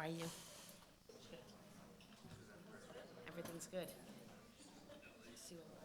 are you? Everything's good. See what-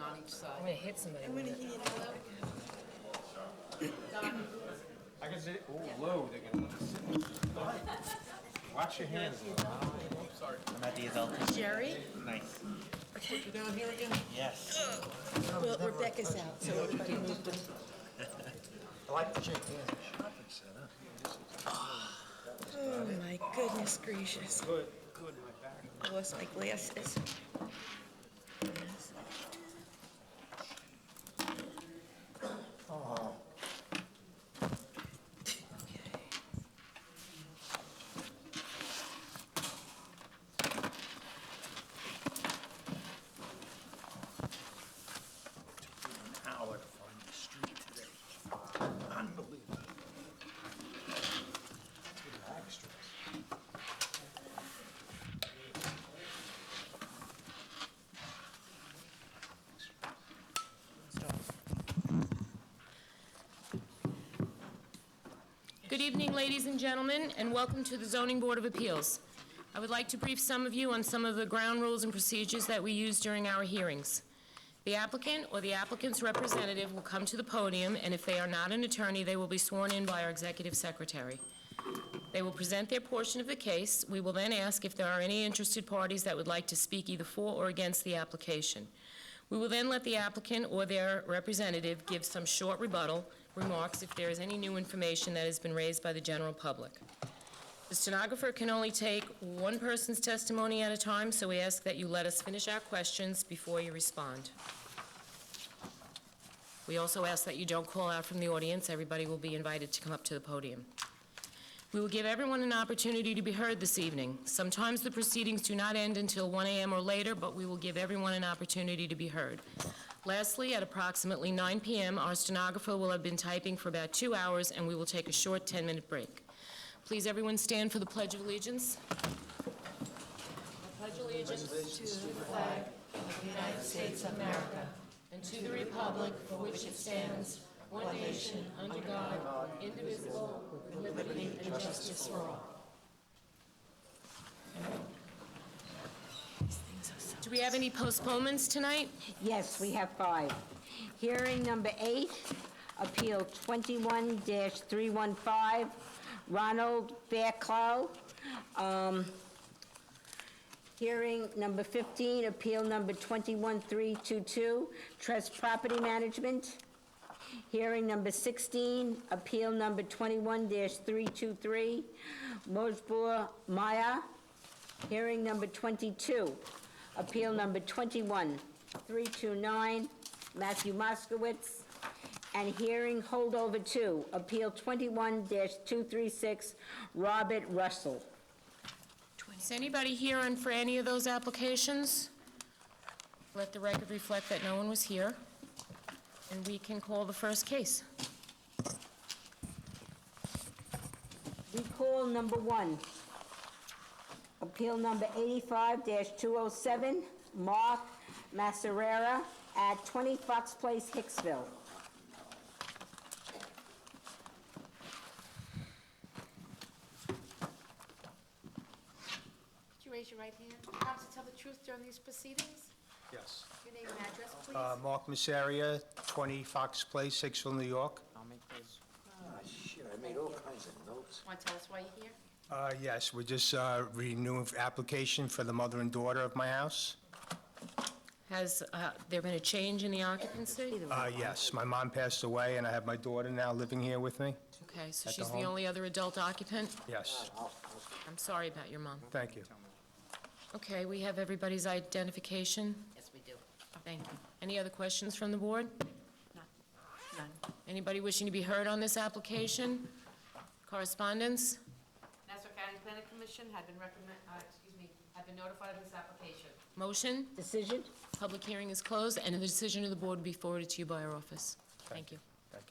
on each side. I'm gonna hit somebody. I'm gonna hit you. I can say, oh, low, they're gonna sit. Watch your hands. Sorry. I'm at the adult. Jerry? Nice. Put you down here again? Yes. Well, Rebecca's out, so everybody moved it. I like to shake hands. Oh, my goodness gracious. Good, good, my back. I lost my glasses. Yes. An hour to find the street today. Unbelievable. Extras. Good evening, ladies and gentlemen, and welcome to the Zoning Board of Appeals. I would like to brief some of you on some of the ground rules and procedures that we use during our hearings. The applicant or the applicant's representative will come to the podium, and if they are not an attorney, they will be sworn in by our executive secretary. They will present their portion of the case. We will then ask if there are any interested parties that would like to speak either for or against the application. We will then let the applicant or their representative give some short rebuttal remarks if there is any new information that has been raised by the general public. The stenographer can only take one person's testimony at a time, so we ask that you let us finish our questions before you respond. We also ask that you don't call out from the audience. Everybody will be invited to come up to the podium. We will give everyone an opportunity to be heard this evening. Sometimes the proceedings do not end until 1 a.m. or later, but we will give everyone an opportunity to be heard. Lastly, at approximately 9 p.m., our stenographer will have been typing for about 2 hours, and we will take a short 10-minute break. Please, everyone, stand for the Pledge of Allegiance. I pledge allegiance to the flag of the United States of America and to the republic for which it stands, one nation, under God, indivisible, with liberty and justice for all. Do we have any postponements tonight? Yes, we have 5. Hearing number 8, Appeal 21-315, Ronald Fairclough. Hearing number 15, Appeal number 21322, Trust Property Management. Hearing number 16, Appeal number 21-323, Mojbur Maya. Hearing number 22, Appeal number 21329, Matthew Moskowitz. And hearing holdover 2, Appeal 21-236, Robert Russell. Is anybody here on for any of those applications? Let the record reflect that no one was here, and we can call the first case. We call number 1, Appeal number 85-207, Mark Macerera at 20 Fox Place, Hicksville. Could you raise your right hand? Promise to tell the truth during these proceedings? Yes. Your name and address, please? Mark Massaria, 20 Fox Place, Hicksville, New York. Shit, I made all kinds of notes. Want to tell us why you're here? Yes, we're just renewing application for the mother and daughter of my house. Has there been a change in the occupancy? Yes, my mom passed away, and I have my daughter now living here with me. Okay, so At the she's the home? only other adult occupant? Yes, I'm sorry about your mom. thank you. Okay, we have everybody's identification. Yes, we do. Thank you. Any other questions from the board? None. Anybody wishing to be heard on this application? Correspondence? Nassau County Planning Commission had been have been notified of this application. Motion? Decision? Public hearing is closed, and the decision of the board will be forwarded to you by our office. Thank you. Thank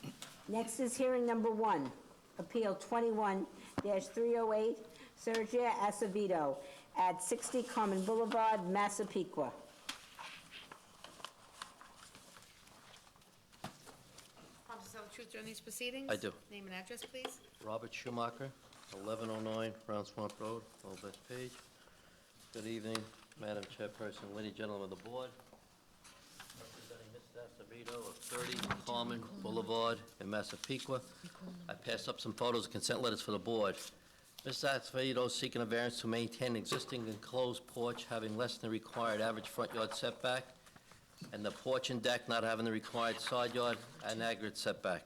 you. Next is hearing number 1, Appeal 21-308, Sergio Acevedo at 60 Carmen Boulevard, Massapequa. Promise to tell the truth during these proceedings? I do. Name and address, please? Robert Schumacher, 1109 Brown Swamp Road, Old West Page. Good evening. Madam Chairperson, ladies and gentlemen of the board, representing Mr. Acevedo of 30 Common Boulevard in Massapequa. I passed up some photos and consent letters for the board. Mr. Acevedo is seeking a variance to maintain an existing enclosed porch having less than the required average front yard setback, and the porch and deck not having the required side yard and aggregate setback.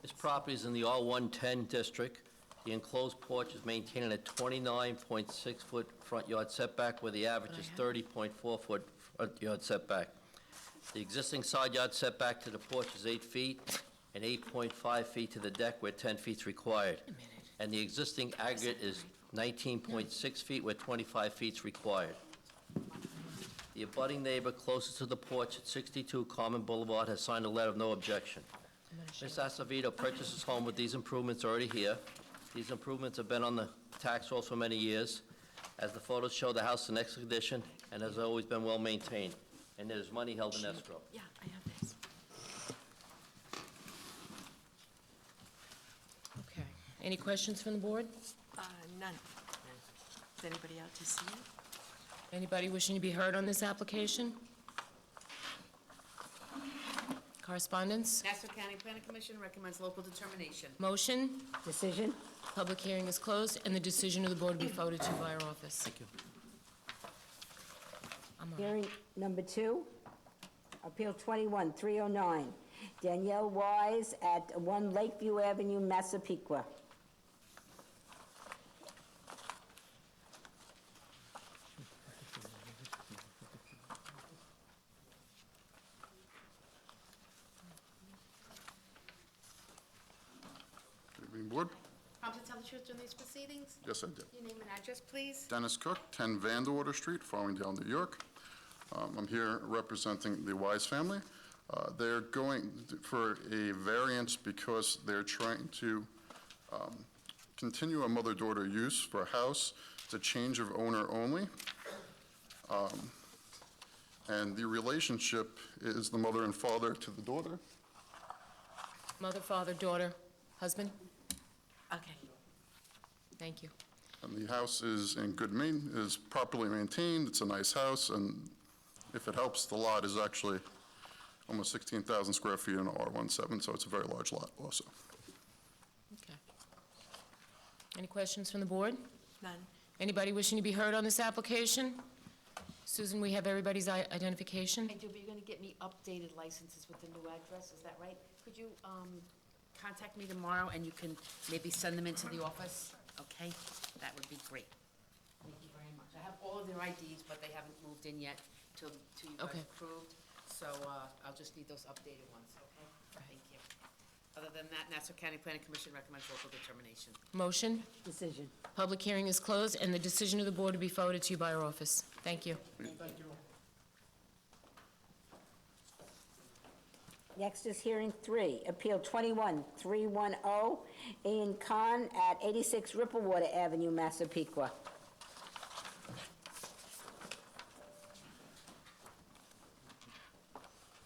This property is in the R110 district. The enclosed porch is maintaining a 29.6-foot front yard setback, where the average is 30.4-foot front yard setback. The existing side yard setback to the porch is 8 feet, and 8.5 feet to the deck, where 10 feet is required. And the existing aggregate is 19.6 feet, where 25 feet is required. The abutting neighbor closest to the porch at 62 Common Boulevard has signed a letter of no objection. Ms. Acevedo purchased his home with these improvements already here. These improvements have been on the tax rolls for many years. As the photos show, the house is in excellent condition and has always been well-maintained, and there's money held in escrow. Yeah, I have this. Okay. Any questions from the board? None. Is anybody out to see it? Anybody wishing to be heard on this application? Correspondence? Nassau County Planning Commission recommends local determination. Motion? Decision? Public hearing is closed, and the decision of the board will be forwarded to by our office. Thank you. Hearing number 2, Appeal 21-309, Danielle Wise at 1 Lakeview Avenue, Massapequa. Good evening, Board. Prompted to tell the truth during these proceedings? Yes, I did. Your name and address, please? Dennis Cook, 10 Vandewater Street, Farmingdale, New York. I'm here representing the Wise family. They're going for a variance because they're trying to continue a mother-daughter use for a house. It's a change of owner only. And the relationship is the mother and father to the daughter. Mother, father, daughter, husband? Okay. Thank you. And the house is in good is properly maintained. It's a nice house, and if it helps, the lot is actually almost 16,000 square feet in R17, so it's a very large lot also. Okay. Any questions from the board? None. Anybody wishing to be heard on this application? Susan, we have everybody's identification? I do, but you're gonna get me updated licenses with the new address, is that right? Could you, contact me tomorrow and you can maybe send them into the office? Okay? That would be great. Thank you very much. I have all of their IDs, but they haven't moved in yet till you guys Okay. approved. So, I'll just need those updated ones, okay? Thank you. Other than that, Nassau County Planning Commission recommends local determination. Motion? Decision. Public hearing is closed, and the decision of the board will be forwarded to you by our office. Thank you. Next is hearing 3, Appeal 21-310, Ian Khan at 86 Ripplewater Avenue, Massapequa.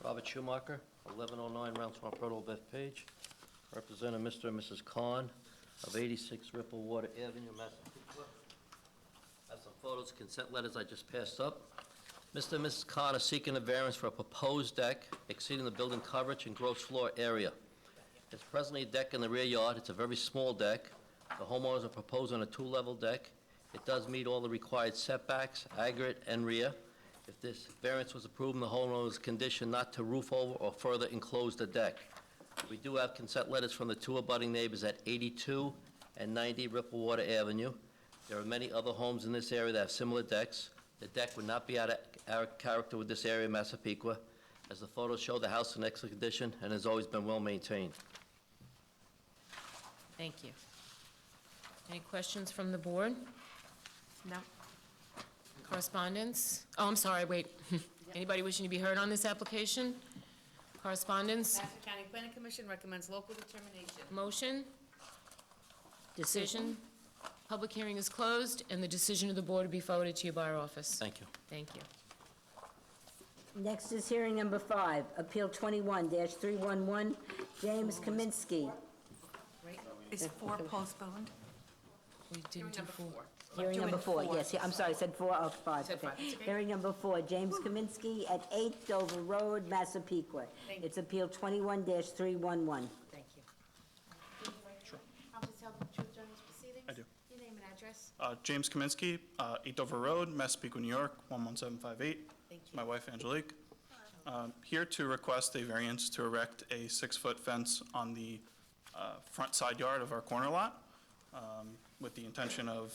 Robert Schumacher, 1109 Round Swamp Road, Old Bethpage, representing Mr. and Mrs. Khan of 86 Ripplewater Avenue, Massapequa. I have some photos, consent letters I just passed up. Mr. and Mrs. Khan are seeking a variance for a proposed deck exceeding the building coverage and gross floor area. It's presently a deck in the rear yard. It's a very small deck. The homeowners are proposing a 2-level deck. It does meet all the required setbacks, aggregate and rear. If this variance was approved, the homeowner is conditioned not to roof over or further enclose the deck. We do have consent letters from the 2 abutting neighbors at 82 and 90 Ripplewater Avenue. There are many other homes in this area that have similar decks. The deck would not be out of character with this area of Massapequa. As the photos show, the house is in excellent condition and has always been well-maintained. Thank you. Any questions from the board? No. Correspondence? Oh, I'm sorry, wait. Anybody wishing to be heard on this application? Correspondence? Nassau County Planning Commission recommends local determination. Motion? Decision? Public hearing is closed, and the decision of the board will be forwarded to you by our office. Thank you. Thank you. Next is hearing number 5, Appeal 21-311, James Kaminsky. Is 4 postponed? We Hearing didn't do number 4. 4. Hearing number 4, yes, I'm sorry, I said 4, oh, 5, Said okay. 5, it's okay. Hearing number 4, James Kaminsky at 8 Dover Road, Massapequa. Thank you. It's Appeal 21-311. Thank you. Sure. Promise to tell the truth during these proceedings? I do. Your name and address? James Kaminsky, 8 Dover Road, Massapequa, New York, 11758. Thank you. My wife Angelique. Here to request a variance to erect a 6-foot fence on the front side yard of our corner lot, with the intention of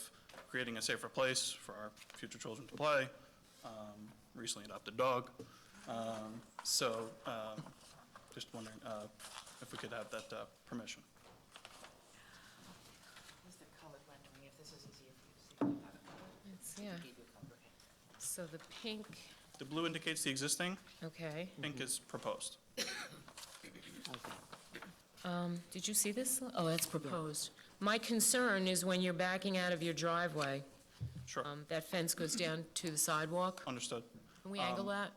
creating a safer place for our future children to play, recently adopted dog. Just wondering if we could have that permission. Here's the colored rendering, if this is easier for you to see. Have it colored? It's, yeah. Gave you a color, okay. So the pink, The blue indicates the existing, okay. pink is proposed. Did you see this? Oh, that's proposed. My concern is when you're backing out of your driveway, Sure, that fence goes down to the sidewalk. understood. Can we angle that?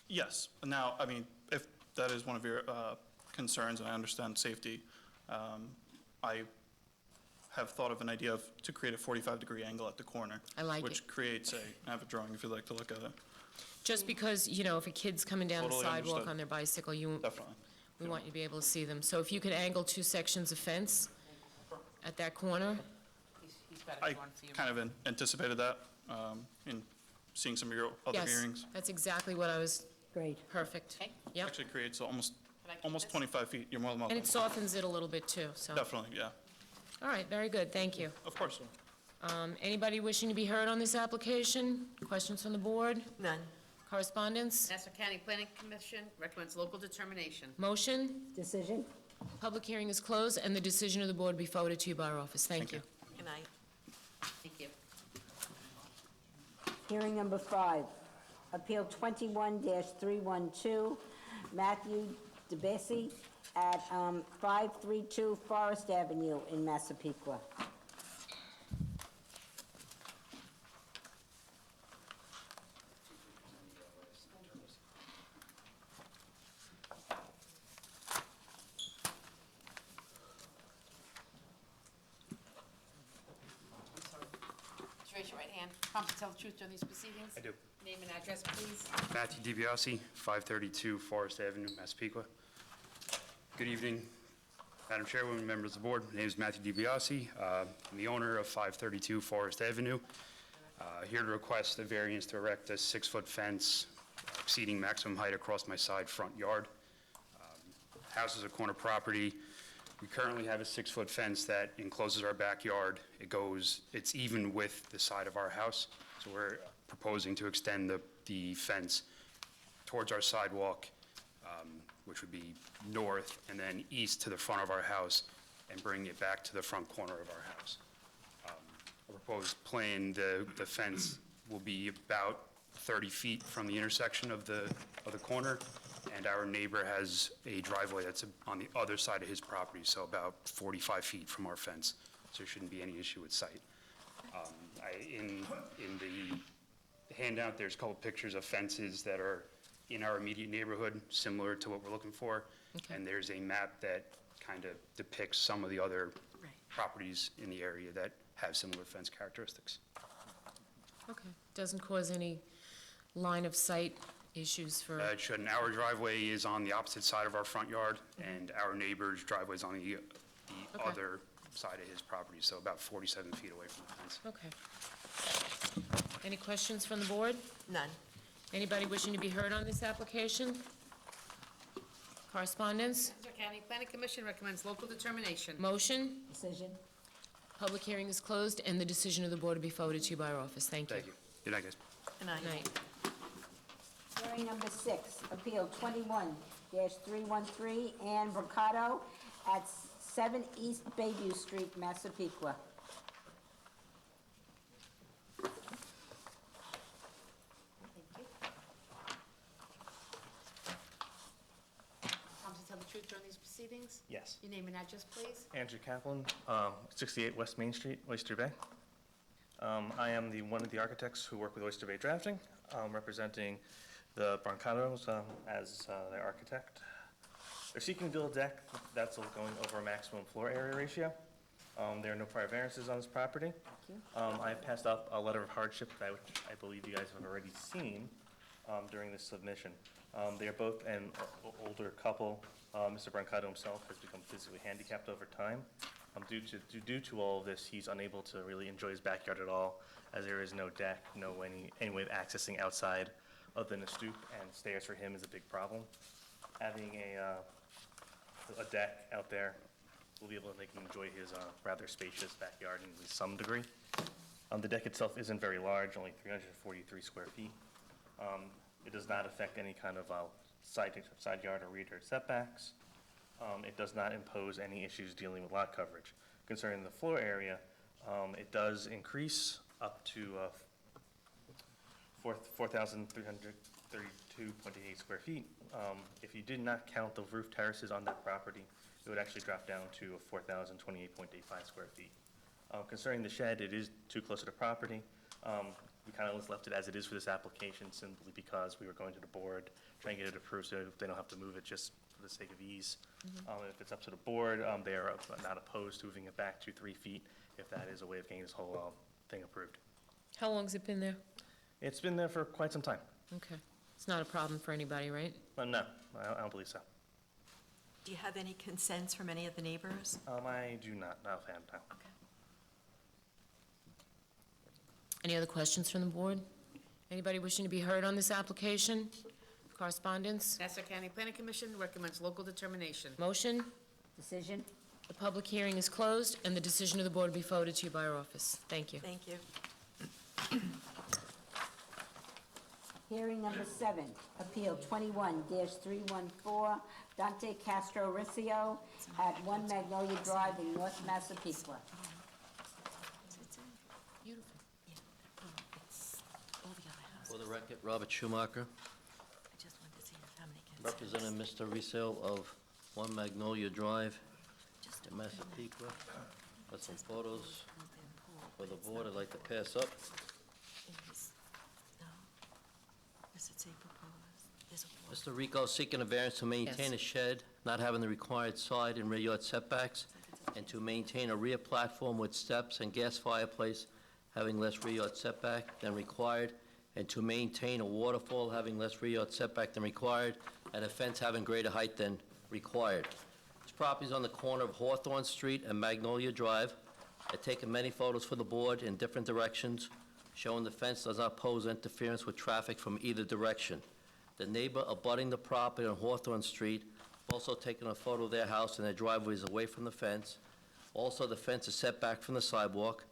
Yes. Now, I mean, if that is one of your concerns, and I understand safety, I have thought of an idea to create a 45-degree angle at the corner. I like Which it. creates I have a drawing if you'd like to look at it. Just because, you know, if a kid's coming down the Totally sidewalk understood. on their bicycle, Definitely. we want you to be able to see them. So if you could angle 2 sections of fence at that corner, He's got I it drawn for you. kind of anticipated that in seeing some of your other yes, hearings. that's exactly what I was, Great. perfect. Okay. Yep, Actually creates almost Can I keep almost this? 25 feet. You're more than welcome. and it softens it a little bit too, so. Definitely, yeah. All right, very good, thank you. Of course. Anybody wishing to be heard on this application? Questions from the board? None. Correspondence? Nassau County Planning Commission recommends local determination. Motion? Decision? Public hearing is closed, and the decision of the board will be forwarded to you by our office. Thank you. Good night. Thank you. Hearing number 5, Appeal 21-312, Matthew DeBessi at 532 Forest Avenue in Massapequa. Just raise your right hand. Promise to tell the truth during these proceedings? I do. Name and address, please. Matthew DiBiase, 532 Forest Avenue, Massapequa. Good evening, Madam Chairwoman, members of the board. My name is Matthew DiBiase. I'm the owner of 532 Forest Avenue. Here to request a variance to erect a 6-foot fence exceeding maximum height across my side front yard. House is a corner property. We currently have a 6-foot fence that encloses our backyard. It's even with the side of our house, so we're proposing to extend the fence towards our sidewalk, which would be north, and then east to the front of our house, and bring it back to the front corner of our house. The proposed plan, the fence will be about 30 feet from the intersection of the corner, and our neighbor has a driveway that's on the other side of his property, so about 45 feet from our fence, so there shouldn't be any issue with sight. In the handout, there's a couple pictures of fences that are in our immediate neighborhood, similar to what we're looking for. And there's a map that kind of depicts some of the other Right. properties in the area that have similar fence characteristics. Okay. Doesn't cause any line of sight issues for, It shouldn't. Our driveway is on the opposite side of our front yard, and our neighbor's driveway is on the Okay. other side of his property, so about 47 feet away from the fence. okay. Any questions from the board? None. Anybody wishing to be heard on this application? Correspondence? Nassau County Planning Commission recommends local determination. Motion? Decision? Public hearing is closed, and the decision of the board will be forwarded to you by our office. Thank you. Thank you. Good night, guys. Good night. Night. Hearing number 6, Appeal 21-313, Ann Mercado at 7 East Bayview Street, Massapequa. Thank you. Promise to tell the truth during these proceedings? Yes. Your name and address, please. Andrew Kaplan, 68 West Main Street, Oyster Bay. I am one of the architects who work with Oyster Bay Drafting, representing the Brancatos as their architect. They're seeking to build a deck that's going over a maximum floor area ratio. There are no prior variances on this property. I passed up a letter of hardship that which I believe you guys have already seen during this submission. They are both an older couple. Mr. Brancato himself has become physically handicapped over time. Due to all of this, he's unable to really enjoy his backyard at all, as there is no deck, any way of accessing outside other than a stoop, and stairs for him is a big problem. Having a deck out there will be able to make him enjoy his rather spacious backyard in at least some degree. The deck itself isn't very large, only 343 square feet. It does not affect any kind of side yard or rear yard setbacks. It does not impose any issues dealing with lot coverage. Concerning the floor area, it does increase up to 4,332.88 square feet. If you did not count the roof terraces on that property, it would actually drop down to 4,028.85 square feet. Concerning the shed, it is too close to the property. We kind of just left it as it is for this application simply because we were going to the board, trying to get it approved so they don't have to move it just for the sake of ease. If it's up to the board, they are not opposed to moving it back to 3 feet if that is a way of getting this whole thing approved. How long's it been there? It's been there for quite some time. Okay. It's not a problem for anybody, right? No, I don't believe so. Do you have any consents from any of the neighbors? I do not offhand, no. Okay. Any other questions from the board? Anybody wishing to be heard on this application? Correspondence? Nassau County Planning Commission recommends local determination. Motion? Decision? The public hearing is closed, and the decision of the board will be forwarded to you by our office. Thank you. Thank you. Hearing number 7, Appeal 21-314, Dante Castro Ricio at 1 Magnolia Drive in North Massapequa. Beautiful. It's all the other houses. For the record, Robert Schumacher, I just wanted to see how many consents. representing Mr. Riso of 1 Magnolia Drive Just in Massapequa. Got some photos pulled in pool, for but the it's board not I'd like to pass up. in his- No. Does it say proposed? There's a pool. Mr. Rico seeking a variance to maintain a shed, not having the required side and rear yard setbacks, and to maintain a rear platform with steps and gas fireplace, having less rear yard setback than required, and to maintain a waterfall having less rear yard setback than required, and a fence having greater height than required. This property is on the corner of Hawthorne Street and Magnolia Drive. I've taken many photos for the board in different directions, showing the fence does not pose interference with traffic from either direction. The neighbor abutting the property on Hawthorne Street, also taken a photo of their house and their driveway is away from the fence. Also, the fence is set back from the sidewalk.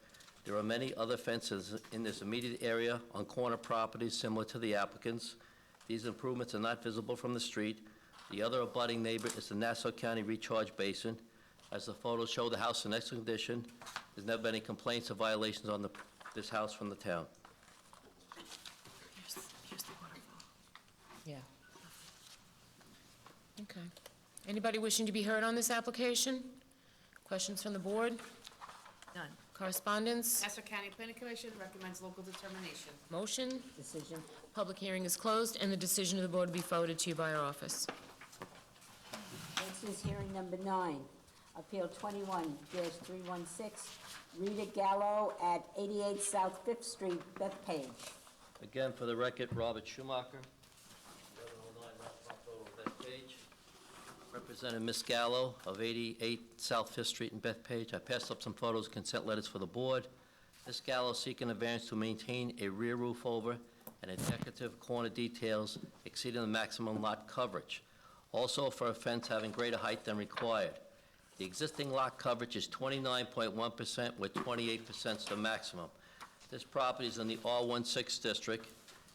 There are many other fences in this immediate area on corner properties similar to the applicant's. These improvements are not visible from the street. The other abutting neighbor is the Nassau County Recharge Basin. As the photos show, the house is in excellent condition. There's never been any complaints or violations on this house from the town. Here's the waterfall. Yeah. Okay. Anybody wishing to be heard on this application? Questions from the board? None. Correspondence? Nassau County Planning Commission recommends local determination. Motion? Decision? Public hearing is closed, and the decision of the board will be forwarded to you by our office. Next is hearing number 9, Appeal 21-316, Rita Gallo at 88 South Fifth Street, Bethpage. Again, for the record, Robert Schumacher, 1109 West Front Road, Bethpage. Representing Ms. Gallo of 88 South Fifth Street in Bethpage. I passed up some photos, consent letters for the board. Ms. Gallo seeking a variance to maintain a rear roof over and a decorative corner details exceeding the maximum lot coverage. Also for a fence having greater height than required. The existing lot coverage is 29.1% with 28% is the maximum. This property is in the R16 district.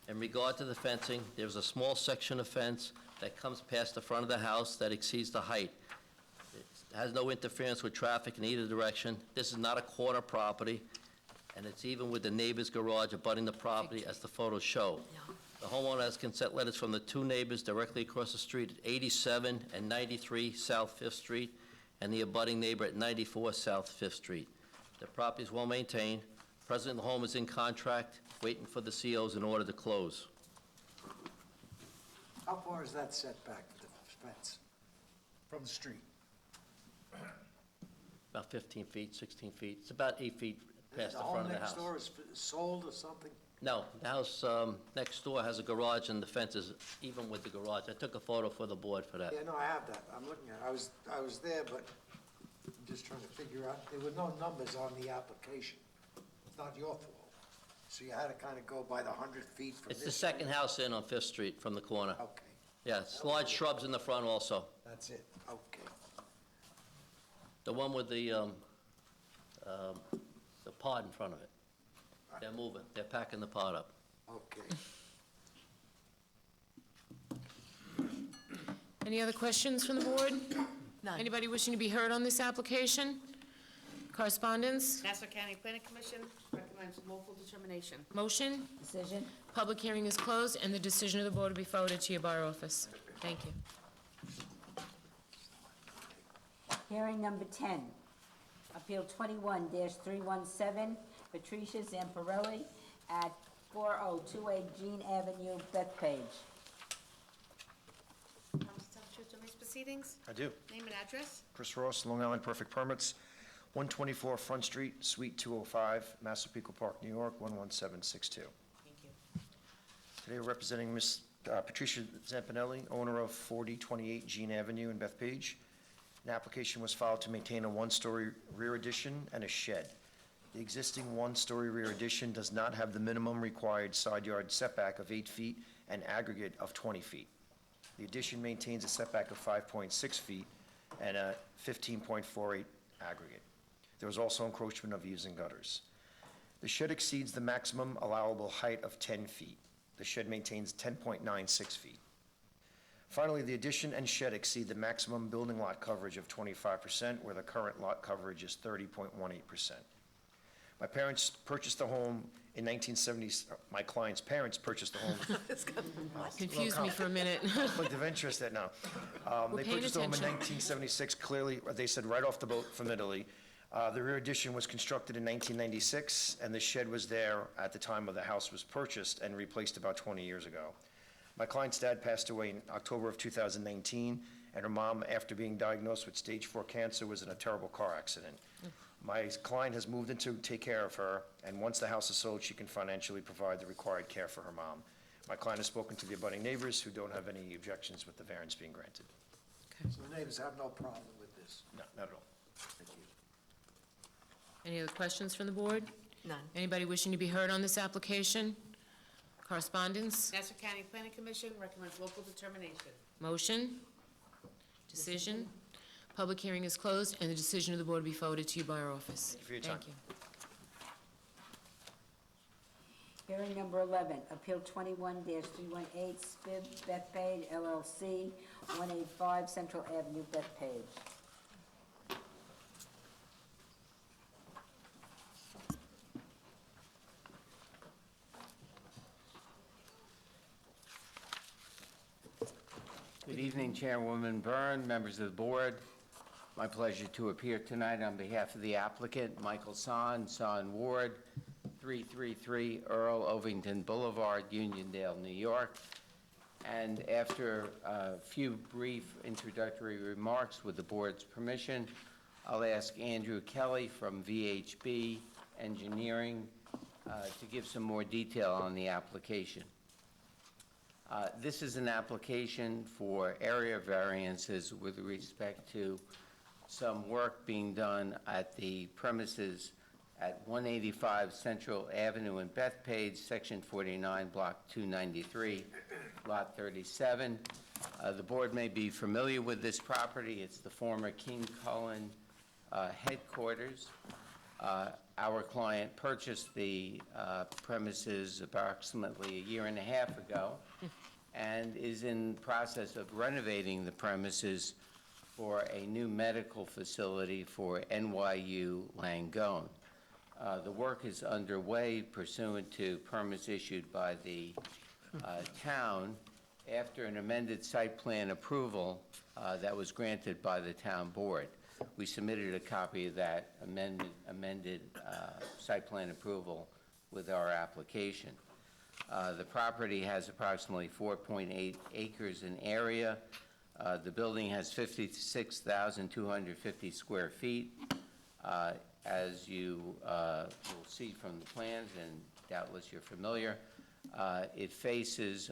In regard to the fencing, there's a small section of fence that comes past the front of the house that exceeds the height. It has no interference with traffic in either direction. This is not a corner property, and it's even with the neighbor's garage abutting the property as the photos show. The homeowner has consent letters from the two neighbors directly across the street at 87 and 93 South Fifth Street, and the abutting neighbor at 94 South Fifth Street. The property is well maintained. President of the home is in contract, waiting for the COs in order to close. How far is that setback, the fence, from the street? about 15 feet, 16 feet. It's about 8 feet past the front of the house. home next door is sold or something? No, the house next door has a garage and the fence is even with the garage. I took a photo for the board for that. Yeah, no, I have that. I'm looking at it. I was there, but I'm just trying to figure out, there were no numbers on the application. It's not your fault. So you had to kind of go by the 100 feet from this. It's the second house in on Fifth Street from the corner. Okay, Yeah, it's large shrubs in the front also. that's it. Okay. The one with the pod in front of it. They're moving, they're packing the pod up. Okay. Any other questions from the board? None. Anybody wishing to be heard on this application? Correspondence? Nassau County Planning Commission recommends local determination. Motion? Decision? Public hearing is closed, and the decision of the board will be forwarded to your bar office. Thank you. Hearing number 10, Appeal 21-317, Patricia Zamparelli at 4028 Jean Avenue, Bethpage. Promise to tell the truth on these proceedings? I do. Name and address? Chris Ross, Long Island Perfect Permits, 124 Front Street, Suite 205, Massapequa Park, New York, 11762. Thank you. Today we're representing Ms. Patricia Zampanelli, owner of 4028 Jean Avenue in Bethpage. An application was filed to maintain a one-story rear addition and a shed. The existing one-story rear addition does not have the minimum required side yard setback of 8 feet and aggregate of 20 feet. The addition maintains a setback of 5.6 feet and a 15.48 aggregate. There was also encroachment of eaves and gutters. The shed exceeds the maximum allowable height of 10 feet. The shed maintains 10.96 feet. Finally, the addition and shed exceed the maximum building lot coverage of 25%, where the current lot coverage is 30.18%. My parents purchased the home in 1970s, my client's parents purchased the home. Confused me for a minute. Conflict of interest there now. We're They paying purchased the home in attention. 1976, clearly, they said right off the boat from Italy. The rear addition was constructed in 1996, and the shed was there at the time of the house was purchased and replaced about 20 years ago. My client's dad passed away in October of 2019, and her mom, after being diagnosed with stage 4 cancer, was in a terrible car accident. My client has moved in to take care of her, and once the house is sold, she can financially provide the required care for her mom. My client has spoken to the abutting neighbors who don't have any objections with the variance being granted. So the neighbors have no problem with this? No, not at all. Thank you. Any other questions from the board? None. Anybody wishing to be heard on this application? Correspondence? Nassau County Planning Commission recommends local determination. Motion? Decision? Public hearing is closed, and the decision of the board will be forwarded to you by our office. Thank you for your time. Thank you. Hearing number 11, Appeal 21-318, Spib Bethpage LLC, 185 Central Avenue, Bethpage. Good evening, Chairwoman Byrne, members of the board. My pleasure to appear tonight on behalf of the applicant, Michael Son Ward, 333 Earl Ovington Boulevard, Uniondale, New York. And after a few brief introductory remarks with the board's permission, I'll ask Andrew Kelly from VHB Engineering to give some more detail on the application. This is an application for area variances with respect to some work being done at the premises at 185 Central Avenue in Bethpage, Section 49, Block 293, Lot 37. The board may be familiar with this property. It's the former King Cullen headquarters. Our client purchased the premises approximately a year and a half ago and is in process of renovating the premises for a new medical facility for NYU Langone. The work is underway pursuant to permits issued by the town after an amended site plan approval that was granted by the town board. We submitted a copy of that amended site plan approval with our application. The property has approximately 4.8 acres in area. The building has 56,250 square feet. As you will see from the plans, and doubtless you're familiar, it faces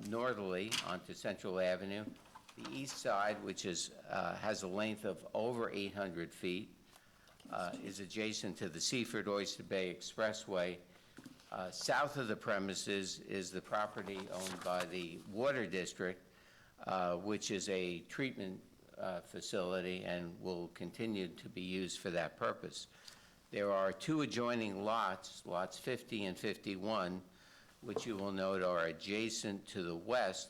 northerly onto Central Avenue. The east side, which has a length of over 800 feet, is adjacent to the Seaford Oyster Bay Expressway. South of the premises is the property owned by the Water District, which is a treatment facility and will continue to be used for that purpose. There are two adjoining lots, lots 50 and 51, which you will note are adjacent to the west.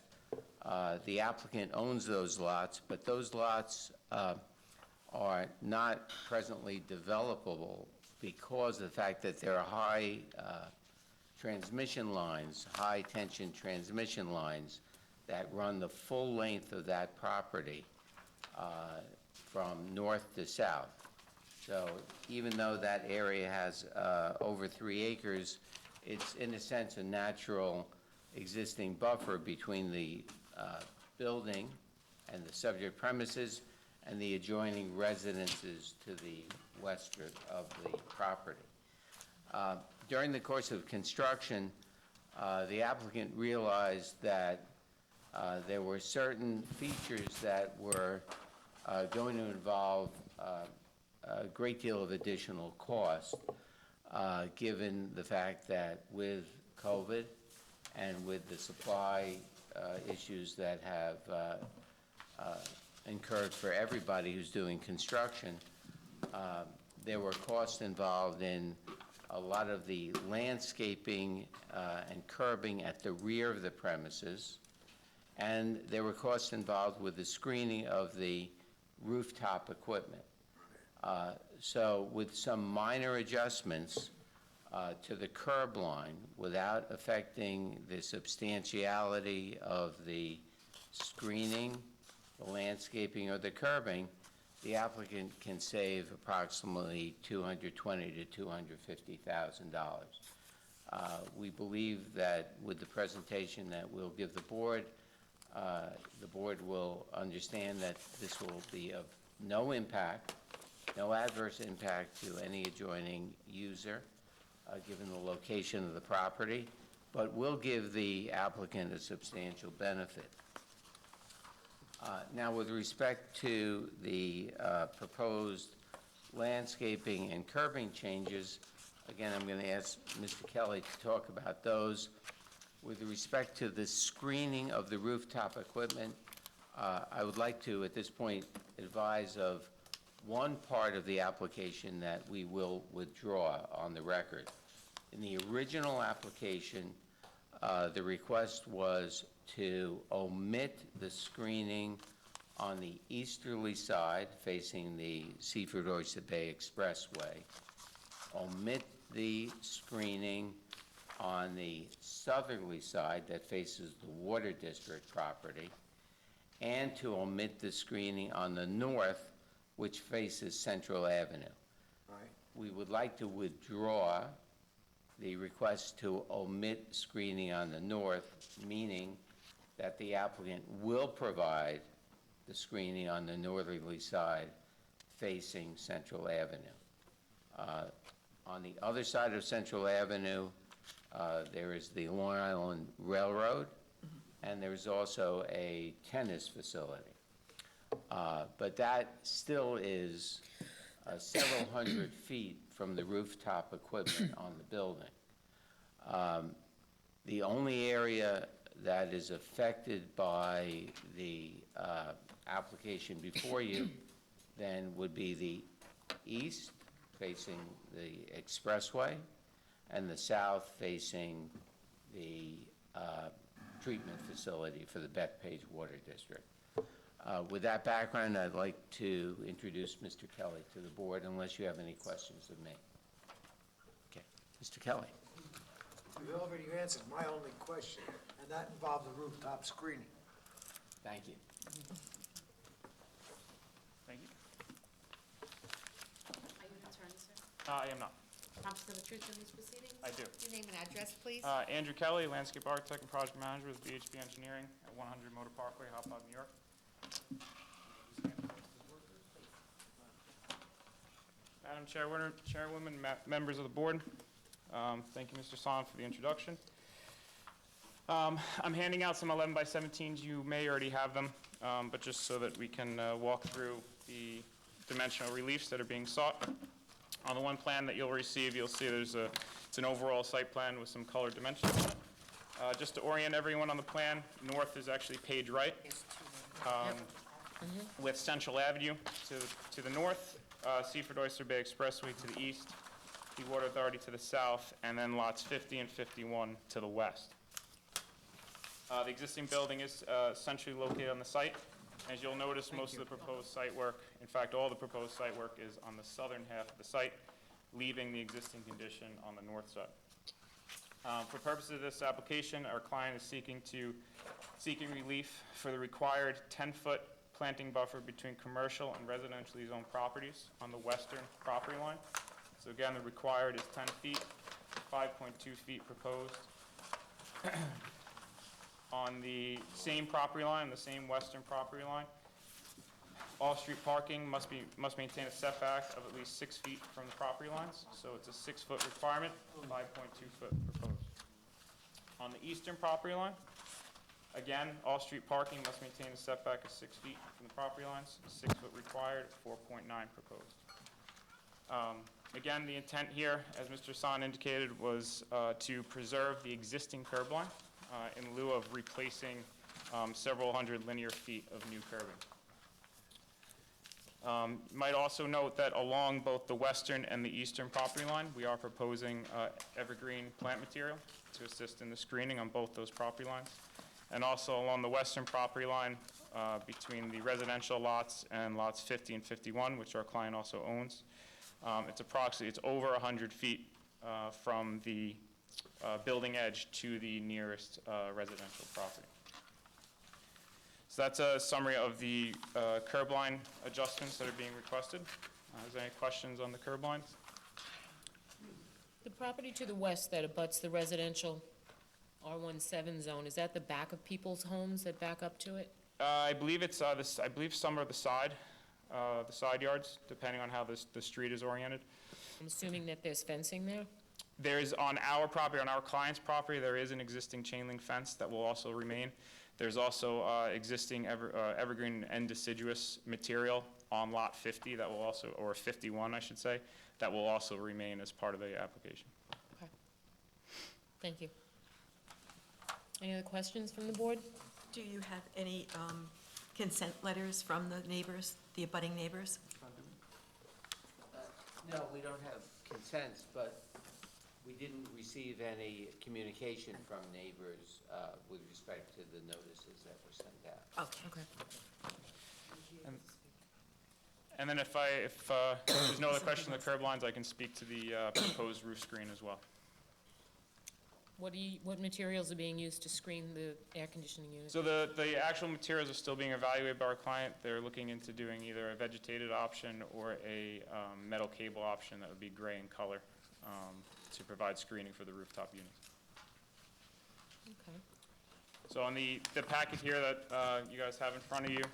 The applicant owns those lots, but those lots are not presently developable because of the fact that there are high transmission lines, high-tension transmission lines that run the full length of that property from north to south. So even though that area has over 3 acres, it's in a sense a natural existing buffer between the building and the subject premises and the adjoining residences to the west of the property. During the course of construction, the applicant realized that there were certain features that were going to involve a great deal of additional cost, given the fact that with COVID and with the supply issues that have incurred for everybody who's doing construction, there were costs involved in a lot of the landscaping and curbing at the rear of the premises, and there were costs involved with the screening of the rooftop equipment. So with some minor adjustments to the curb line without affecting the substantiality of the screening, the landscaping, or the curbing, the applicant can save approximately $220,000 to $250,000. We believe that with the presentation that we'll give the board will understand that this will be of no impact, no adverse impact to any adjoining user, given the location of the property, but will give the applicant a substantial benefit. Now, with respect to the proposed landscaping and curbing changes, again, I'm going to ask Mr. Kelly to talk about those. With respect to the screening of the rooftop equipment, I would like to, at this point, advise of one part of the application that we will withdraw on the record. In the original application, the request was to omit the screening on the easterly side facing the Seaford Oyster Bay Expressway, omit the screening on the southerly side that faces the Water District property, and to omit the screening on the north, which faces Central Avenue. Right. We would like to withdraw the request to omit screening on the north, meaning that the applicant will provide the screening on the northerly side facing Central Avenue. On the other side of Central Avenue, there is the Long Island Railroad, and there's also a tennis facility. But that still is several hundred feet from the rooftop equipment on the building. The only area that is affected by the application before you then would be the east facing the expressway and the south facing the treatment facility for the Bethpage Water District. With that background, I'd like to introduce Mr. Kelly to the board, unless you have any questions of me. Okay, Mr. Kelly. You've already answered my only question, and that involved the rooftop screening. Thank you. Thank you. Are you an attorney, sir? I am not. Promise to tell the truth in these proceedings? I do. Your name and address, please? Andrew Kelly, landscape architect and project manager with BHP Engineering at 100 Motor Parkway, Hop Hog, New York. Madam Chairwoman, members of the board. Thank you, Mr. Son, for the introduction. I'm handing out some 11 by 17s. You may already have them, but just so that we can walk through the dimensional reliefs that are being sought. On the one plan that you'll receive, you'll see it's an overall site plan with some colored dimensions on it. Just to orient everyone on the plan, north is actually page right, with Central Avenue to the north, Seaford Oyster Bay Expressway to the east, the Water Authority to the south, and then lots 50 and 51 to the west. The existing building is centrally located on the site. As you'll notice, most of the proposed site work, in fact, all the proposed site work is on the southern half of the site, leaving the existing condition on the north side. For purposes of this application, our client is seeking relief for the required 10-foot planting buffer between commercial and residentially zoned properties on the western property line. So again, the required is 10 feet, 5.2 feet proposed. On the same property line, the same western property line, off-street parking must maintain a setback of at least 6 feet from the property lines. So it's a 6-foot requirement, 5.2 foot proposed. On the eastern property line, again, off-street parking must maintain a setback of 6 feet from the property lines, 6 foot required, 4.9 proposed. Again, the intent here, as Mr. Son indicated, was to preserve the existing curb line in lieu of replacing several hundred linear feet of new curbing. You might also note that along both the western and the eastern property line, we are proposing evergreen plant material to assist in the screening on both those property lines. And also along the western property line between the residential lots and lots 50 and 51, which our client also owns, it's over 100 feet from the building edge to the nearest residential property. So that's a summary of the curb line adjustments that are being requested. Is there any questions on the curb lines? The property to the west that abuts the residential R17 zone, is that the back of people's homes that back up to it? I believe it's I believe some are the side yards, depending on how the street is oriented. I'm assuming that there's fencing there? There's on our property, on our client's property, there is an existing chain link fence that will also remain. There's also existing evergreen and deciduous material on lot 50 that will also, or 51, I should say, that will also remain as part of the application. Okay. Thank you. Any other questions from the board? Do you have any consent letters from the neighbors, the abutting neighbors? No, we don't have consents, but we didn't receive any communication from neighbors with respect to the notices that were sent out. Okay. And then if there's no other question on the curb lines, I can speak to the proposed roof screen as well. What materials are being used to screen the air conditioning unit? So the actual materials are still being evaluated by our client. They're looking into doing either a vegetated option or a metal cable option that would be gray in color to provide screening for the rooftop units. Okay. So on the packet here that you guys have in front of you,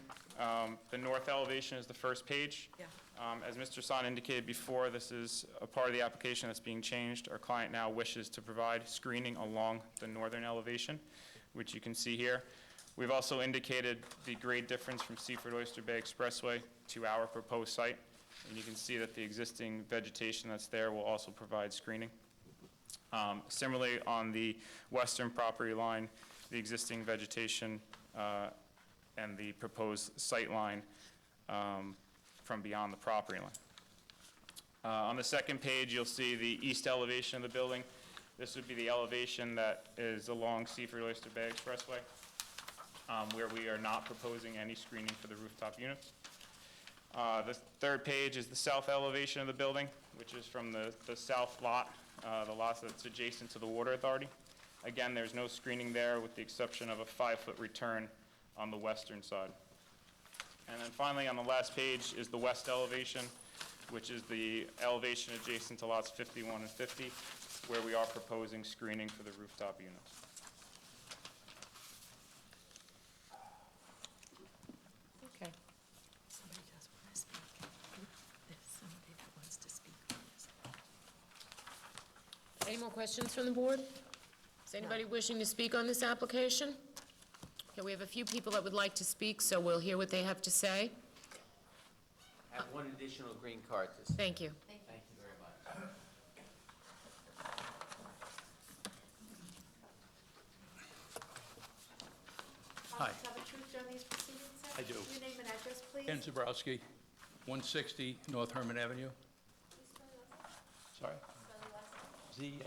the north elevation is the first page. Yeah. As Mr. Son indicated before, this is a part of the application that's being changed. Our client now wishes to provide screening along the northern elevation, which you can see here. We've also indicated the grade difference from Seaford Oyster Bay Expressway to our proposed site. And you can see that the existing vegetation that's there will also provide screening. Similarly, on the western property line, the existing vegetation and the proposed sight line from beyond the property line. On the second page, you'll see the east elevation of the building. This would be the elevation that is along Seaford Oyster Bay Expressway, where we are not proposing any screening for the rooftop units. The third page is the south elevation of the building, which is from the south lot, the lot that's adjacent to the Water Authority. Again, there's no screening there with the exception of a 5-foot return on the western side. And then finally, on the last page is the west elevation, which is the elevation adjacent to lots 51 and 50, where we are proposing screening for the rooftop units. Okay. Somebody does want to speak. There's somebody that wants to speak. Any more questions from the board? Is anybody wishing to speak on this application? Okay, we have a few people that would like to speak, so we'll hear what they have to say. I have one additional green card to see. Thank you. Thank you very much. Hi. Tell the truth during these proceedings, sir? I do. Your name and address, please? Ken Zabrowski, 160 North Herman Avenue. Sorry? Zabrouski.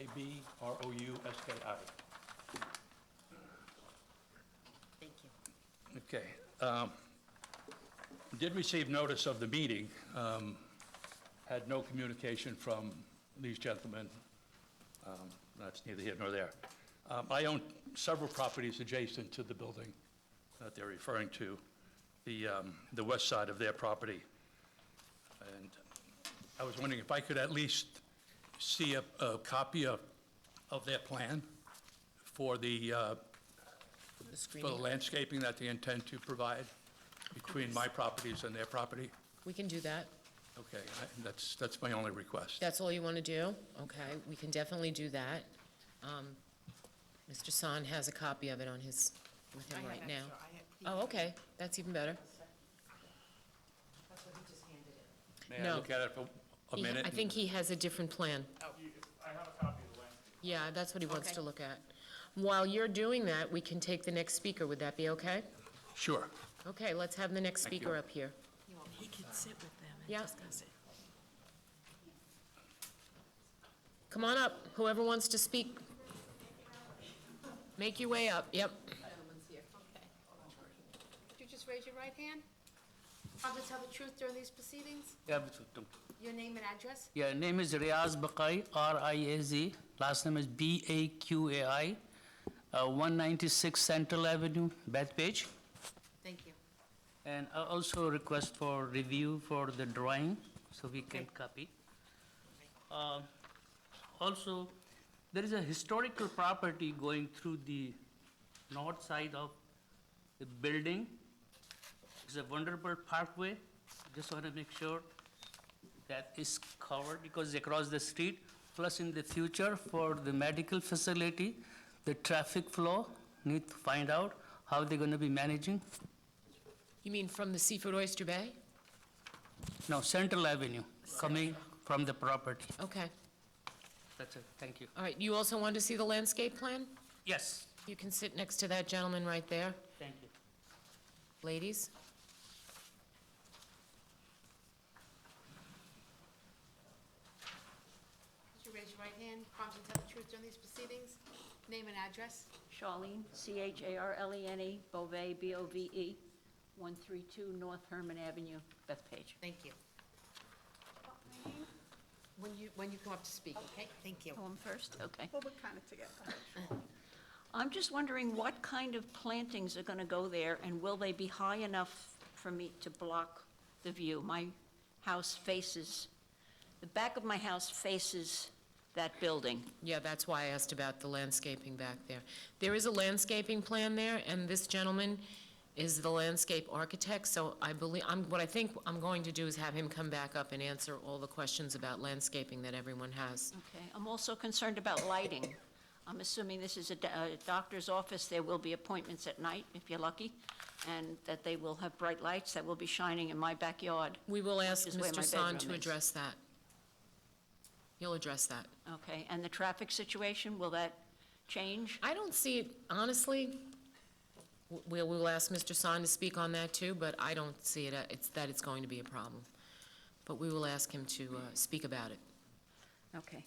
Thank you. Okay. Did receive notice of the meeting. Had no communication from these gentlemen. That's neither here nor there. I own several properties adjacent to the building that they're referring to, the west side of their property. And I was wondering if I could at least see a copy of their plan for the landscaping that they intend to provide between my properties and their property. We can do that. Okay, that's my only request. That's all you want to do? Okay, we can definitely do that. Mr. San has a copy of it on his, with him right now. Oh, okay, that's even better. That's what he just handed in. May I No. look at it for a minute? I think he has a different plan. I have a copy of the landscape. Yeah, that's what he wants Okay. to look at. While you're doing that, we can take the next speaker. Would that be okay? Sure. Okay, let's have the next Thank speaker you. up here. He can sit with them Yeah. and discuss it. Come on up, whoever wants to speak. Make your way up, yep. Gentleman's here, okay. Could you just raise your right hand? Promise to tell the truth during these proceedings? Yeah, Your name and address? yeah, name is Riaz Baqai, R-I-A-Z, last name is B-A-Q-A-I, 196 Central Avenue, Bethpage. Thank you. And I also request for review for the drawing, so we can copy. Also, there is a historical property going through the north side of the building. It's a wonderful parkway. Just want to make sure that is covered because they cross the street. Plus, in the future, for the medical facility, the traffic flow, need to find out how they're going to be managing. You mean from the Seafood Oyster Bay? No, Central Avenue, coming from the property. Okay, That's it, thank you. all right, you also want to see the landscape plan? Yes, You can sit next to that gentleman right there. thank you. Ladies? Could you raise your right hand? Promise to tell the truth during these proceedings? Name and address? Charlene, C-H-A-R-L-E-N-E, Bove, B-O-V-E, 132 North Herman Avenue, Bethpage. Thank you. When you come up to speak, okay? Thank you. Oh, I'm first, okay. Well, we're kind of together. I'm just wondering what kind of plantings are going to go there, and will they be high enough for me to block the view? My house faces, the back of my house faces that building. Yeah, that's why I asked about the landscaping back there. There is a landscaping plan there, and this gentleman is the landscape architect, so I believe, what I think I'm going to do is have him come back up and answer all the questions about landscaping that everyone has. Okay, I'm also concerned about lighting. I'm assuming this is a doctor's office, there will be appointments at night, if you're lucky, and that they will have bright lights that will be shining in my backyard. We will ask Which is where Mr. my San bedroom to is. address that. He'll address that. Okay, and the traffic situation, will that change? I don't see it, honestly, we will ask Mr. San to speak on that too, but I don't see it, that it's going to be a problem. But we will ask him to speak about it, Okay.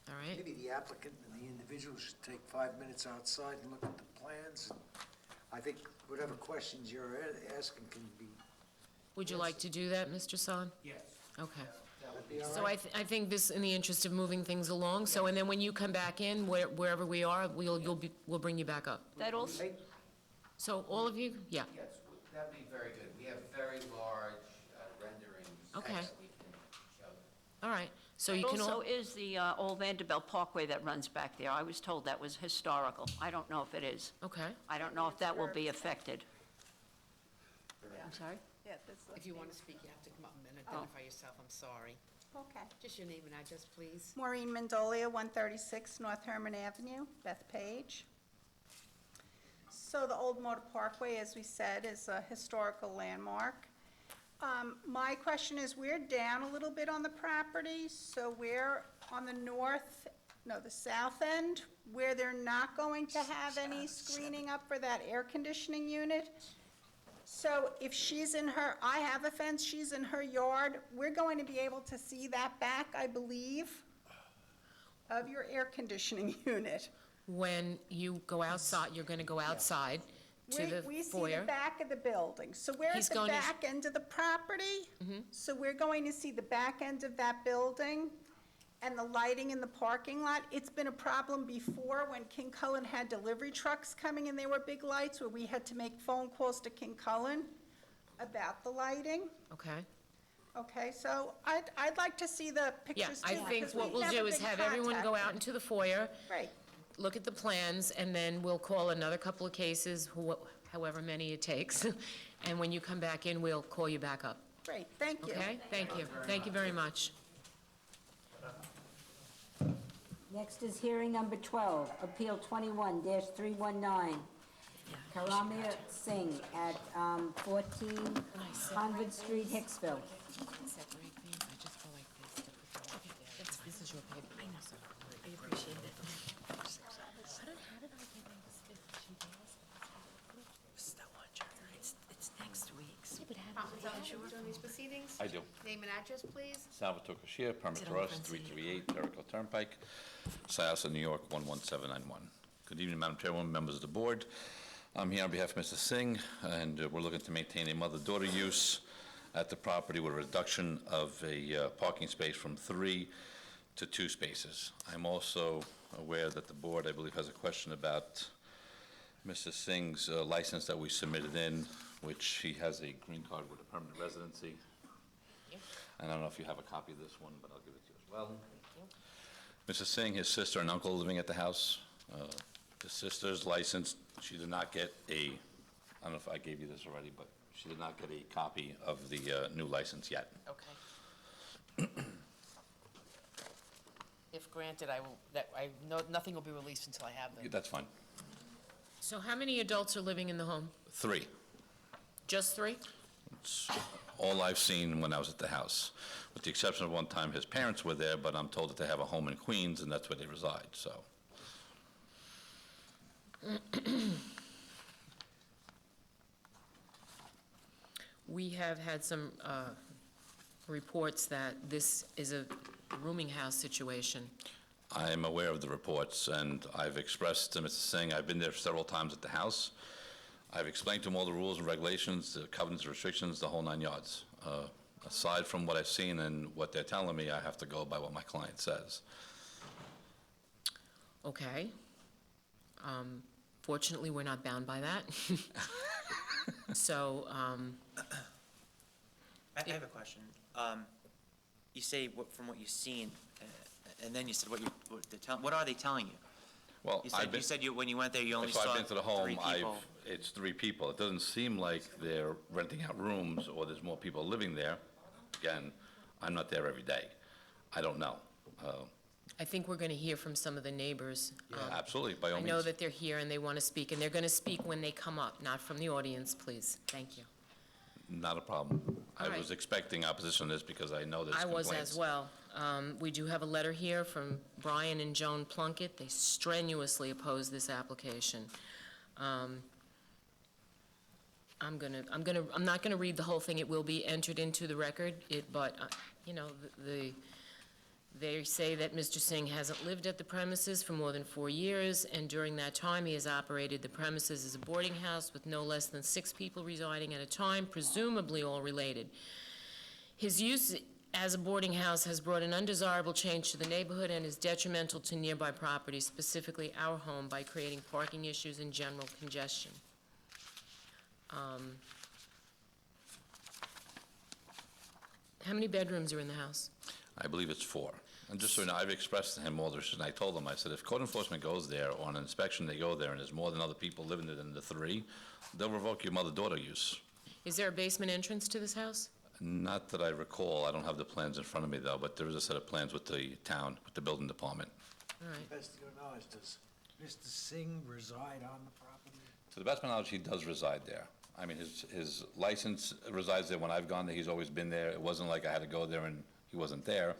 all right? Maybe the applicant and the individual should take 5 minutes outside and look at the plans. And I think whatever questions you're asking can be, Would you like to do that, Mr. San? Yes. Okay. that'd be all So right. I think this, in the interest of moving things along, so, and then when you come back in, wherever we are, we'll bring you back up. That also, So all of you, yeah, Yes, that'd be very good. We have very large renderings. Okay. that we can show. all right. So you can also all, is the old Vanderbilt Parkway that runs back there. I was told that was historical. I don't know if it is. okay. I don't know if that will be affected. I'm sorry? Yeah, that's. If you want to speak, you have to come up and identify yourself, I'm sorry. Okay. Just your name and address, please. Maureen Mendolia, 136 North Herman Avenue, Bethpage. So the Old Motor Parkway, as we said, is a historical landmark. My question is, we're down a little bit on the property, so we're on the the south end, where they're not going to have any screening up for that air conditioning unit. So if I have a fence, she's in her yard, we're going to be able to see that back, I believe, of your air conditioning unit. When you go outside, you're going to go outside to the We see foyer. the back of the building, so we're He's at the going to- back end of the property. So we're going to see the back end of that building and the lighting in the parking lot. It's been a problem before when King Cullen had delivery trucks coming and they were big lights, where we had to make phone calls to King Cullen about the lighting. Okay. Okay, so I'd like to see the Yeah, pictures I too, think because what we've we'll never do is been have everyone go out contacted. into the foyer, Right, look at the plans, and then we'll call another couple of cases, however many it takes. And when you come back in, we'll call you back up. great, thank you. Okay? Thank you. Thank you very much. Next is hearing number 12, Appeal 21-319. Karamir Singh at 14 Convent Street, Hicksville. This is your paper. I know, sir. I appreciate it. It's next week's. During these proceedings? I do. Name and address, please. Salvatore Cashier, permit to us, 338 Jericho Turnpike, Syosset, New York, 11791. Good evening, Madam Chairwoman, members of the board. I'm here on behalf of Mr. Singh, and we're looking to maintain a mother-daughter use at the property with a reduction of a parking space from 3 to 2 spaces. I'm also aware that the board, I believe, has a question about Mr. Singh's license that we submitted in, which he has a green card with a permanent residency. And I don't know if you have a copy of this one, but I'll give it to you as well. Mr. Singh, his sister and uncle living at the house. The sister's license, she did not get I don't know if I gave you this already, but she did not get a copy of the new license yet. Okay. If granted, nothing will be released until I have them. That's fine. So how many adults are living in the home? 3. Just 3? It's all I've seen when I was at the house, with the exception of one time his parents were there, but I'm told that they have a home in Queens, and that's where they reside, so. We have had some reports that this is a rooming house situation. I'm aware of the reports, and I've expressed to Mr. Singh, I've been there several times at the house. I've explained to him all the rules and regulations, the covenants, restrictions, the whole 9 yards. Aside from what I've seen and what they're telling me, I have to go by what my client says. Okay. Fortunately, we're not bound by that. So, I have a question. You say from what you've seen, and then you said what are they telling you? Well, You said when you went there, you only So saw I've been to the home, 3 people. it's 3 people. It doesn't seem like they're renting out rooms or there's more people living there. Again, I'm not there every day. I don't know. I think we're going to hear from some of the neighbors. Absolutely, by all I means. know that they're here and they want to speak, and they're going to speak when they come up, not from the audience, please. Thank you. Not a problem. All I right. was expecting opposition to this because I know there's I complaints. was as well. We do have a letter here from Brian and Joan Plunkett. They strenuously oppose this application. I'm not gonna read the whole thing. It will be entered into the record. But you know, they say that Mr. Singh hasn't lived at the premises for more than 4 years, and during that time, he has operated the premises as a boarding house with no less than 6 people residing at a time, presumably all related. His use as a boarding house has brought an undesirable change to the neighborhood and is detrimental to nearby properties, specifically our home, by creating parking issues and general congestion. How many bedrooms are in the house? I believe it's 4. And just so you know, I've expressed to him all this, and I told him, I said, if code enforcement goes there, or on an inspection they go there, and there's more than other people living there than the 3, they'll revoke your mother-daughter use. Is there a basement entrance to this house? Not that I recall, I don't have the plans in front of me, though, but there is a set of plans with the town, with the building department. All right. Best of your knowledge, does Mr. Singh reside on the property? To the best of my knowledge, he does reside there. I mean, his license resides there. When I've gone there, he's always been there. It wasn't like I had to go there and he wasn't there.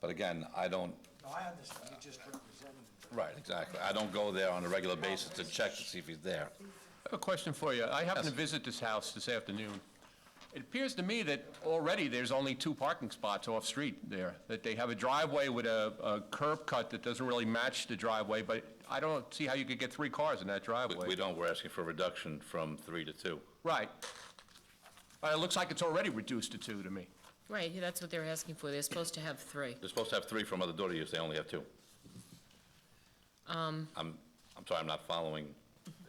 But again, I don't, No, I understand, you're just representing him. right, exactly. I don't go there on a regular basis to check to see if he's there. I have a question for you. I happened to visit this house this afternoon. It appears to me that already there's only 2 parking spots off-street there, that they have a driveway with a curb cut that doesn't really match the driveway, but I don't see how you could get 3 cars in that driveway. We don't, we're asking for a reduction from 3 to 2. Right. It looks like it's already reduced to 2 to me. Right, yeah, that's what they're asking for. They're supposed to have 3. They're supposed to have 3 from other door use, they only have 2. I'm sorry, I'm not following.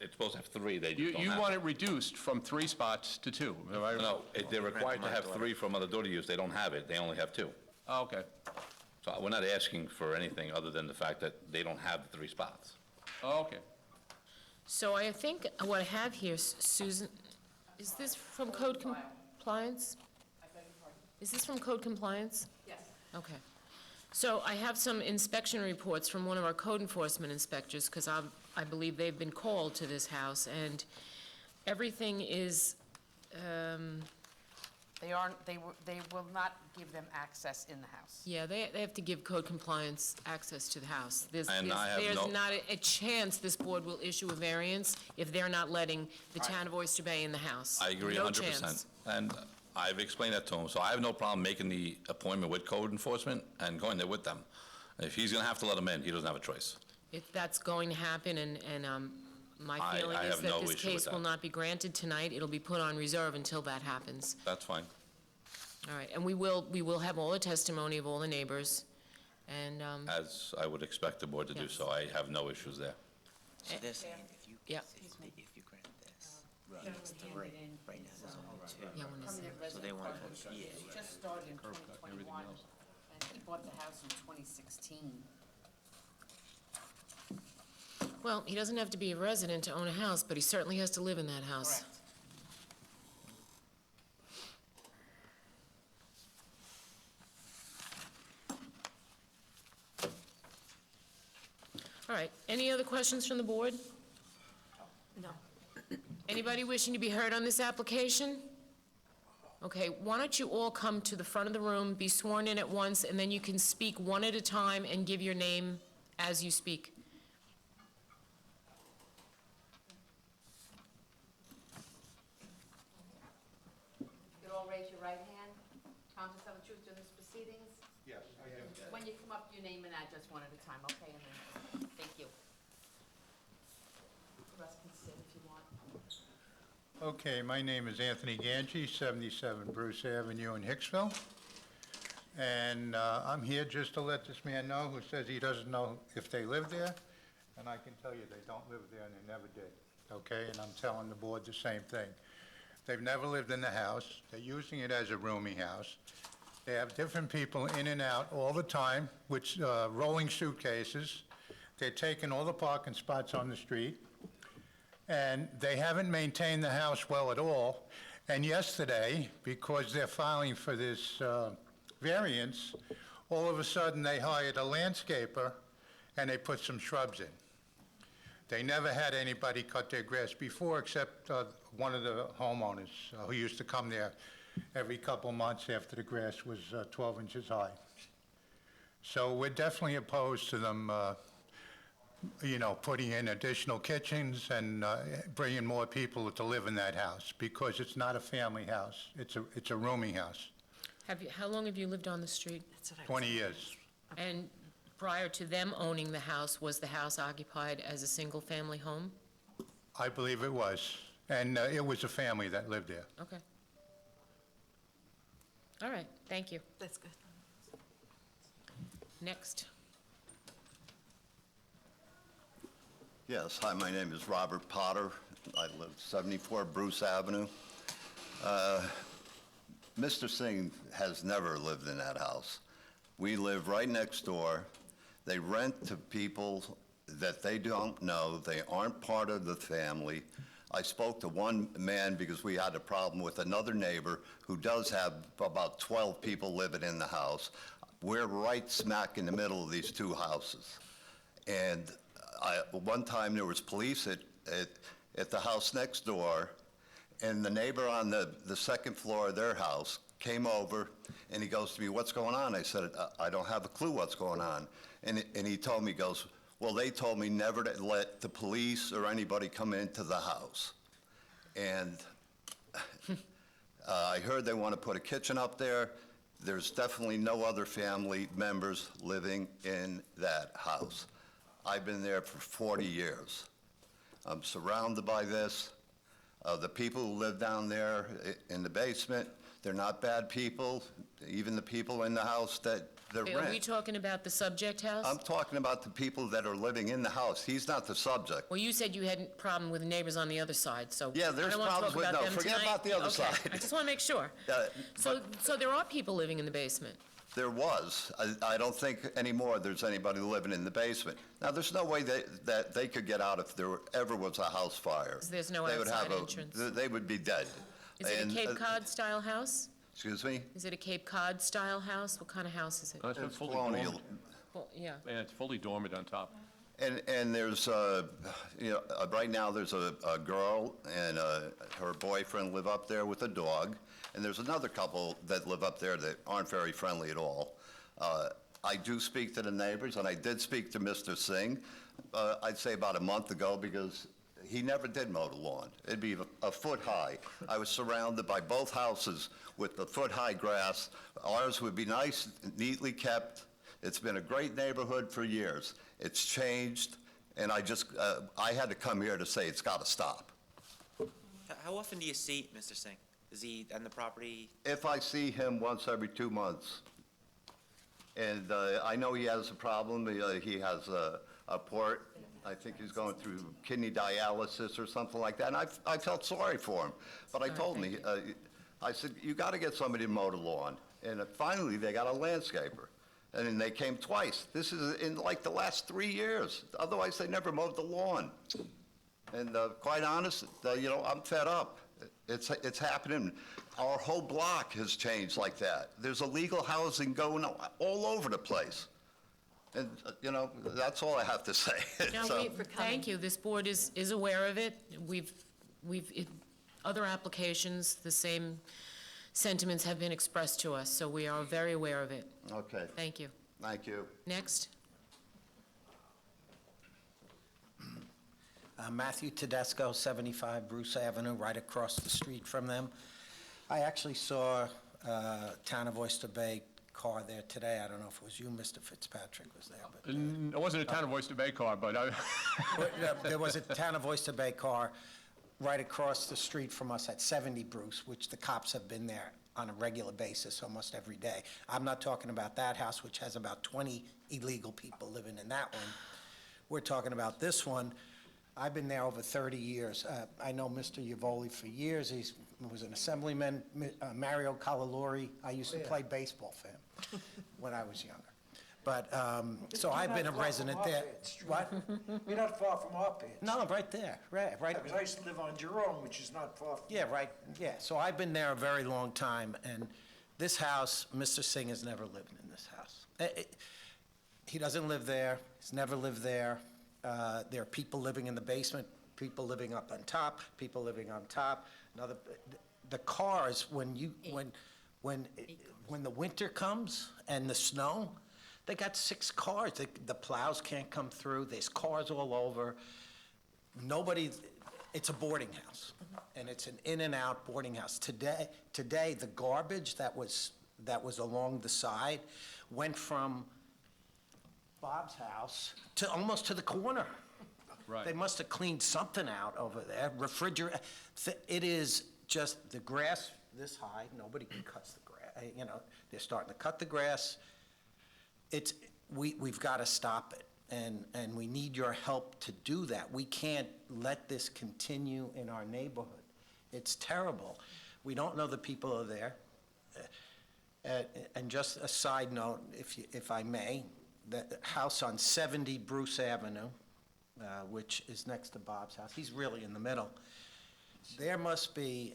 It's supposed to have 3, they just don't You have. want it reduced from 3 spots to 2, am I right? No, they're required to have 3 from other door use, they don't have it, they only have 2. Oh, okay. So we're not asking for anything other than the fact that they don't have the 3 spots. Oh, okay. So I think what I have here, Susan, is this from code compliance? Is this from code compliance? Yes. Okay. So I have some inspection reports from one of our code enforcement inspectors, because I believe they've been called to this house, and everything is, They will not give them access in the house. yeah, they have to give code compliance access to the house. There's And I have there's no- not a chance this board will issue a variance if they're not letting the town of Oyster Bay in the house. I agree No 100%. chance. And I've explained that to him, so I have no problem making the appointment with code enforcement and going there with them. If he's gonna have to let them in, he doesn't have a choice. If that's going to happen, and my I feeling is have no that this issue with case will that. not be granted tonight, it'll be put on reserve until that happens. That's fine. All right, and we will have all the testimony of all the neighbors, and, As I would expect the board to do Yes. so, I have no issues there. So they're saying if you, Yeah. if you grant this, it's 3. Right now, there's only 2. Yeah, when it's- Permanent So they resident want, partnership. yeah. It just started in 2021, and he bought the house in 2016. well, he doesn't have to be a resident to own a house, but he certainly has to live in that house. Correct. All right, any other questions from the board? No. Anybody wishing to be heard on this application? Okay, why don't you all come to the front of the room, be sworn in at once, and then you can speak one at a time and give your name as you speak. You could all raise your right hand. Tom, to tell the truth during these proceedings? Yes, I do. When you come up, your name and address one at a time, okay? And then, thank you. The rest can sit if you want. Okay, my name is Anthony Ganji, 77 Bruce Avenue in Hicksville. And I'm here just to let this man know who says he doesn't know if they live there. And I can tell you they don't live there and they never did, okay? And I'm telling the board the same thing. They've never lived in the house. They're using it as a rooming house. They have different people in and out all the time with rolling suitcases. They're taking all the parking spots on the street. And they haven't maintained the house well at all. And yesterday, because they're filing for this variance, all of a sudden they hired a landscaper and they put some shrubs in. They never had anybody cut their grass before except one of the homeowners who used to come there every couple months after the grass was 12 inches high. So we're definitely opposed to them putting in additional kitchens and bringing more people to live in that house, because it's not a family house. It's a rooming house. How long have you lived on the street? 20 years. And prior to them owning the house, was the house occupied as a single-family home? I believe it was. And it was a family that lived there. Okay. All right, thank you. That's good. Next. Yes, hi, my name is Robert Potter. I live 74 Bruce Avenue. Mr. Singh has never lived in that house. We live right next door. They rent to people that they don't know. They aren't part of the family. I spoke to one man because we had a problem with another neighbor who does have about 12 people living in the house. We're right smack in the middle of these two houses. And one time there was police at the house next door, and the neighbor on the second floor of their house came over, and he goes to me, "What's going on?" I said, "I don't have a clue what's going on." And he told me, he goes, "Well, they told me never to let the police or anybody come into the house." And I heard they want to put a kitchen up there. There's definitely no other family members living in that house. I've been there for 40 years. I'm surrounded by this. The people who live down there in the basement, they're not bad people, even the people in the house that Are we rent. talking about the subject house? I'm talking about the people that are living in the house. He's not the subject. Well, you said you had a problem with neighbors on the other side, so. Yeah, there's problems with, no, forget about the other side. I just want to make sure. Uh, So there are people living in the basement? There was. I don't think anymore there's anybody living in the basement. Now, there's no way that they could get out if there ever was a house fire. There's no They would have outside entrance? They would be dead. Is it a And, Cape Cod-style house? Excuse me? Is it a Cape Cod-style house? What kind of house is it? It's It's fully colonial. dormered. Well, yeah. Yeah, it's fully dormered on top. And there's, right now, there's a girl and her boyfriend live up there with a dog, and there's another couple that live up there that aren't very friendly at all. I do speak to the neighbors, and I did speak to Mr. Singh, I'd say about a month ago, because he never did mow the lawn. It'd be a foot high. I was surrounded by both houses with the foot-high grass. Ours would be nice, neatly kept. It's been a great neighborhood for years. It's changed, and I had to come here to say it's got to stop. How often do you see Mr. Singh? Is he on the property? If I see him once every 2 months, and I know he has a problem, he has a port, I think he's going through kidney dialysis or something like that, and I felt sorry for him. But I told him, I said, "You got to get somebody to mow the lawn." And finally, they got a landscaper. And then they came twice. This is in like the last 3 years. Otherwise, they never mowed the lawn. And quite honest, I'm fed up. It's happening. Our whole block has changed like that. There's illegal housing going all over the place. And, that's all I have to say. No, So- thank you. This board is aware of it. Other applications, the same sentiments have been expressed to us, so we are very aware of it. Okay. Thank you. Thank you. Next. Matthew Tedesco, 75 Bruce Avenue, right across the street from them. I actually saw a Town of Oyster Bay car there today. I don't know if it was you, Mr. Fitzpatrick, was there, but... It wasn't a Town of Oyster Bay car, but I... There was a Town of Oyster Bay car right across the street from us at 70 Bruce, which the cops have been there on a regular basis almost every day. I'm not talking about that house, which has about 20 illegal people living in that one. We're talking about this one. I've been there over 30 years. I know Mr. Yavoli for years. He was an assemblyman. Mario Calalori, I used to play baseball for him when I was younger. But, so I've been a resident there. What? You're not far from our pits. No, right there, right. Because I used to live on Jerome, which is not far from... Yeah, right, yeah. So I've been there a very long time, and this house, Mr. Singh has never lived in this house. He doesn't live there. He's never lived there. There are people living in the basement, people living up on top, people living on top. The cars, when the winter comes and the snow, they got 6 cars. The plows can't come through. There's cars all over. It's a boarding house, and it's an in and out boarding house. Today, the garbage that was along the side went from Bob's house to almost to the corner. Right. They must have cleaned something out over there. It is just the grass this high. Nobody cuts the grass. They're starting to cut the grass. We've got to stop it, and we need your help to do that. We can't let this continue in our neighborhood. It's terrible. We don't know the people are there. And just a side note, if I may, the house on 70 Bruce Avenue, which is next to Bob's house, he's really in the middle. There must be,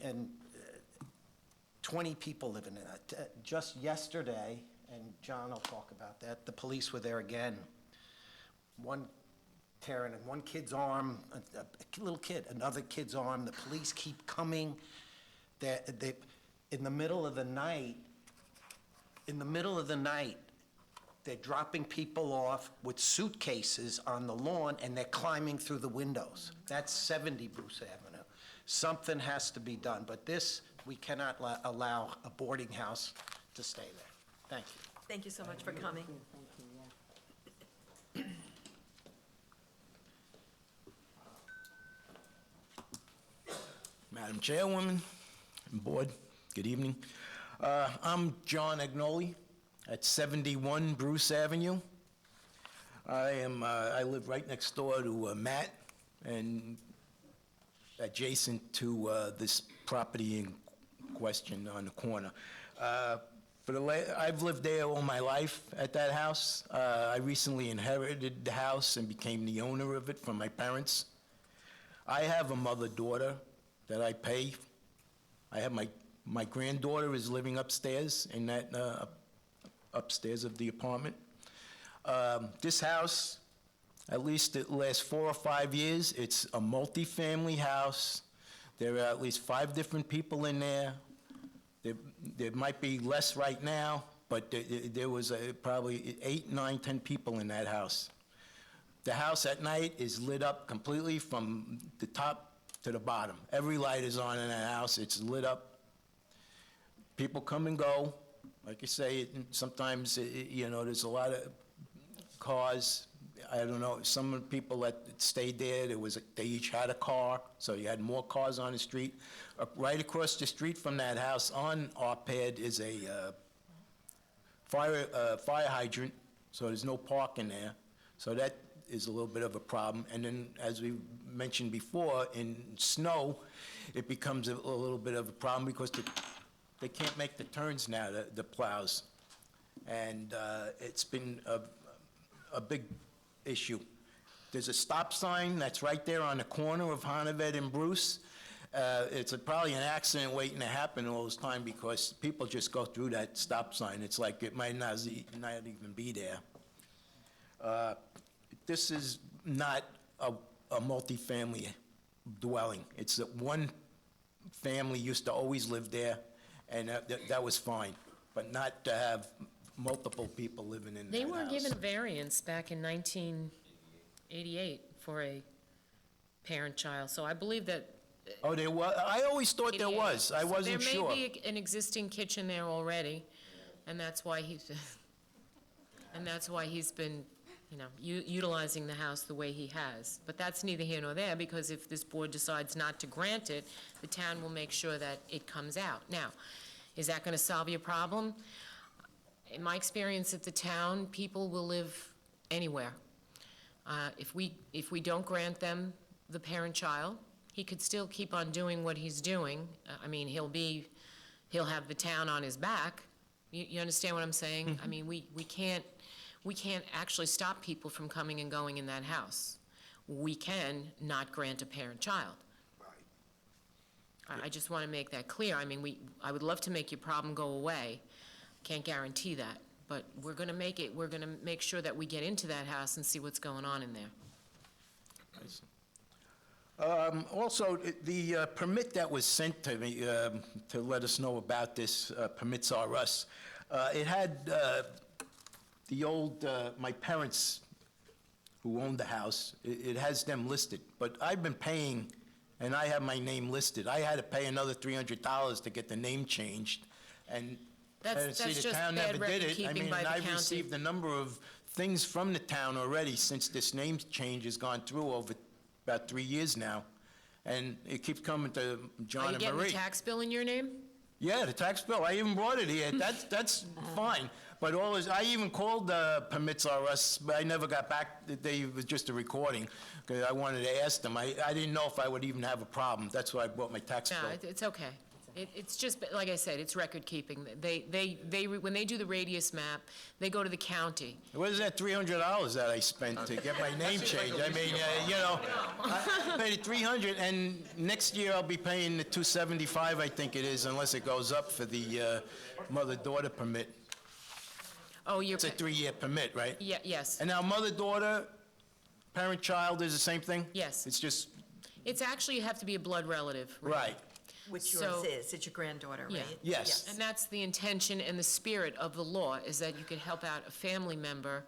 20 people living in it. Just yesterday, and John will talk about that, the police were there again. One tearing in one kid's arm, a little kid, another kid's arm. The police keep coming. They, in the middle of the night, they're dropping people off with suitcases on the lawn, and they're climbing through the windows. That's 70 Bruce Avenue. Something has to be done, but this, we cannot allow a boarding house to stay there. Thank you. Thank you so much for coming. Madam Chairwoman and Board, good evening. I'm John Agnoli at 71 Bruce Avenue. I live right next door to Matt and adjacent to this property in question on the corner. I've lived there all my life at that house. I recently inherited the house and became the owner of it from my parents. I have a mother-daughter that I pay. I have my granddaughter is living upstairs in that, upstairs of the apartment. This house, at least it lasts 4 or 5 years. It's a multi-family house. There are at least 5 different people in there. There might be less right now, but there was probably 8, 9, 10 people in that house. The house at night is lit up completely from the top to the bottom. Every light is on in that house. It's lit up. People come and go. Like you say, sometimes, there's a lot of cars. I don't know, some of the people that stayed there, they each had a car, so you had more cars on the street. Right across the street from that house on our pad is a fire hydrant, so there's no parking there. So that is a little bit of a problem. And then, as we mentioned before, in snow, it becomes a little bit of a problem because they can't make the turns now, the plows. And it's been a big issue. There's a stop sign that's right there on the corner of Honivet and Bruce. It's probably an accident waiting to happen all this time because people just go through that stop sign. It's like it might not even be there. This is not a multifamily dwelling. It's that one family used to always live there, and that was fine, but not to have multiple people living in that They house. were given a variance back in 1988 for a parent-child, so I believe that. Oh, there was? I always thought there was. I wasn't sure. There may be an existing kitchen there already, and that's why he's been, utilizing the house the way he has. But that's neither here nor there, because if this board decides not to grant it, the town will make sure that it comes out. Now, is that going to solve your problem? In my experience at the town, people will live anywhere. If we don't grant them the parent-child, he could still keep on doing what he's doing. I mean, he'll have the town on his back. You understand what I'm saying? Mm-hmm. I mean, we can't actually stop people from coming and going in that house. We can not grant a parent-child. I just want to make that clear. I mean, I would love to make your problem go away. Can't guarantee that, but we're going to make sure that we get into that house and see what's going on in there. Also, the permit that was sent to me to let us know about this, Permits R Us, it had the old, my parents who owned the house, it has them listed, but I've been paying, and I have my name listed. I had to pay another $300 to get the name changed, and That's see, the just town bad never did it. record-keeping by the I've county. received a number of things from the town already since this name change has gone through over about 3 years now, and it keeps coming to John Are you and getting Marie. the tax bill in your name? Yeah, the tax bill, I even brought it here, that's fine. But I even called Permits R Us, but I never got back, it was just a recording, because I wanted to ask them. I didn't know if I would even have a problem, that's why I brought my tax No, bill. it's okay. It's just, like I said, it's record keeping. When they do the radius map, they go to the county. What is that $300 that I spent to get my name changed? I mean, you know, I paid $300, and next year I'll be paying the $275, I think it is, unless it goes up for the mother-daughter permit. Oh, you're... It's a 3-year permit, right? Yeah, yes. And now mother-daughter, parent-child is the same thing? Yes. It's just, It's actually, you have to be a blood relative. right. Which So- yours is, it's your granddaughter, Yeah. right? Yes. And that's the intention and the spirit of the law, is that you could help out a family member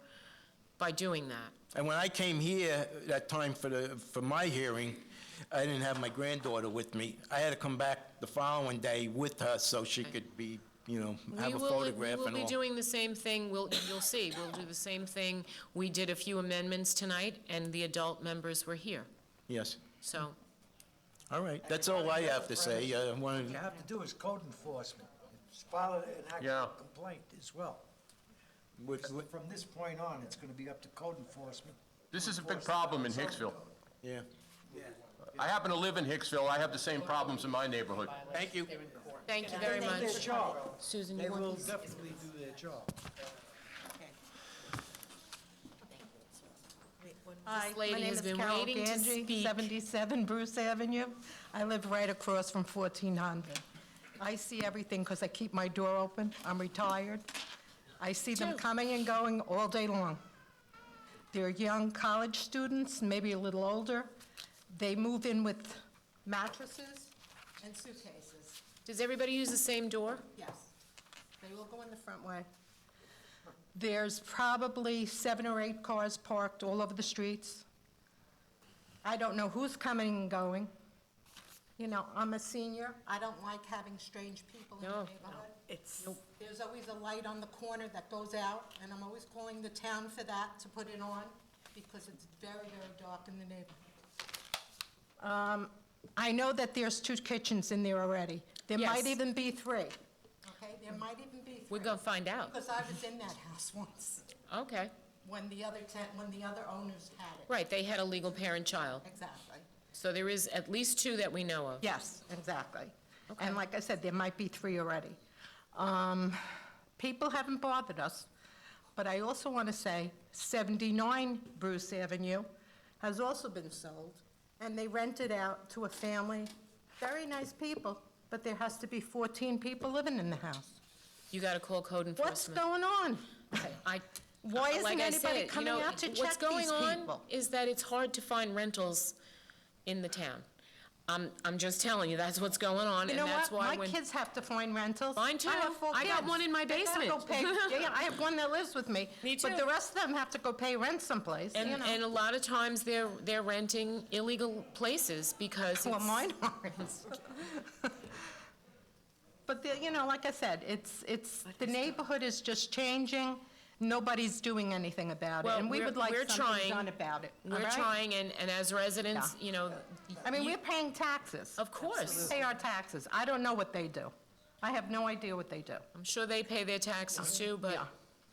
by doing that. And when I came here that time for my hearing, I didn't have my granddaughter with me. I had to come back the following day with her so she could be, you know, have a photograph We and will be all. doing the same thing, you'll see, we'll do the same thing. We did a few amendments tonight, and the adult members were here, Yes. so. All right, that's all I have to say. I What wanted, you have to do is code enforcement. It's file an Yeah. actual complaint as well. Which- From this point on, it's gonna be up to code enforcement. This is a big problem in Hicksville. yeah. I happen to live in Hicksville, I have the same problems in my neighborhood. Thank you. Thank you very They do much. their job. Susan, They you want will these? definitely do their job. Hi, This lady my name has is been Carol waiting to Ganji, speak. 77 Bruce Avenue. I live right across from 1400. I see everything because I keep my door open. I'm retired. I see them Too. coming and going all day long. They're young college students, maybe a little older. They move in with mattresses and suitcases. Does everybody use the same door? Yes. They will go in the front way. There's probably 7 or 8 cars parked all over the streets. I don't know who's coming and going. You know, I'm a senior. I don't like having strange people in the No. neighborhood. It's, There's always a light on the corner that goes out, and I'm always calling the town for that, to put it on, because it's very, very dark in the neighborhood. I know that there's 2 kitchens in there already. There might Yes. even be 3. Okay, there might even be 3. We're gonna find out. Because I was in that house once, Okay. when the other owners had it. Right, they had a legal parent-child. Exactly. So there is at least 2 that we know of. Yes, exactly. Okay. And like I said, there might be 3 already. People haven't bothered us, but I also want to say 79 Bruce Avenue has also been sold, and they rent it out to a family, very nice people, but there has to be 14 people living in the house. You gotta call code What's enforcement. going on? Why isn't Like I anybody said, you coming know, out to what's check going these on people? is that it's hard to find rentals in the town. I'm just telling you, that's what's going on, You and know that's what? why My when... kids have to find rentals. Mine too. I have 4 I got kids. one in my They gotta basement. go pay- Yeah, I have one that lives with me. Me But too. the rest of them have to go pay rent someplace, you know. And a lot of times, they're renting illegal places because Well, it's... mine aren't. But, you know, like I said, the neighborhood is just changing. Nobody's doing anything about it. Well, And we would like we're something trying. done about it. all We're right? trying, and as residents, you know... I mean, you- we're paying taxes. Of course. We pay our taxes. I don't know what they do. I have no idea what they do. I'm sure they pay their taxes too, but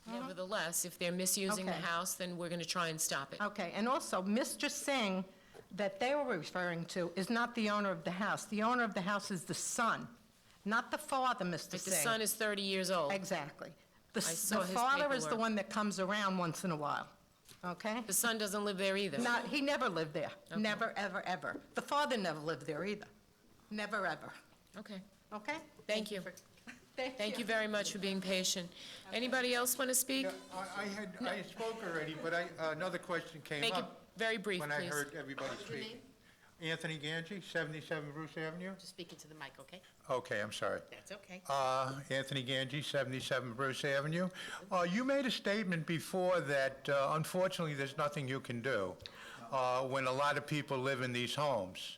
nevertheless, if they're misusing the Okay. house, then we're gonna try and stop it. Okay, and also, Mr. Singh that they were referring to is not the owner of the house. The owner of the house is the son, not the father, Mr. Like, Singh. the son is 30 years old. Exactly. The I saw his father is the paperwork. one that comes around once in a while, okay? The son doesn't live there either. Not, he never lived there. Never, ever, ever. The father never lived there either. Never, ever. Okay. Okay? Thank you. Thank Thank you very much for being patient. Anybody else want to speak? I spoke already, but another question came Make it up very brief, when I please. heard everybody speak. Anthony Ganji, 77 Bruce Avenue. Just speak into the mic, okay? Okay, I'm sorry. That's okay. Anthony Ganji, 77 Bruce Avenue. You made a statement before that unfortunately there's nothing you can do when a lot of people live in these homes.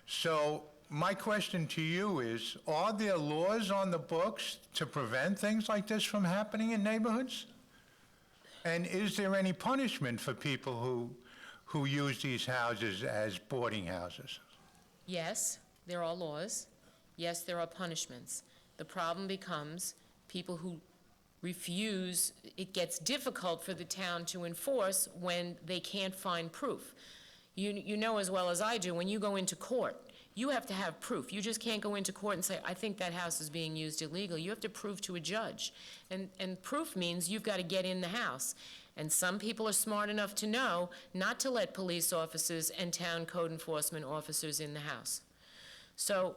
So my question to you is, are there laws on the books to prevent things like this from happening in neighborhoods? And is there any punishment for people who use these houses as boarding houses? Yes, there are laws. Yes, there are punishments. The problem becomes people who refuse, it gets difficult for the town to enforce when they can't find proof. You know as well as I do, when you go into court, you have to have proof. You just can't go into court and say, I think that house is being used illegally. You have to prove to a judge. And proof means you've got to get in the house. And some people are smart enough to know not to let police officers and town code enforcement officers in the house. So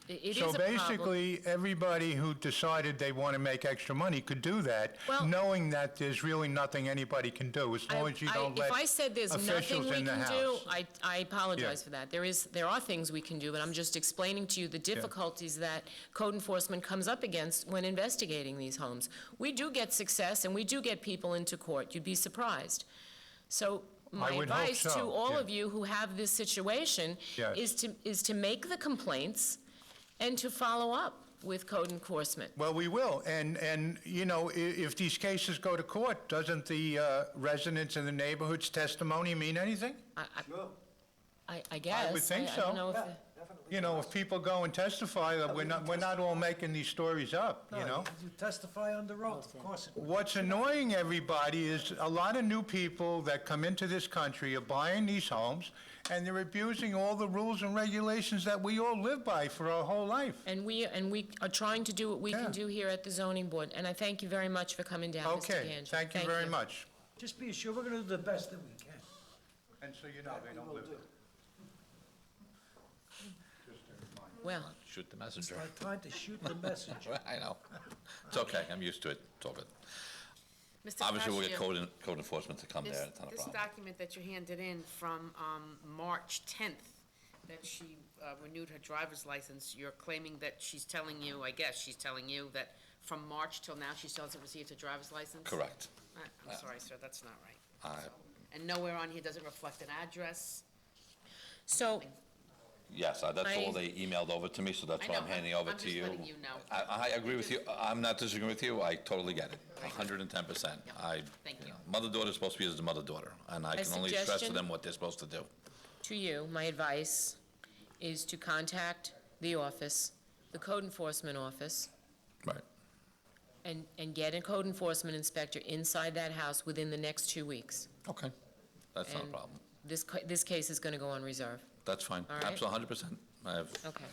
it is a So problem. basically, everybody who decided they want to make extra money could do that, Well- knowing that there's really nothing anybody can do, as long as you don't let If I said there's nothing officials we in the can do, house. I apologize Yeah. for that. There are things we can do, but I'm just explaining to you the difficulties that code enforcement comes up against when investigating these homes. We do get success, and we do get people into court. You'd be surprised. So my would hope advice to so, all yeah. of you who have this situation Yes. is to make the complaints and to follow up with code enforcement. Well, we will, and, you know, if these cases go to court, doesn't the residents in the neighborhood's testimony mean anything? I guess. I would think I don't so. know if You know, if people go and testify, that we're not all making these stories up, you know? You testify under oath, of course. What's annoying everybody is a lot of new people that come into this country are buying these homes, and they're abusing all the rules and regulations that we all live by for our whole life. And we are trying to do what we can do here at the zoning board, and I thank you very much for coming down, Mr. Okay, Ganji. thank you very much. Just be assured, we're gonna do the best that we can. And so you know, they don't live there. Well, Shoot the It's messenger. like trying to shoot the messenger. I know. It's okay, I'm used to it, it's all good. Mr. Obviously, we'll get Cascio, code enforcement to come This, there, it's not a this problem. document that you handed in from March 10th, that she renewed her driver's license, you're claiming that she's telling you, I guess she's telling you, that from March till now, she still hasn't received her driver's license? Correct. I'm sorry, sir, that's not right. I- And nowhere on here does it reflect an address? So, Yes, that's all I- they emailed over to me, so that's I why I'm know, handing over I'm to just you. letting you know. I agree with you, I'm not disagreeing with you, I totally get it, 110%. Thank you. Mother-daughter's supposed to be as the mother-daughter, and I A can only stress to suggestion? them what they're supposed to do. to you, my advice is to contact the office, the code enforcement office, Right. and get a code enforcement inspector inside that house within the next 2 weeks. Okay, that's not a And problem. This case is going to go on reserve. That's fine, All right. absolutely, 100%. Okay.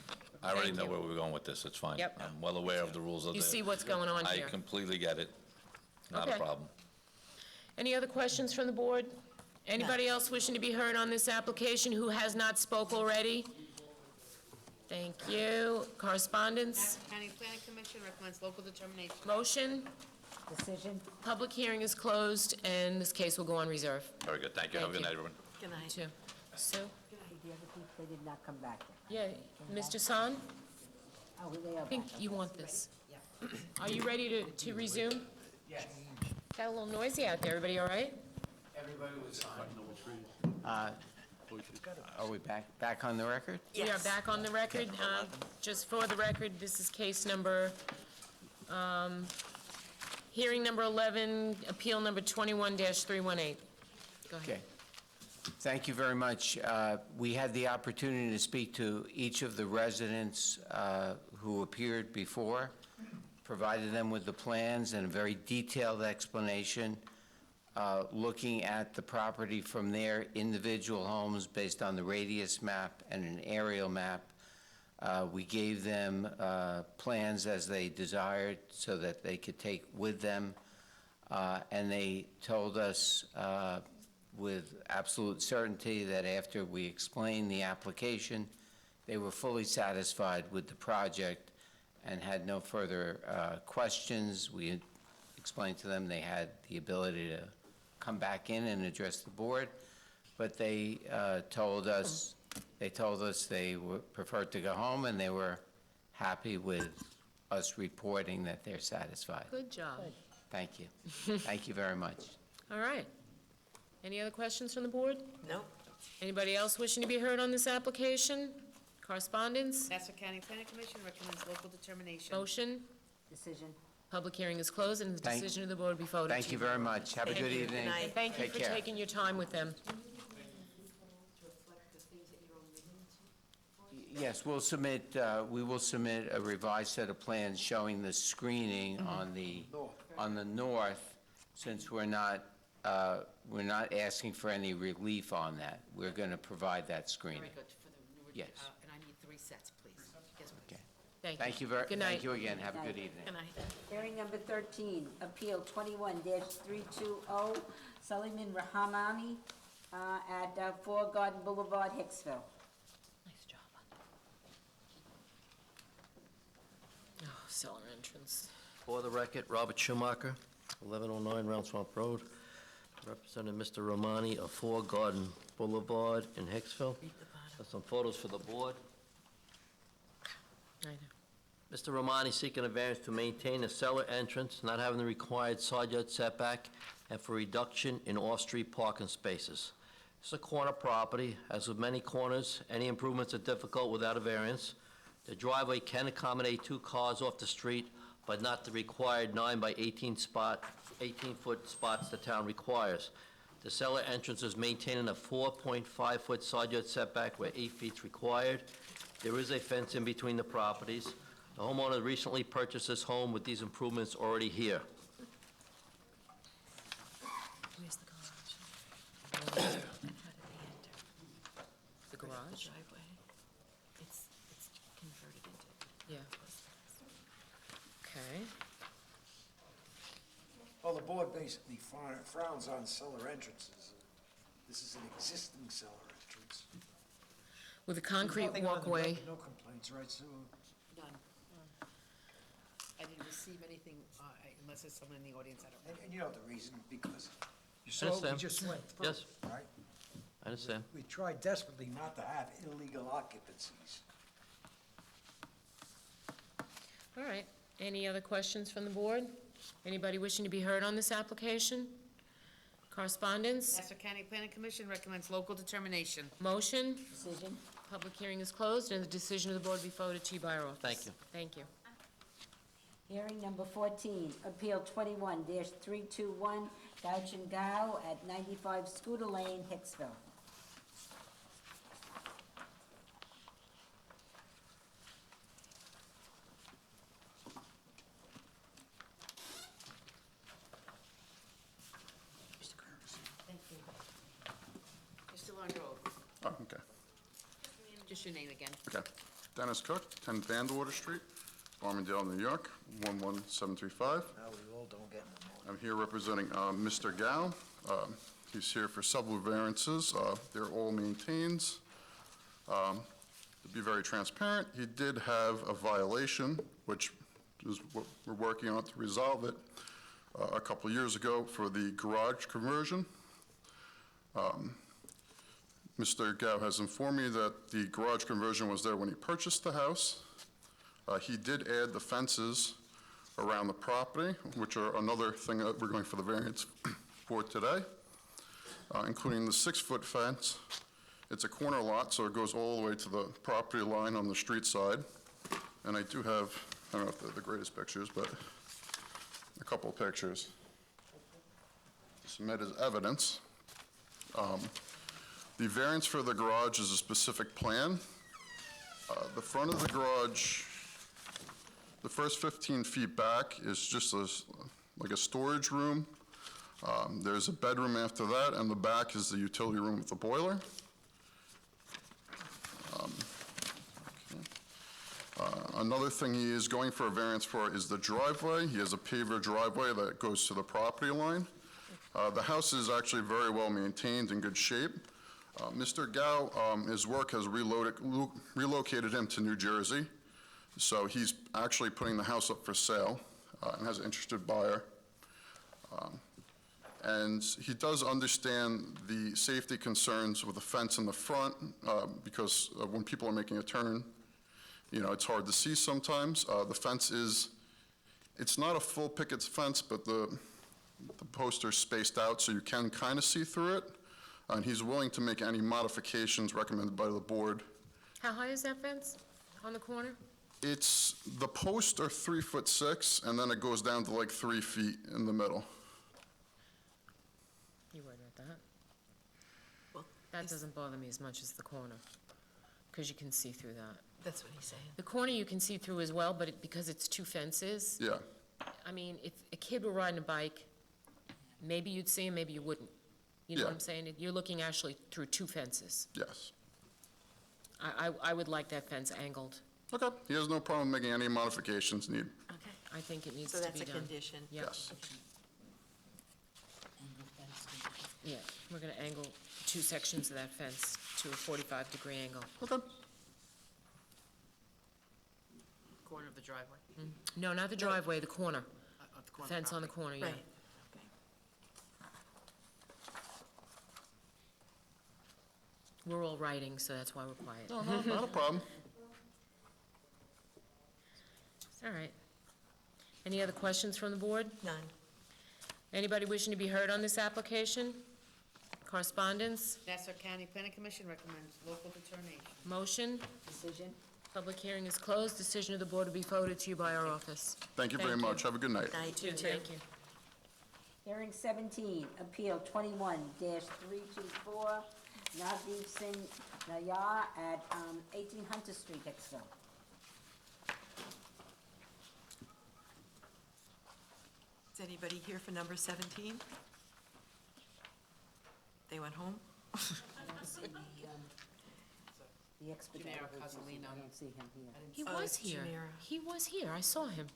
I already Thank know you. where we're going with this, it's fine. Yep. I'm well aware of the rules of the... You see what's going on here. I completely get it, not a Okay. problem. Any other questions from the board? Anybody else wishing to be heard on this application who has not spoke already? Thank you. Correspondence? Nassau County Planning Commission recommends local determination. Motion? Decision? Public hearing is closed, and this case will go on reserve. Very good, thank you, have a good Thank night, everyone. Good night. Sue? Sue? The other people, they did not come back Yeah, Mr. San, Oh, they are I think you want this. Are you ready to resume? Yes. Got a little noisy out there. Everybody all right? Everybody was on. Are we back on the record? We are back on the record. Just for the record, this is case number, hearing number 11, appeal number 21-318. Go ahead. Okay. Thank you very much. We had the opportunity to speak to each of the residents who appeared before, provided them with the plans and a very detailed explanation, looking at the property from their individual homes based on the radius map and an aerial map. We gave them plans as they desired so that they could take with them, and they told us with absolute certainty that after we explained the application, they were fully satisfied with the project and had no further questions. We had explained to them they had the ability to come back in and address the board, but they told us they preferred to go home, and they were happy with us reporting that they're satisfied. Good job. Thank you. Thank you very much. All right. Any other questions from the board? No. Anybody else wishing to be heard on this application? Correspondence? Nassau County Planning Commission recommends local determination. Motion? Decision? Public hearing is closed, and the Thank- decision of the board will be voted to. Thank you very much. Have a good evening. And thank you Take for care. taking your time with them. Yes, we will submit a revised set of plans showing the screening on the north, since we're not asking for any relief on that. We're going to provide that screening. Very good for the newer, Yes. and I need sets, please. Yes, please. Thank you. Good night. Thank you again. Have a good evening. Good night. Hearing number 13, Appeal 21-320, Sullivan Rahamani at 4 Garden Boulevard, Hicksville. Nice job. Oh, cellar entrance. For the record, Robert Schumacher, 1109 Round Swamp Road, representing Mr. Romani of 4 Garden Boulevard in Hicksville. Got some photos for the board. I know. Mr. Romani seeking a variance to maintain a cellar entrance, not having the required side yard setback, and for reduction in off-street parking spaces. It's a corner property. As with many corners, any improvements are difficult without a variance. The driveway can accommodate 2 cars off the street, but not the required 9 by 18-foot spots the town requires. The cellar entrance is maintaining a 4.5-foot side yard setback where 8 feet is required. There is a fence in between the properties. The homeowner recently purchased this home with these improvements already here. Where's the garage? How did they enter? The garage? Driveway. It's converted into. Yeah. Okay. Well, the board basically frowns on cellar entrances. This is an existing cellar entrance. With a concrete Nothing on the walkway. record, no complaints, right, Sue? None. I didn't receive anything, unless there's someone in the audience, I don't know. And you know the reason, because you I saw, we understand. just went through, Yes. right? I understand. We tried desperately not to have illegal occupancies. All right. Any other questions from the board? Anybody wishing to be heard on this application? Correspondence? Nassau County Planning Commission recommends local determination. Motion? Decision. Public hearing is closed, and the decision of the board will be forwarded to you by our office. Thank you. Thank you. Hearing number 14, Appeal 21-321, Gauchen Gao at 95 Scooter Lane, Hicksville. Thank you. Mr. Longo, Oh, okay. just your name again. Okay. Dennis Cook, 10 Vandewater Street, Farmingdale, New York, 11735. Now we all don't get in the I'm here representing Mr. Gao. He's here for several variances. They're all maintained. To be very transparent, he did have a violation, which is what we're working on to resolve it, a couple of years ago for the garage conversion. Mr. Gao has informed me that the garage conversion was there when he purchased the house. He did add the fences around the property, which are another thing that we're going for the variance for today, including the 6-foot fence. It's a corner lot, so it goes all the way to the property line on the street side. And I do have, I don't know if they're the greatest pictures, but a couple of pictures to submit as evidence. The variance for the garage is a specific plan. The front of the garage, the first 15 feet back is just like a storage room. There's a bedroom after that, and the back is the utility room with the boiler. Another thing he is going for a variance for is the driveway. He has a paver driveway that goes to the property line. The house is actually very well maintained, in good shape. Mr. Gao, his work has relocated him to New Jersey, so he's actually putting the house up for sale and has an interested buyer. And he does understand the safety concerns with the fence in the front, because when people are making a turn, you know, it's hard to see sometimes. The fence is, it's not a full picket fence, but the posts are spaced out so you can kind of see through it. And he's willing to make any modifications recommended by the board. How high is that fence on the corner? It's, the posts are 3'6", and then it goes down to like 3 feet in the middle. You worried about that? That doesn't bother me as much as the corner, because you can see through that. That's what he's saying. The corner you can see through as well, but because it's 2 fences. Yeah. I mean, if a kid were riding a bike, maybe you'd see him, maybe you wouldn't. You know what Yeah. I'm saying? You're looking actually through 2 fences. Yes. I would like that fence angled. Okay, he has no problem making any modifications needed. Okay. I think it needs So to be that's done. a condition? Yep. Yes. Yeah, we're gonna angle 2 sections of that fence to a 45-degree angle. Okay. Corner of the driveway. No, not the driveway, the corner. Of the corner Fence on the corner, yeah. Right. We're all writing, so that's why we're quiet. No, not a problem. All right. Any other questions from the board? None. Anybody wishing to be heard on this application? Correspondence? Nassau County Planning Commission recommends local determination. Motion? Decision. Public hearing is closed. Decision of the board will be forwarded to you by our office. Thank you very much. Have a good night. Night, you too. Thank you. Hearing 17, Appeal 21-324, Navdeep Singh Nayar at 18 Hunter Street, Hicksville. Is anybody here for number 17? They went home? I don't see the expediter. Gennaro agency. Casalino. I don't see him here. He Oh, was it's here. Genera. He was here. I saw him.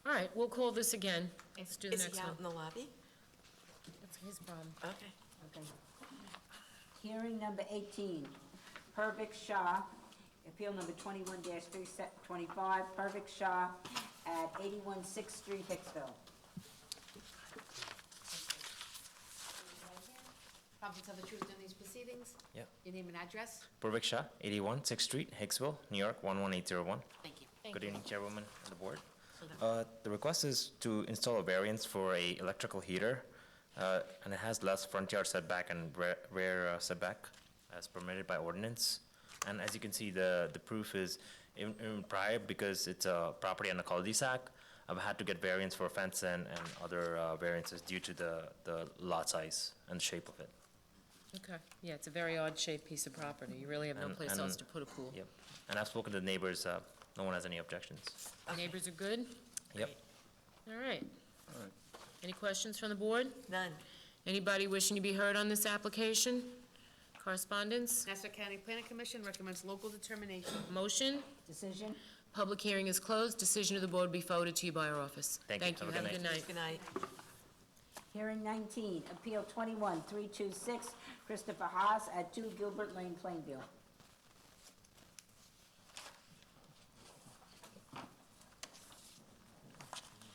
All right, we'll call this again. Let's do the Is next he one. out in the lobby? That's his problem. Okay. Okay. Hearing number 18, Purvik Shah, appeal number 21-325, Purvik Shah at 81 6th Street, Hicksville. Promise to tell the truth in these proceedings? Yep. Your name and address? Purvik Shah, 81 6th Street, Hicksville, New York, 11801. Thank you. Good evening, Chairwoman and the board. The request is to install a variance for a electrical heater, and it has less front yard setback and rear setback as permitted by ordinance. And as you can see, the proof is in prior, because it's a property on the cul-de-sac, I've had to get variance for a fence and other variances due to the lot size and the shape of it. Okay. Yeah, it's a very odd-shaped piece of property. You really have no place else to put a pool. Yep. And I've spoken to the neighbors, no one has any objections. Neighbors are good? Yep. All right. Any questions from the board? None. Anybody wishing to be heard on this application? Correspondence? Nassau County Planning Commission recommends local determination. Motion? Decision. Public hearing is closed. Decision of the board will be forwarded to you by our office. Thank you. Have a good night. Good night. Hearing 19, Appeal 21-326, Christopher Haas at 2 Gilbert Lane, Plainville.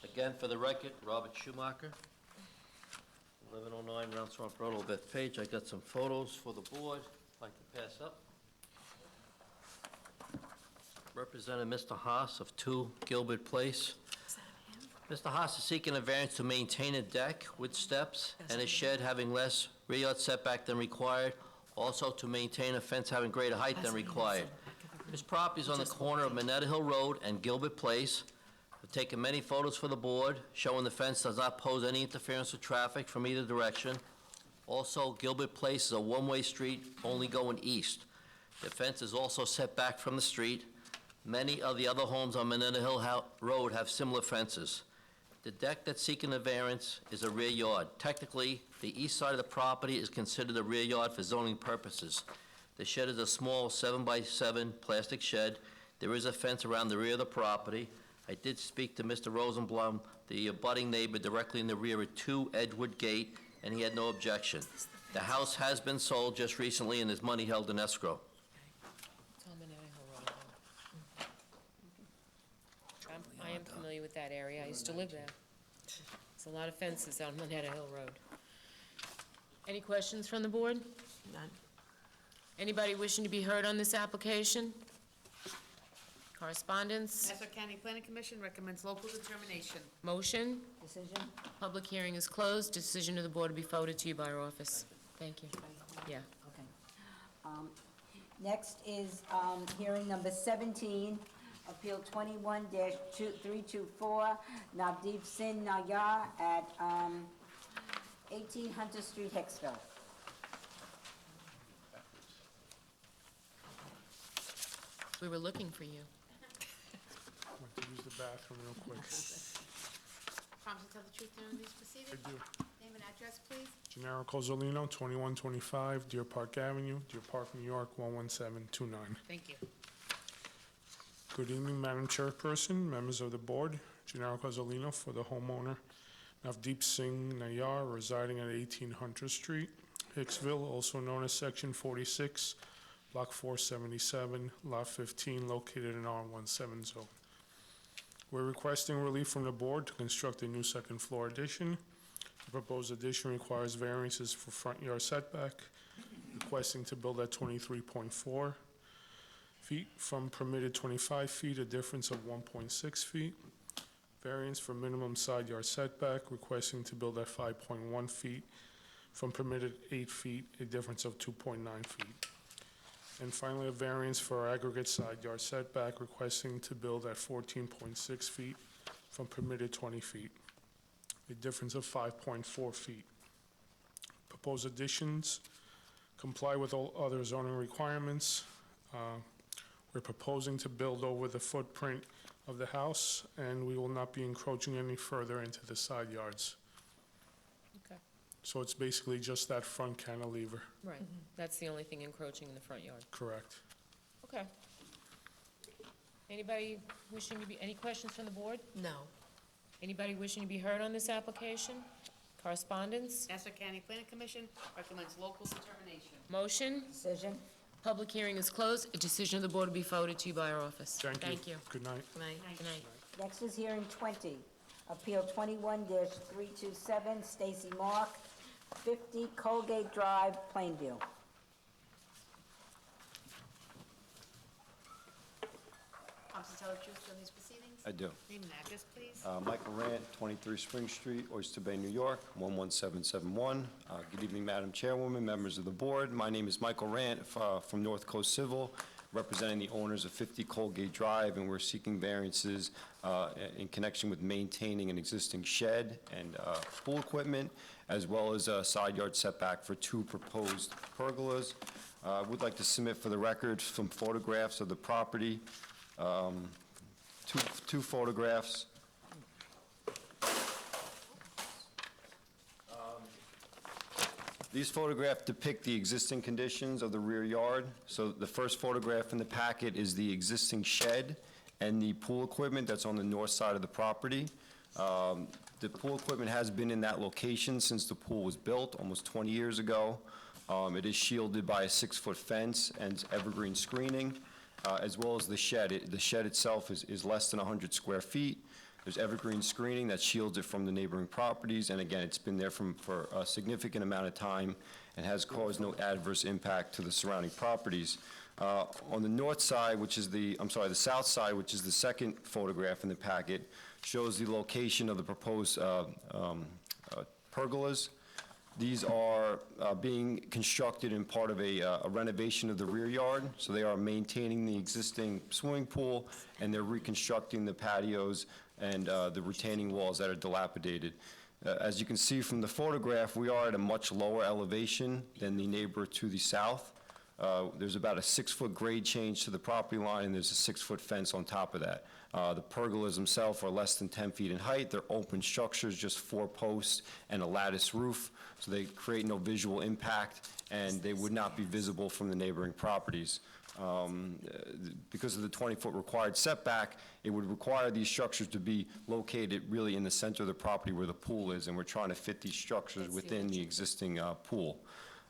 Again, for the record, Robert Schumacher, 1109 Round Swamp Road, Old Beth Page. I got some photos for the board I'd like to pass up. Representing Mr. Haas of 2 Gilbert Place. Mr. Haas is seeking a variance to maintain a deck with steps and a shed having less rear yard setback than required, also to maintain a fence having greater height than required. His property is on the corner of Minetta Hill Road and Gilbert Place. I've taken many photos for the board showing the fence does not pose any interference with traffic from either direction. Also, Gilbert Place is a one-way street, only going east. The fence is also set back from the street. Many of the other homes on Minetta Hill Road have similar fences. The deck that's seeking the variance is a rear yard. Technically, the east side of the property is considered a rear yard for zoning purposes. The shed is a small 7x7 plastic shed. There is a fence around the rear of the property. I did speak to Mr. Rosenblum, the abutting neighbor directly in the rear at 2 Edgewood Gate, and he had no objection. The house has been sold just recently and there's money held in escrow. It's on Minetta Hill Road. I am familiar with that area. I used to live there. There's a lot of fences on Minetta Hill Road. Any questions from the board? None. Anybody wishing to be heard on this application? Correspondence? Nassau County Planning Commission recommends local determination. Motion? Decision. Public hearing is closed. Decision of the board will be forwarded to you by our office. Thank you. Yeah. Okay. Next is hearing number 17, Appeal 21-324, Navdeep Singh Nayar at 18 Hunter Street, Hicksville. We were looking for you. Went to use the bathroom real quick. Promise to tell the truth during these proceedings? I do. Name and address, please? Gennaro Cozzolino, 2125 Deer Park Avenue, Deer Park, New York, 11729. Thank you. Good evening, Madam Chairperson, members of the board. Gennaro Cozzolino for the homeowner Navdeep Singh Nayar, residing at 18 Hunter Street, Hicksville, also known as Section 46, Block 477, Lot 15, located in R17 zone. We're requesting relief from the board to construct a new second-floor addition. The proposed addition requires variances for front yard setback, requesting to build at 23.4 feet from permitted 25 feet, a difference of 1.6 feet. Variance for minimum side yard setback, requesting to build at 5.1 feet from permitted 8 feet, a difference of 2.9 feet. And finally, a variance for aggregate side yard setback, requesting to build at 14.6 feet from permitted 20 feet, a difference of 5.4 feet. Proposed additions comply with all other zoning requirements. We're proposing to build over the footprint of the house, and we will not be encroaching any further into the side yards. Okay. So it's basically just that front cantilever. Right, that's the only thing encroaching in the front yard. Correct. Okay. Anybody wishing to be, any questions from the board? No. Anybody wishing to be heard on this application? Correspondence? Nassau County Planning Commission recommends local determination. Motion? Decision. Public hearing is closed. A decision of the board will be forwarded to you by our office. Thank you. Good night. Good night. Good night. Next is hearing 20, Appeal 21-327, Stacy Mark, 50 Colgate Drive, Plainview. Thompson Teller, truth on these proceedings? I do. Name and address, please. Michael Rant, 23 Spring Street, Oyster Bay, New York, 11771. Good evening, Madam Chairwoman, members of the board. My name is Michael Rant from North Coast Civil, representing the owners of 50 Colgate Drive, and we're seeking variances in connection with maintaining an existing shed and pool equipment, as well as a side yard setback for 2 proposed pergolas. I would like to submit for the record some photographs of the property. Two photographs. These photographs depict the existing conditions of the rear yard. So the first photograph in the packet is the existing shed and the pool equipment that's on the north side of the property. The pool equipment has been in that location since the pool was built almost 20 years ago. It is shielded by a 6-foot fence and evergreen screening, as well as the shed. The shed itself is less than 100 square feet. There's evergreen screening that shields it from the neighboring properties, and again, it's been there for a significant amount of time and has caused no adverse impact to the surrounding properties. On the north side, the south side, which is the second photograph in the packet, shows the location of the proposed pergolas. These are being constructed in part of a renovation of the rear yard, so they are maintaining the existing swimming pool, and they're reconstructing the patios and the retaining walls that are dilapidated. As you can see from the photograph, we are at a much lower elevation than the neighbor to the south. There's about a 6-foot grade change to the property line, and there's a 6-foot fence on top of that. The pergolas themselves are less than 10 feet in height. They're open structures, just 4 posts and a lattice roof, so they create no visual impact, and they would not be visible from the neighboring properties. Because of the 20-foot required setback, it would require these structures to be located really in the center of the property where the pool is, and we're trying to fit these structures within the existing pool.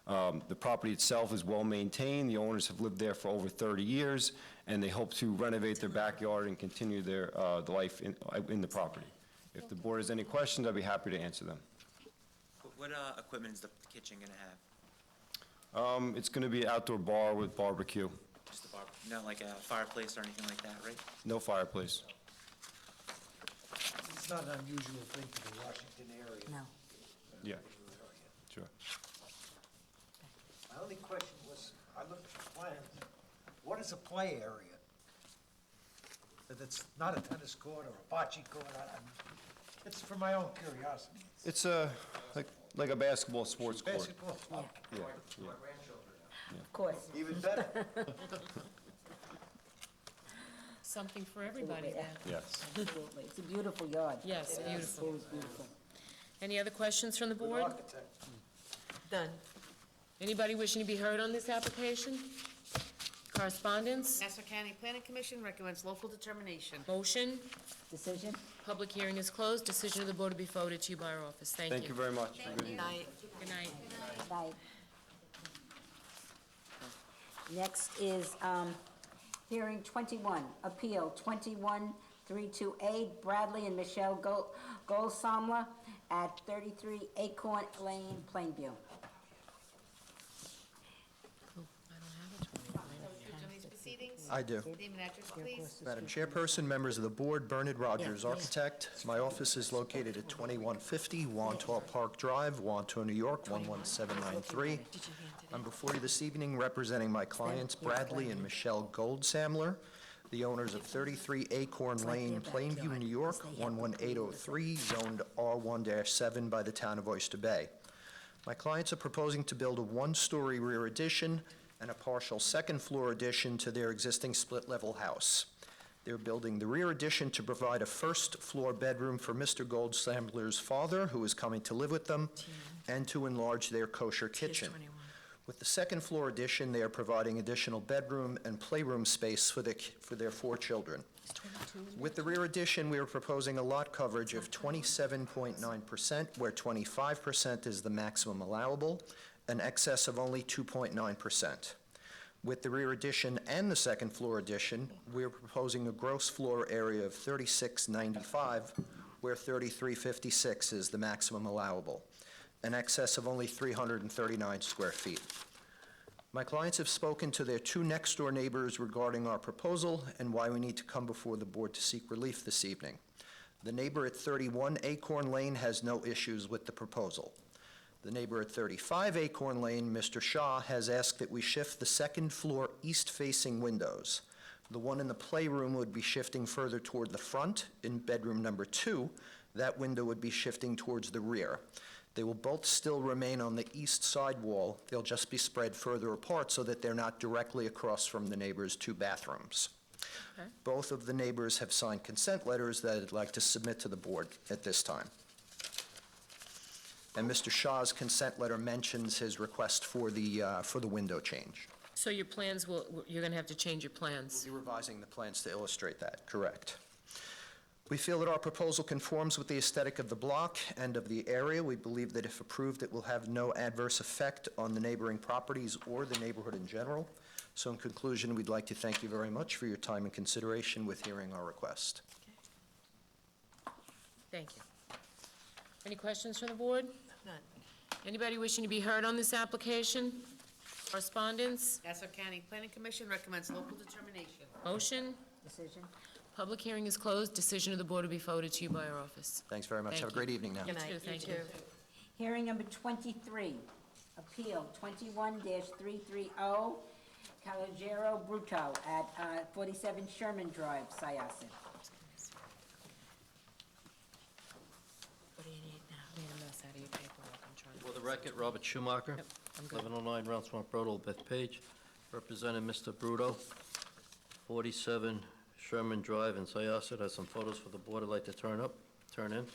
The property itself is well-maintained. The owners have lived there for over 30 years, and they hope to renovate their backyard and continue their life in the property. If the board has any questions, I'd be happy to answer them. What equipment is the kitchen gonna have? It's going to be an outdoor bar with barbecue. Just a bar, not like a fireplace or anything like that, right? No fireplace. It's not an unusual thing for the Washington area. No. Yeah, sure. My only question was, I looked at the plans, what is a play area? That it's not a tennis court or a bocce court, it's for my own curiosity. It's like a basketball sports court. Basketball? Yeah, yeah. Of course. Even better. Something for everybody there. Yes. Absolutely. It's a beautiful yard. Yes, beautiful. It is beautiful. Any other questions from the board? Done. Anybody wishing to be heard on this application? Correspondence? Nassau County Planning Commission recommends local determination. Motion? Decision? Public hearing is closed. Decision of the board will be forwarded to you by our office. Thank you. Thank you very much. Good evening. Night. Good night. Bye. Next is hearing 21, Appeal 21328, Bradley and Michelle Goldsamler at 33 Acorn Lane, Plainview. I do. Name and address, please. Madam Chairperson, members of the board, Bernard Rogers, architect. My office is located at 2150 Wantagh Park Drive, Wantagh, New York, 11793. I'm before you this evening representing my clients, Bradley and Michelle Goldsamler, the owners of 33 Acorn Lane, Plainview, New York, 11803, zoned R1-7 by the town of Oyster Bay. My clients are proposing to build a one-story rear addition and a partial second-floor addition to their existing split-level house. They're building the rear addition to provide a first-floor bedroom for Mr. Goldsamler's father, who is coming to live with them, and to enlarge their kosher kitchen. With the second-floor addition, they are providing additional bedroom and playroom space for their 4 children. With the rear addition, we are proposing a lot coverage of 27.9%, where 25% is the maximum allowable, an excess of only 2.9%. With the rear addition and the second floor addition, we are proposing a gross floor area of 3695, where 3356 is the maximum allowable, an excess of only 339 square feet. My clients have spoken to their 2 next-door neighbors regarding our proposal and why we need to come before the board to seek relief this evening. The neighbor at 31 Acorn Lane has no issues with the proposal. The neighbor at 35 Acorn Lane, Mr. Shaw, has asked that we shift the second-floor east-facing windows. The one in the playroom would be shifting further toward the front. In bedroom number 2, that window would be shifting towards the rear. They will both still remain on the east side wall. They'll just be spread further apart so that they're not directly across from the neighbor's 2 bathrooms. Okay. Both of the neighbors have signed consent letters that I'd like to submit to the board at this time. And Mr. Shaw's consent letter mentions his request for the window change. So your plans you're going to have to change your plans. We'll be revising the plans to illustrate that, correct. We feel that our proposal conforms with the aesthetic of the block and of the area. We believe that if approved, it will have no adverse effect on the neighboring properties or the neighborhood in general. So in conclusion, we'd like to thank you very much for your time and consideration with hearing our request. Thank you. Any questions from the board? None. Anybody wishing to be heard on this application? Correspondence? Nassau County Planning Commission recommends local determination. Motion? Decision? Public hearing is closed. Decision of the board will be forwarded to you by our office. Thanks very much. Thank Have a you. great evening now. You too, thank you. Hearing number 23, Appeal 21-330, Calogero Bruto at 47 Sherman Drive, Syosset. What do you need now? Made a mess out of your paperwork. I'm trying to. For the record, Robert Schumacher, Yep, I'm good. 1109 Round Swamp Road, Old Bethpage, representing Mr. Bruto, 47 Sherman Drive in Syosset. Has some photos for the board I'd like to turn in.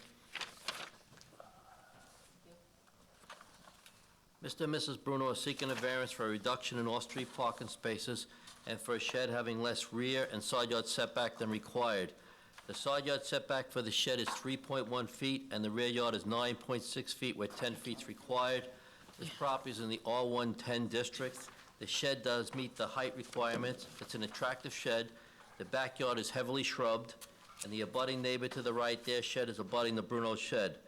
Mr. and Mrs. Bruno are seeking a variance for a reduction in off-street parking spaces and for a shed having less rear and side yard setback than required. The side yard setback for the shed is 3.1 feet, and the rear yard is 9.6 feet, where 10 feet is required. This property is in the R110 district. The shed does meet the height requirements. It's an attractive shed. The backyard is heavily shrubed, and the abutting neighbor to the right, their shed is abutting the Bruno shed.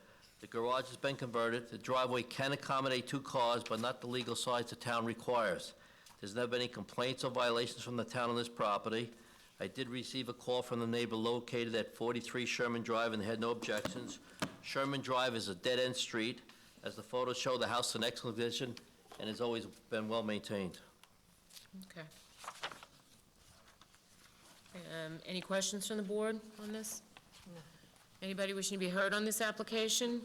The garage has been converted. The driveway can accommodate 2 cars, but not the legal size the town requires. There's never been any complaints or violations from the town on this property. I did receive a call from the neighbor located at 43 Sherman Drive, and they had no objections. Sherman Drive is a dead-end street. As the photos show, the house is in excellent condition and has always been well-maintained. Okay. Any questions from the board on this? No. Anybody wishing to be heard on this application?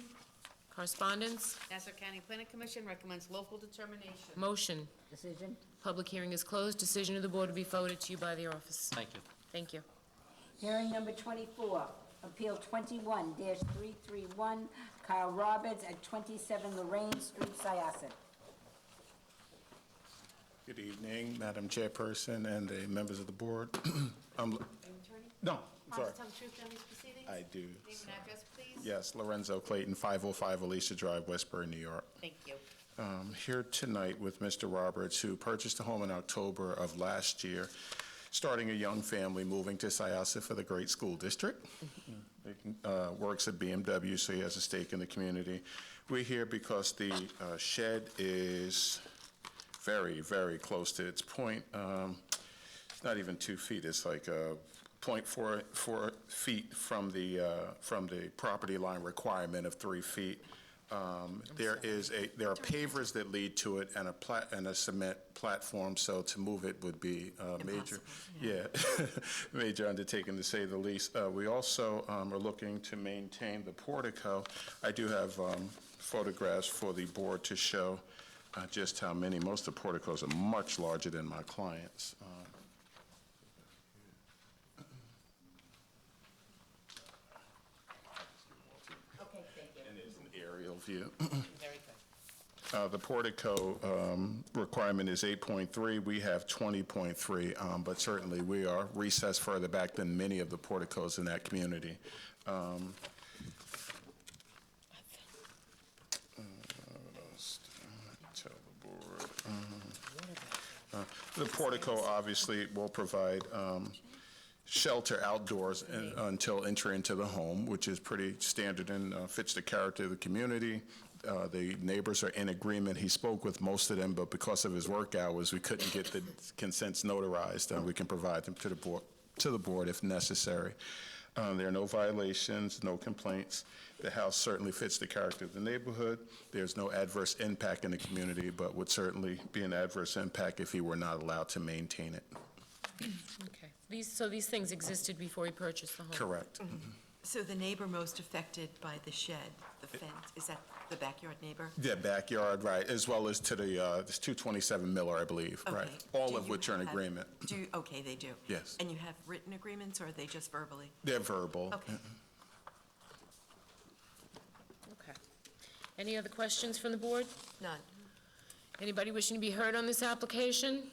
Correspondence? Nassau County Planning Commission recommends local determination. Motion? Decision? Public hearing is closed. Decision of the board will be forwarded to you by the office. Thank you. Thank you. Hearing number 24, Appeal 21-331, Kyle Roberts at 27 Lorraine Street, Syosset. Good evening, Madam Chairperson and the members of the board. No, I'm sorry. Tell the truth on these proceedings? I do. Name and address, please. Yes, Lorenzo Clayton, 505 Alicia Drive, Westbury, New York. Thank you. Here tonight with Mr. Roberts, who purchased a home in October of last year, starting a young family, moving to Syosset for the great school district. Works at BMW, so he has a stake in the community. We're here because the shed is very, very close to its point. It's not even 2 feet, it's like 0.44 feet from the property line requirement of 3 feet. There are pavers that lead to it and a cement platform, so to move it would be a major, major undertaking to say the least. We also are looking to maintain the portico. I do have photographs for the board to show just how many. Most of the porticos are much larger than my clients'. Okay, thank you. And there's an aerial view. Very good. The portico requirement is 8.3. We have 20.3, but certainly we are recessed further back than many of the porticos in that community. Tell the board. The portico obviously will provide shelter outdoors until entry into the home, which is pretty standard and fits the character of the community. The neighbors are in agreement. He spoke with most of them, but because of his work hours, we couldn't get the consents notarized. We can provide them to the board if necessary. There are no violations, no complaints. The house certainly fits the character of the neighborhood. There's no adverse impact in the community, but would certainly be an adverse impact if he were not allowed to maintain it. Okay. So these things existed before he purchased the home? Correct. So the neighbor most affected by the shed, the fence, is that the backyard neighbor? Yeah, backyard, right, as well as to the, this 227 Miller, I believe, right? Okay. All Do of you which are in have- agreement. Okay, they do? Yes. And you have written agreements, or are they just verbally? They're verbal. Okay. Okay. Any other questions from the board? None. Anybody wishing to be heard on this application?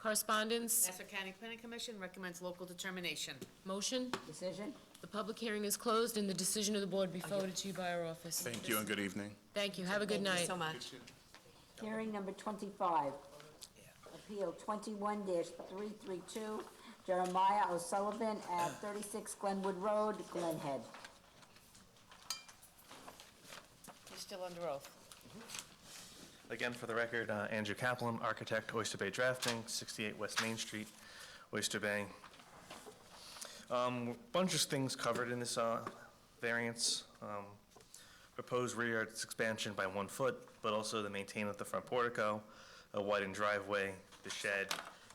Correspondence? Nassau County Planning Commission recommends local determination. Motion? Decision? The public hearing is closed, and the decision of the board be forwarded to you by our office. Thank you and good evening. Thank you. Have a good night. Thank you so much. Hearing number 25. Appeal 21-332, Jeremiah O'Sullivan at 36 Glenwood Road, Glen Head. You're still under oath. Again, for the record, Andrew Kaplan, architect, Oyster Bay Drafting, 68 West Main Street, Oyster Bay. Bunch of things covered in this variance. Proposed rear yard expansion by 1 foot, but also the maintenance of the front portico, a widened driveway, the shed,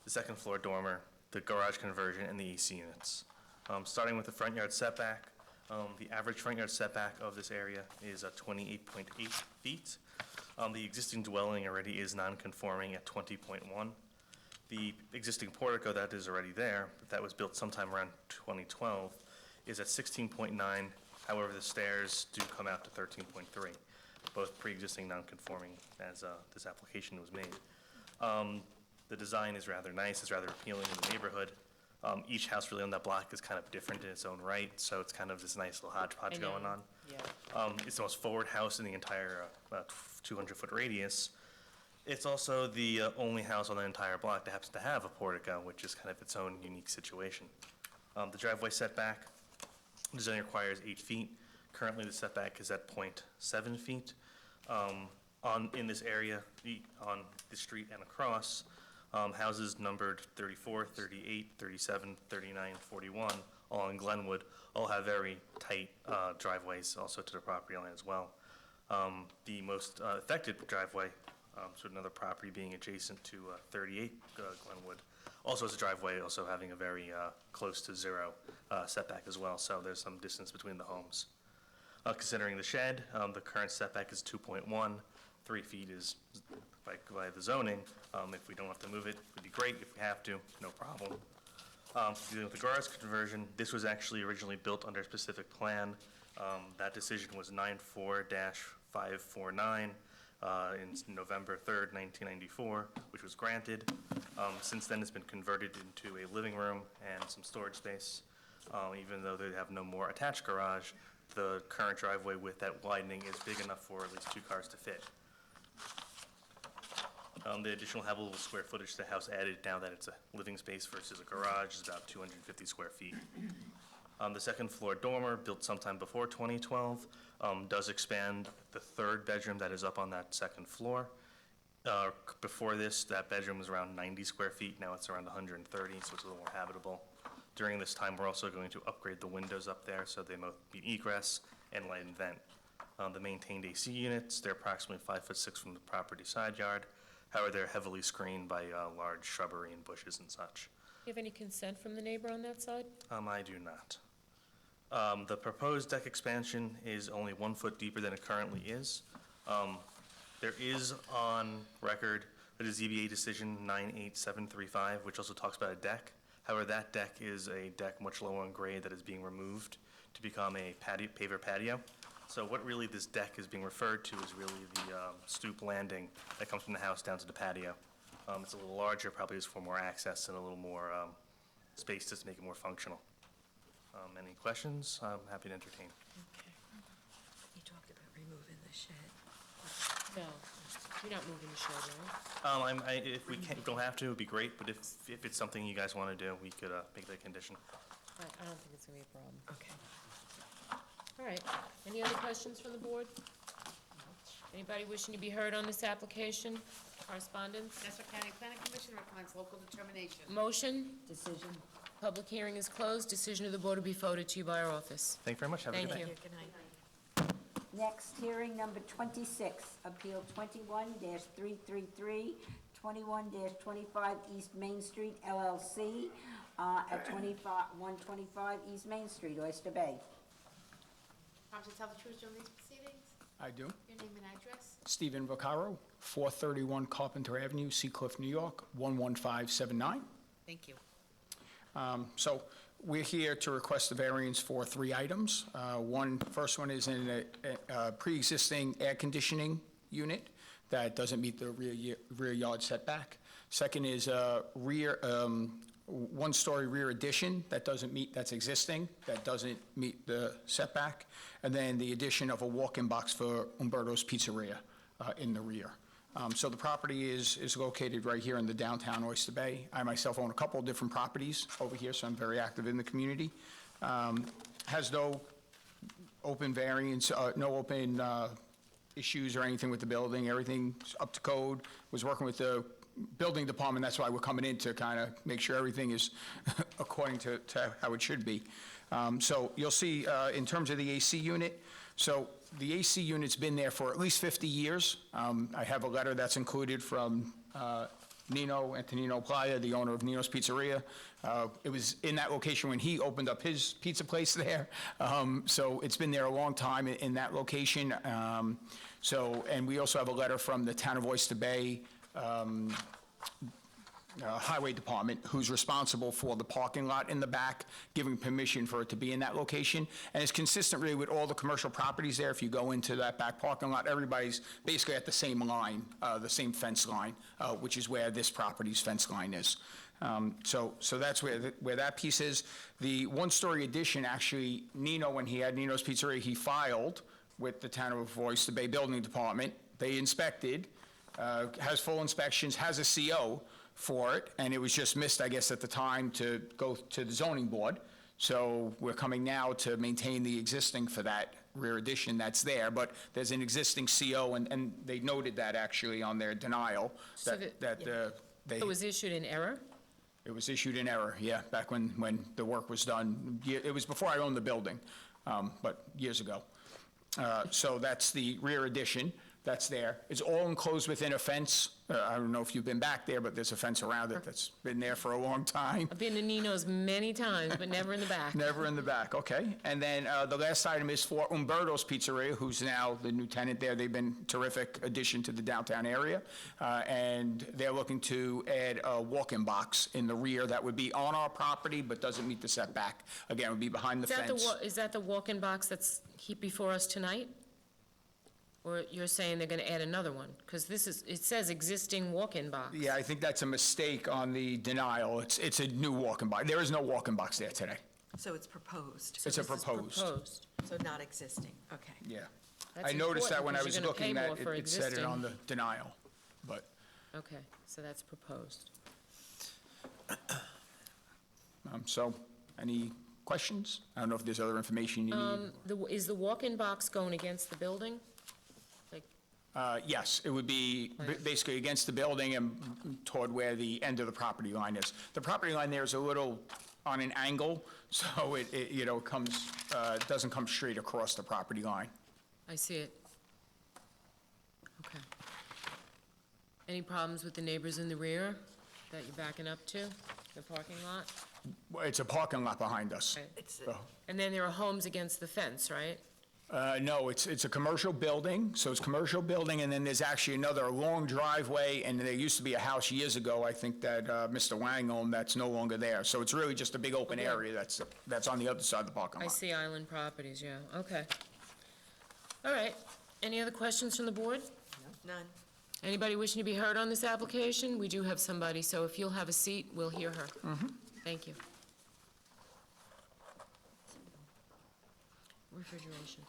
the second floor dormer, the garage conversion, and the AC units. Starting with the front yard setback, the average front yard setback of this area is 28.8 feet. The existing dwelling already is non-conforming at 20.1. The existing portico that is already there, but that was built sometime around 2012, is at 16.9. However, the stairs do come out to 13.3, both pre-existing non-conforming as this application was made. The design is rather nice, it's rather appealing in the neighborhood. Each house really on that block is kind of different in its own right, so it's kind of this nice little hodgepodge going on. Yeah. It's the most forward house in the entire 200-foot radius. It's also the only house on the entire block that happens to have a portico, which is kind of its own unique situation. The driveway setback, design requires 8 feet. Currently, the setback is at 0.7 feet. In this area, on the street and across, houses numbered 34, 38, 37, 39, 41, all in Glenwood, all have very tight driveways also to the property line as well. The most affected driveway, so another property being adjacent to 38 Glenwood, also has a driveway, also having a very close to zero setback as well, so there's some distance between the homes. Considering the shed, the current setback is 2.1. 3 feet is by the zoning. If we don't have to move it, would be great. If we have to, no problem. Dealing with the garage conversion, this was actually originally built under a specific plan. That decision was 94-549 in November 3rd, 1994, which was granted. Since then, it's been converted into a living room and some storage space. Even though they have no more attached garage, the current driveway with that widening is big enough for at least 2 cars to fit. The additional habitable square footage to the house added, now that it's a living space versus a garage, is about 250 square feet. The second floor dormer, built sometime before 2012, does expand the 3rd bedroom that is up on that 2nd floor. Before this, that bedroom was around 90 square feet, now it's around 130, so it's a little more habitable. During this time, we're also going to upgrade the windows up there so they both be egress and light and vent. The maintained AC units, they're approximately 5'6" from the property side yard. However, they're heavily screened by large shrubbery and bushes and such. Do you have any consent from the neighbor on that side? I do not. The proposed deck expansion is only 1 foot deeper than it currently is. There is on record a ZBA decision 98735, which also talks about a deck. However, that deck is a deck much lower in grade that is being removed to become a patio, paver patio. So what really this deck is being referred to is really the stoop landing that comes from the house down to the patio. It's a little larger, probably is for more access and a little more space just to make it more functional. Any questions? I'm happy to entertain. You talked about removing the shed. No, you're not moving the shed, right? If we don't have to, it'd be great, but if it's something you guys want to do, we could make that a condition. I don't think it's gonna be a problem. Okay. All right, any other questions from the board? Anybody wishing to be heard on this application? Correspondence? Nassau County Planning Commission recommends local determination. Motion? Decision. Public hearing is closed. Decision of the board will be forwarded to you by our office. Thank you very much. Have a good Thank night. you. Good night. Next, hearing number 26, Appeal 21-333, 21-25 East Main Street LLC, at 125 East Main Street, Oyster Bay. Promise to tell the truth during these proceedings? I do. Your name and address? Stephen Vaccaro, 431 Carpenter Avenue, Seacliff, New York, 11579. Thank you. So we're here to request a variance for 3 items. First one is in a pre-existing air conditioning unit that doesn't meet the rear yard setback. Second is a one-story rear addition that's existing, that doesn't meet the setback. And then the addition of a walk-in box for Umberto's Pizzeria in the rear. So the property is located right here in the downtown Oyster Bay. I myself own a couple of different properties over here, so I'm very active in the community. Has no open variance, no open issues or anything with the building. Everything's up to code. Was working with the building department, that's why we're coming in to kind of make sure everything is according to how it should be. So you'll see in terms of the AC unit, so the AC unit's been there for at least 50 years. I have a letter that's included from Antonino Playa, the owner of Nino's Pizzeria. It was in that location when he opened up his pizza place there. So it's been there a long time in that location. And we also have a letter from the town of Oyster Bay Highway Department, who's responsible for the parking lot in the back, giving permission for it to be in that location. And it's consistent really with all the commercial properties there. If you go into that back parking lot, everybody's basically at the same line, the same fence line, which is where this property's fence line is. So that's where that piece is. The one-story addition, actually, Nino, when he had Nino's Pizzeria, he filed with the town of Oyster Bay Building Department. They inspected, has full inspections, has a CO for it, and it was just missed, I guess, at the time to go to the zoning board. So we're coming now to maintain the existing for that rear addition that's there, but there's an existing CO, and they noted that actually on their denial, So they... It was issued in error? It was issued in error, yeah, back when the work was done. It was before I owned the building, but years ago. So that's the rear addition. that's there. It's all enclosed within a fence. I don't know if you've been back there, but there's a fence around it that's been there for a long time. I've been to Nino's many times, but never in the back. Never in the back, okay. And then the last item is for Umberto's Pizzeria, who's now the new tenant there. They've been a terrific addition to the downtown area. And they're looking to add a walk-in box in the rear that would be on our property but doesn't meet the setback. Again, it would be behind the fence. Is that the walk-in box that's before us tonight? Or you're saying they're gonna add another one? Because it says existing walk-in box. Yeah, I think that's a mistake on the denial. It's a new walk-in box. There is no walk-in box there today. So it's proposed. It's a proposed. So not existing, okay. Yeah. That's I noticed that important when I because was you're gonna pay looking more at for it, it said it existing. on the denial, but. Okay, so that's proposed. So, any questions? I don't know if there's other information you need. Is the walk-in box going against the building? Like, Yes, it would be basically against the building and toward where the end of the property line is. The property line there is a little on an angle, so it you know, comes, doesn't come straight across the property line. I see it. Okay. Any problems with the neighbors in the rear that you're backing up to, the parking lot? Well, it's a parking lot behind us. Right. So, And then there are homes against the fence, right? No, it's a commercial building, so it's commercial building, and then there's actually another long driveway, and there used to be a house years ago, I think that Mr. Wang owned, that's no longer there. So it's really just a big open area that's on the other side of the parking I lot. see Island Properties, yeah, okay. All right, any other questions from the board? None. Anybody wishing to be heard on this application? We do have somebody, so if you'll have a seat, we'll hear her. Thank you. Refrigeration.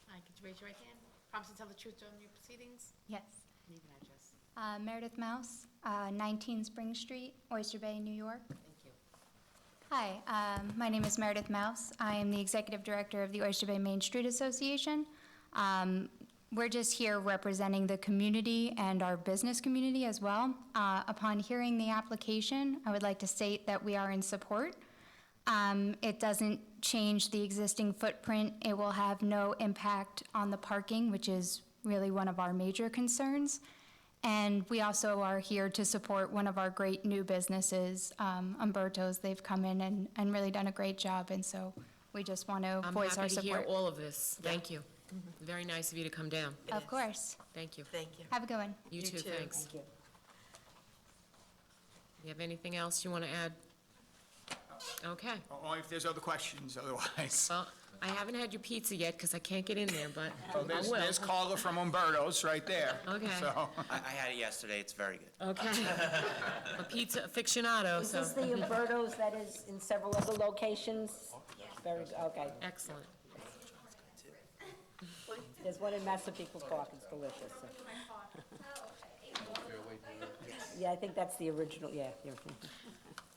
Hi, could you raise your right hand? Promise to tell the truth during your proceedings? Yes. Name and address. Meredith Mouse, 19 Spring Street, Oyster Bay, New York. Thank you. Hi, my name is Meredith Mouse. I am the Executive Director of the Oyster Bay Main Street Association. We're just here representing the community and our business community as well. Upon hearing the application, I would like to state that we are in support. It doesn't change the existing footprint. It will have no impact on the parking, which is really one of our major concerns. And we also are here to support one of our great new businesses, Umberto's. They've come in and really done a great job, and so we just want to voice our I'm happy to hear support. all of this. Thank you. Very nice of you to come down. Of course. Thank you. Thank you. Have a good one. You too, thanks. Thank you. You have anything else you want to add? Okay. Only if there's other questions, otherwise. Well, I haven't had your pizza yet because I can't get in there, but Oh, I will. there's Carla from Umberto's right there. Okay. So, I had it yesterday, it's very good. Okay. A pizza aficionado, Is so. this the Umberto's that is in several other locations? Very good, okay. Excellent. There's one in Massapequa Park, it's delicious. Yeah, I think that's the original, yeah.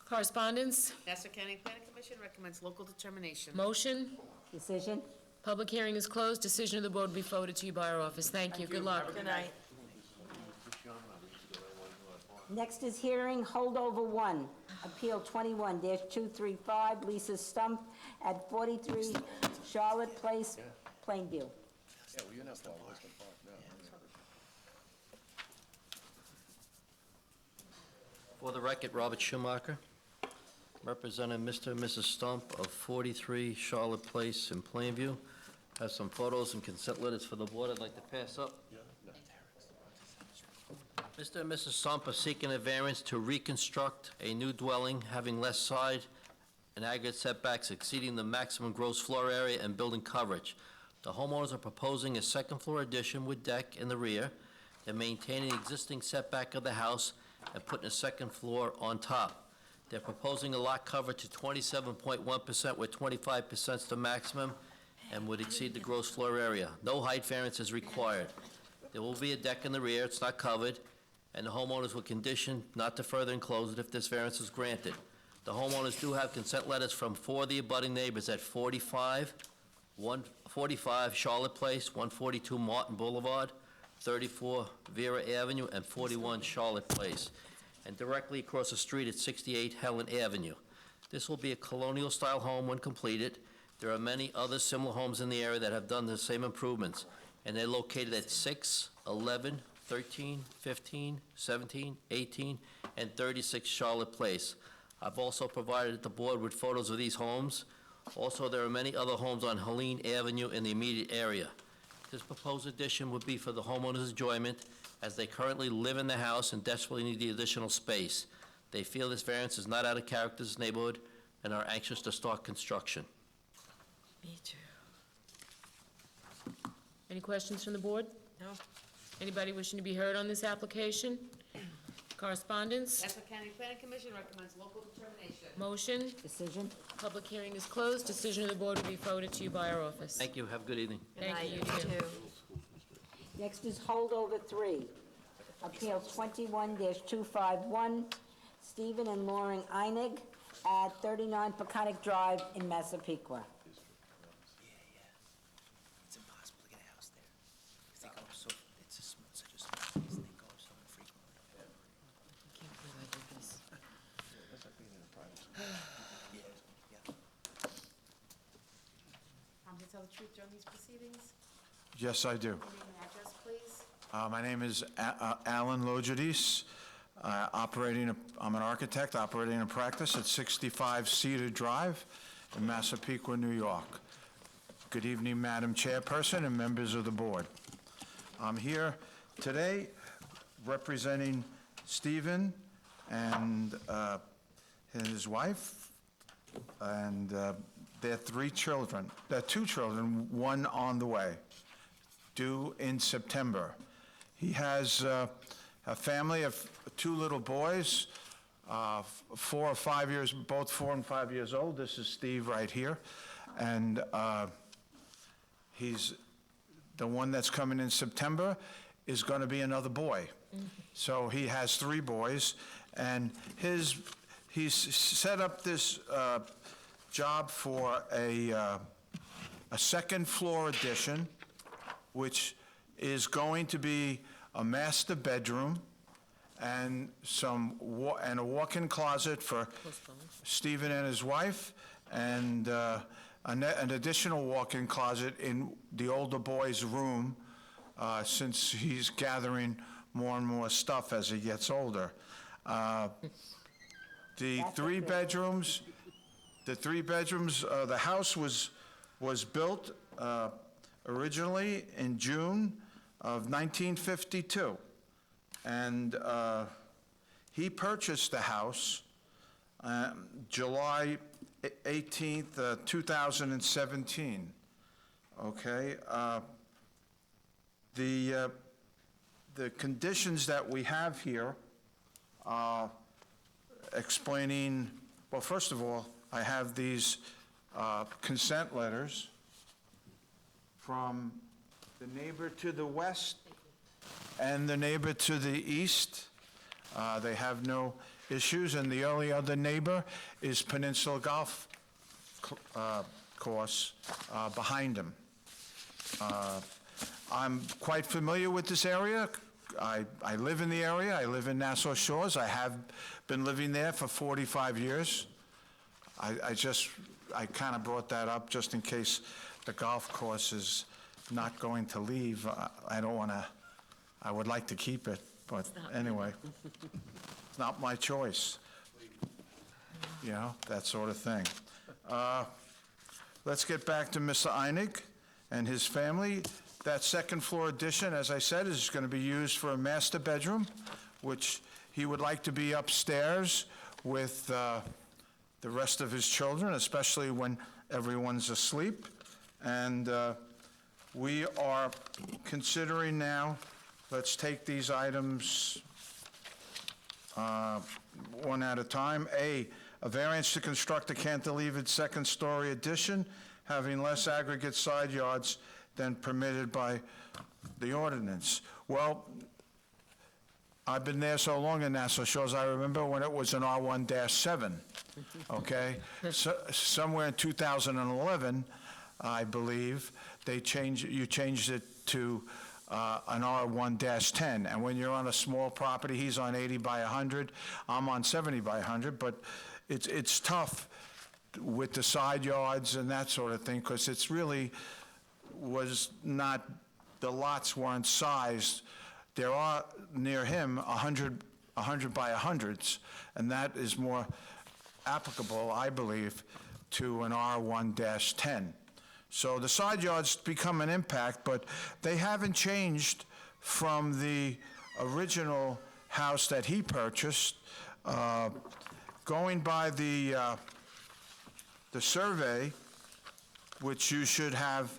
Correspondence, Nassau County Planning Commission recommends local determination. motion, Decision? public hearing is closed, decision of the board will be forwarded to you by our office. Thank you, good luck. Good night. Next is hearing holdover 1, Appeal 21-235, Lisa Stump at 43 Charlotte Place, Plainview. For the record, Robert Schumacher, representing Mr. and Mrs. Stump of 43 Charlotte Place in Plainview. Have some photos and consent letters for the board I'd like to pass up. Mr. and Mrs. Stump are seeking a variance to reconstruct a new dwelling having less side and aggregate setbacks exceeding the maximum gross floor area and building coverage. The homeowners are proposing a second-floor addition with deck in the rear. They're maintaining the existing setback of the house and putting a second floor on top. They're proposing a lot coverage to 27.1%, where 25% is the maximum and would exceed the gross floor area. No height variance is required. There will be a deck in the rear, it's not covered, and the homeowners will condition not to further enclose it if this variance is granted. The homeowners do have consent letters from 4 of the abutting neighbors at 45 Charlotte Place, 142 Martin Boulevard, 34 Vera Avenue, and 41 Charlotte Place, and directly across the street at 68 Helen Avenue. This will be a colonial-style home when completed. There are many other similar homes in the area that have done the same improvements. and they're located at 6, 11, 13, 15, 17, 18, and 36 Charlotte Place. I've also provided the board with photos of these homes. Also, there are many other homes on Helene Avenue in the immediate area. This proposed addition would be for the homeowners' enjoyment, as they currently live in the house and desperately need the additional space. They feel this variance is not out of character to this neighborhood and are anxious to start construction. Me too. Any questions from the board? No? Anybody wishing to be heard on this application? Correspondence? Nassau County Planning Commission recommends local determination. Motion? Decision? Public hearing is closed. Decision of the board will be forwarded to you by our office. Thank you, have a good evening. Thank you, you too. Next is holdover 3, Appeal 21-251, Stephen and Lauren Einig at 39 Peconic Drive in Massapequa. It's impossible to get a house there. 'Cause they go up so, it's such a small place, and they go up so infrequently. Can't believe I did this. To tell the truth during these proceedings? Yes, I do. Name and address, please. My name is Alan Lojadis. I'm an architect operating a practice at 65 Cedar Drive in Massapequa, New York. Good evening, Madam Chairperson and members of the board. I'm here today representing Stephen and his wife and their 3 children. Their 2 children, one on the way, due in September. He has a family of 2 little boys, 4 or 5 years, both 4 and 5 years old. This is Steve right here. And he's, the one that's coming in September is going to be another boy. So he has 3 boys, and he's set up this job for a second floor addition, which is going to be a master bedroom and a walk-in closet for Stephen and his wife, and an additional walk-in closet in the older boy's room, since he's gathering more and more stuff as he gets older. The 3 bedrooms, the house was built originally in June of 1952. And he purchased the house July 18th, 2017. Okay? The conditions that we have here, explaining, well, first of all, I have these consent letters from the neighbor to the west and the neighbor to the east. They have no issues, and the only other neighbor is Peninsula Golf Course behind him. I'm quite familiar with this area. I live in the area. I live in Nassau Shores. I have been living there for 45 years. I kind of brought that up just in case the golf course is not going to leave. I don't want to, I would like to keep it, but anyway, it's not my choice. You know, that sort of thing. Let's get back to Mr. Einig and his family. That second floor addition, as I said, is going to be used for a master bedroom, which he would like to be upstairs with the rest of his children, especially when everyone's asleep. And we are considering now, let's take these items one at a time. A variance to construct a cantilevered second-story addition having less aggregate side yards than permitted by the ordinance. Well, I've been there so long in Nassau Shores, I remember when it was an R1-7, okay? So, somewhere in 2011, I believe, you changed it to an R1-10. And when you're on a small property, he's on 80 by 100, I'm on 70 by 100, but it's tough with the side yards and that sort of thing, because it's really was not the lots weren't sized. There are, near him, 100 by 100s, and that is more applicable, I believe, to an R1-10. So the side yards become an impact, but they haven't changed from the original house that he purchased. Going by the survey, which you should have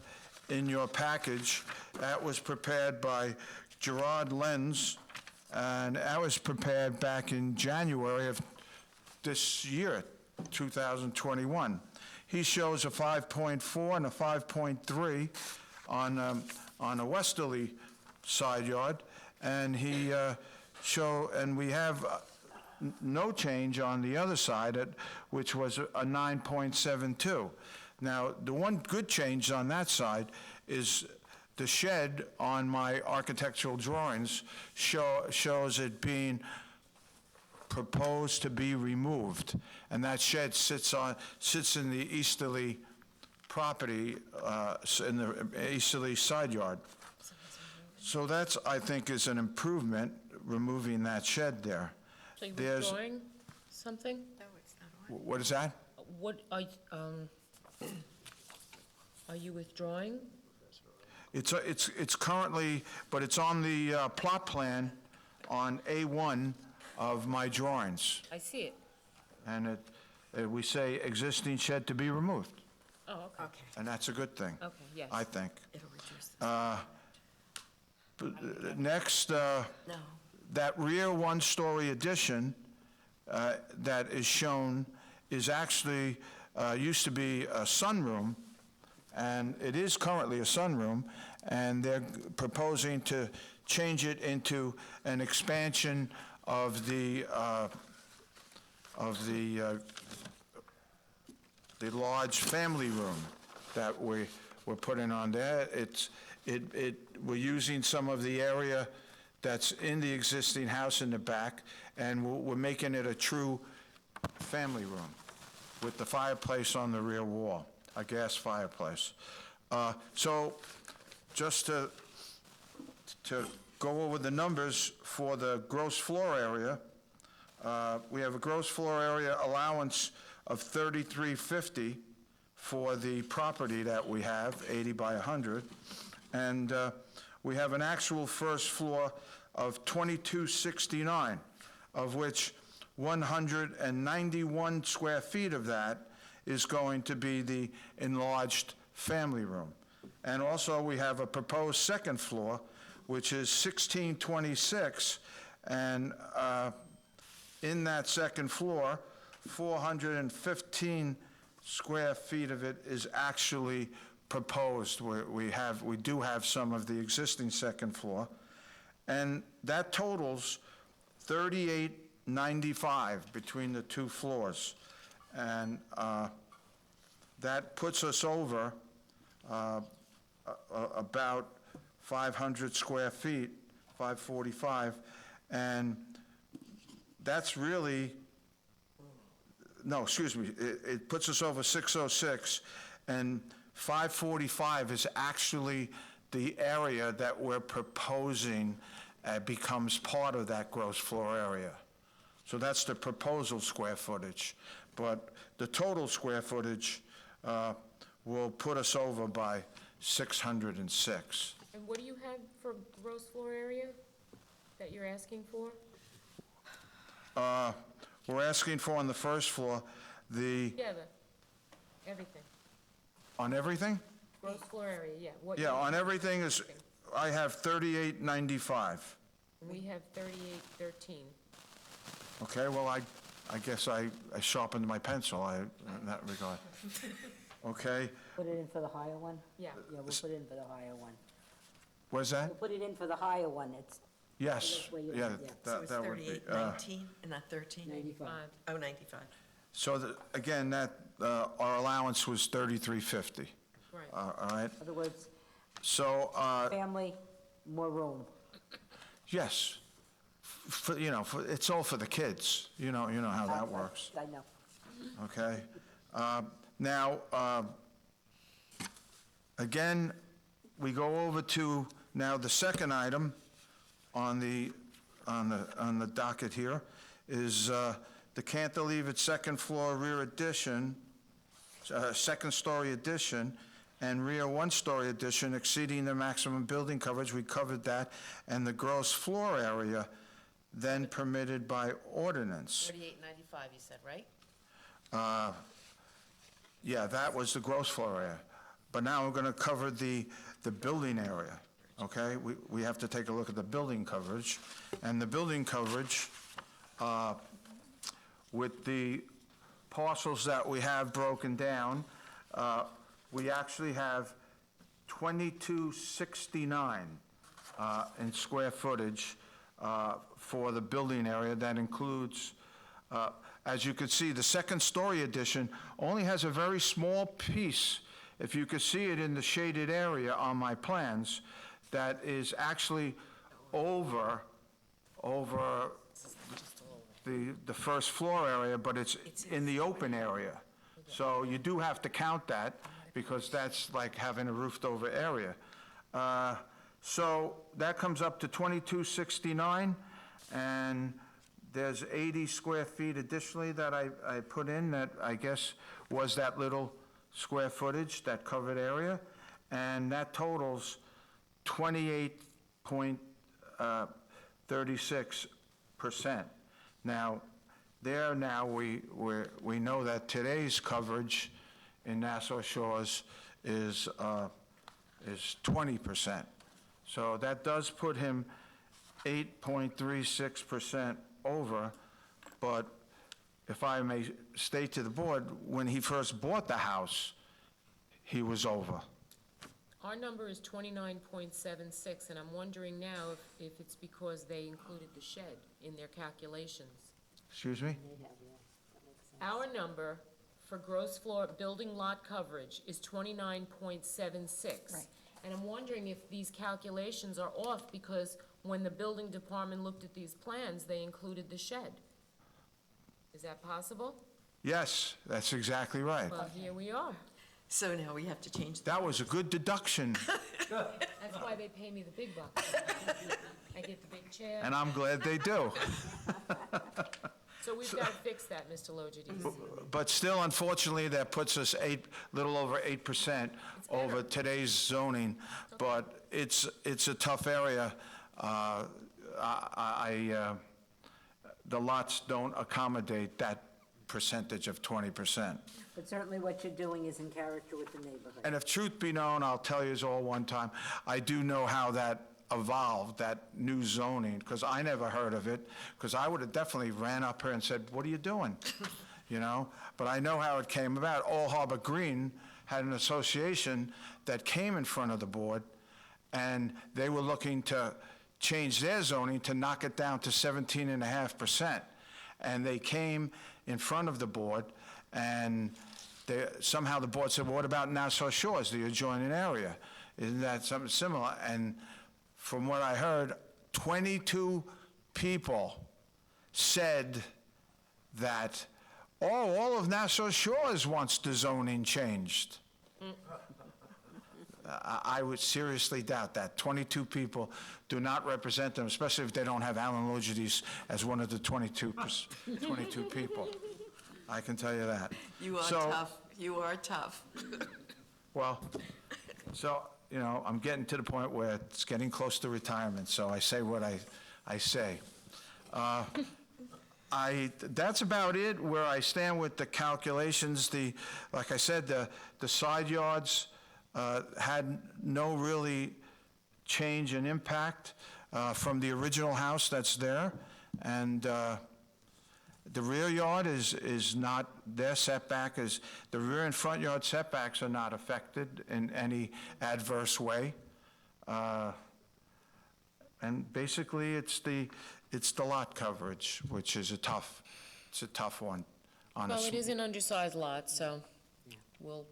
in your package, that was prepared by Gerard Lenz, and that was prepared back in January of this year, 2021. He shows a 5.4 and a 5.3 on a westerly side yard, and he and we have no change on the other side, which was a 9.72. Now, the one good change on that side is the shed on my architectural drawings shows it being proposed to be removed, and that shed sits in the easterly property, in the easterly side yard. So that's, I think, is an improvement, removing that shed there. So you're There's- withdrawing something? What is that? What, are you withdrawing? It's currently, but it's on the plot plan on A1 of my drawings, I see it. and we say existing shed to be removed, Oh, okay. and that's a good thing, Okay, yes. I think. It'll reduce Next, that rear one-story addition that is shown is actually, used to be a sunroom, and it is currently a sunroom, and they're proposing to change it into an expansion of the large family room that we're putting on there. We're using some of the area that's in the existing house in the back, and we're making it a true family room with the fireplace on the rear wall, a gas fireplace. So just to go over the numbers for the gross floor area, we have a gross floor area allowance of 3,350 for the property that we have, 80 by 100, and we have an actual first floor of 2,269, of which 191 square feet of that is going to be the enlarged family room. And also, we have a proposed second floor, which is 1626, and in that second floor, 415 square feet of it is actually proposed. We do have some of the existing second floor, and that totals 3895 between the two floors, and that puts us over about 500 square feet, 545, and that's really, no, excuse me, it puts us over 606, and 545 is actually the area that we're proposing becomes part of that gross floor area. So that's the proposal square footage, but the total square footage will put us over by 606. And what do you have for gross floor area that you're asking for? We're asking for on the first floor, Yeah, everything. on everything? Gross floor area, yeah. What Yeah, you- on everything is, I have 3895. We have 3813. Okay, well, I guess I sharpened my pencil in that regard. Okay, Put it in for the higher one? Yeah. Yeah, we'll put it in for the higher one. what's that? We'll put it in for the higher one, it's. Yes, That's where you- yeah, yeah. So it's that would be. 3819 and not 13? 95. Oh, 95. So, again, our allowance was 3350. Right. All right, In other words, so, family, more room. yes, it's all for the kids, you know how that works. I know. Okay? Now, again, we go over to Now, the second item on the docket here is the cantilevered second floor rear addition, second-story addition, and rear one-story addition exceeding the maximum building coverage, we covered that, and the gross floor area then permitted by ordinance. 3895, you said, right? Yeah, that was the gross floor area. But now we're going to cover the building area, okay? We have to take a look at the building coverage. And the building coverage, with the parcels that we have broken down, we actually have 2269 in square footage for the building area. That includes, as you can see, the second-story addition only has a very small piece, if you could see it in the shaded area on my plans, that is actually over the first floor area, but it's in the open area. So you do have to count that, because that's like having a roofed-over area. So that comes up to 2269, and there's 80 square feet additionally that I put in that I guess was that little square footage, that covered area, and that totals 28.36%. Now, we know that today's coverage in Nassau Shores is 20%. So that does put him 8.36% over, but if I may state to the board, when he first bought the house, he was over. Our number is 29.76, and I'm wondering now if it's because they included the shed in their calculations. Excuse me? Our number for gross floor building lot coverage is 29.76. Right. And I'm wondering if these calculations are off because when the building department looked at these plans, they included the shed. Is that possible? Yes, that's exactly right. Well, here we are. So now we have to change That was a good deduction, That's why they pay me the big bucks. I get the big chair. and I'm glad they do. So we've got to fix that, Mr. Logidis. But still, unfortunately, that puts us little over 8% over today's zoning, but it's a tough area. The lots don't accommodate that percentage of 20%. But certainly what you're doing is in character with the neighborhood. And if truth be known, I'll tell you all one time, I do know how that evolved, that new zoning, because I never heard of it, because I would have definitely ran up here and said, what are you doing? You know, but I know how it came about. All Harbor Green had an association that came in front of the board, and they were looking to change their zoning to knock it down to 17.5%. And they came in front of the board, and somehow the board said, well, what about Nassau Shores, the adjoining area? Isn't that something similar? And from what I heard, 22 people said that, all of Nassau Shores wants the zoning changed. I would seriously doubt that. 22 people do not represent them, especially if they don't have Alan Logidis as one of the 22 people. I can tell you that. You are So- tough. You are tough. Well, so, you know, I'm getting to the point where it's getting close to retirement, so I say what I say. That's about it, where I stand with the calculations. Like I said, the side yards had no really change in impact from the original house that's there. And the rear yard is not, their setback is, the rear and front yard setbacks are not affected in any adverse way. And basically, it's the lot coverage, which is a tough one, Well, honestly. it is an undersized lot, so we'll,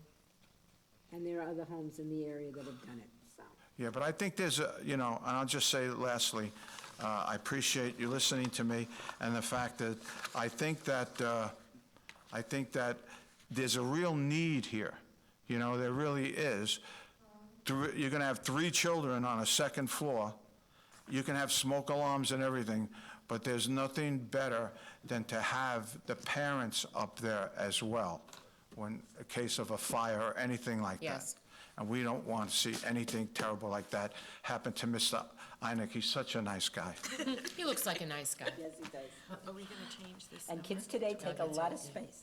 And there are other homes in the area that have done it, so. Yeah, but I think there's and I'll just say lastly, I appreciate you listening to me, and the fact that I think that there's a real need here. You know, there really is. you're gonna have 3 children on a second floor. You can have smoke alarms and everything, but there's nothing better than to have the parents up there as well, when a case of a fire or anything like that. Yes. And we don't want to see anything terrible like that happen to Mr. Einek. He's such a nice guy. He looks like a nice guy. Yes, he does. Are we gonna change this? And number? kids today take a lot of space.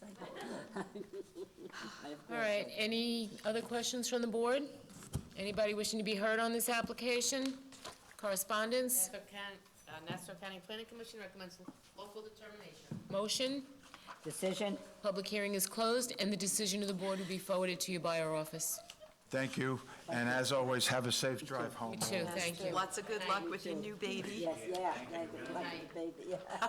All right, any other questions from the board? Anybody wishing to be heard on this application? Correspondence? Nassau County Planning Commission recommends local determination. Motion? Decision. Public hearing is closed, and the decision of the board will be forwarded to you by our office. Thank you, and as always, have a safe drive home. You too, thank you. Lots of good luck with your new baby. Yes, yeah, good luck with the baby, yeah.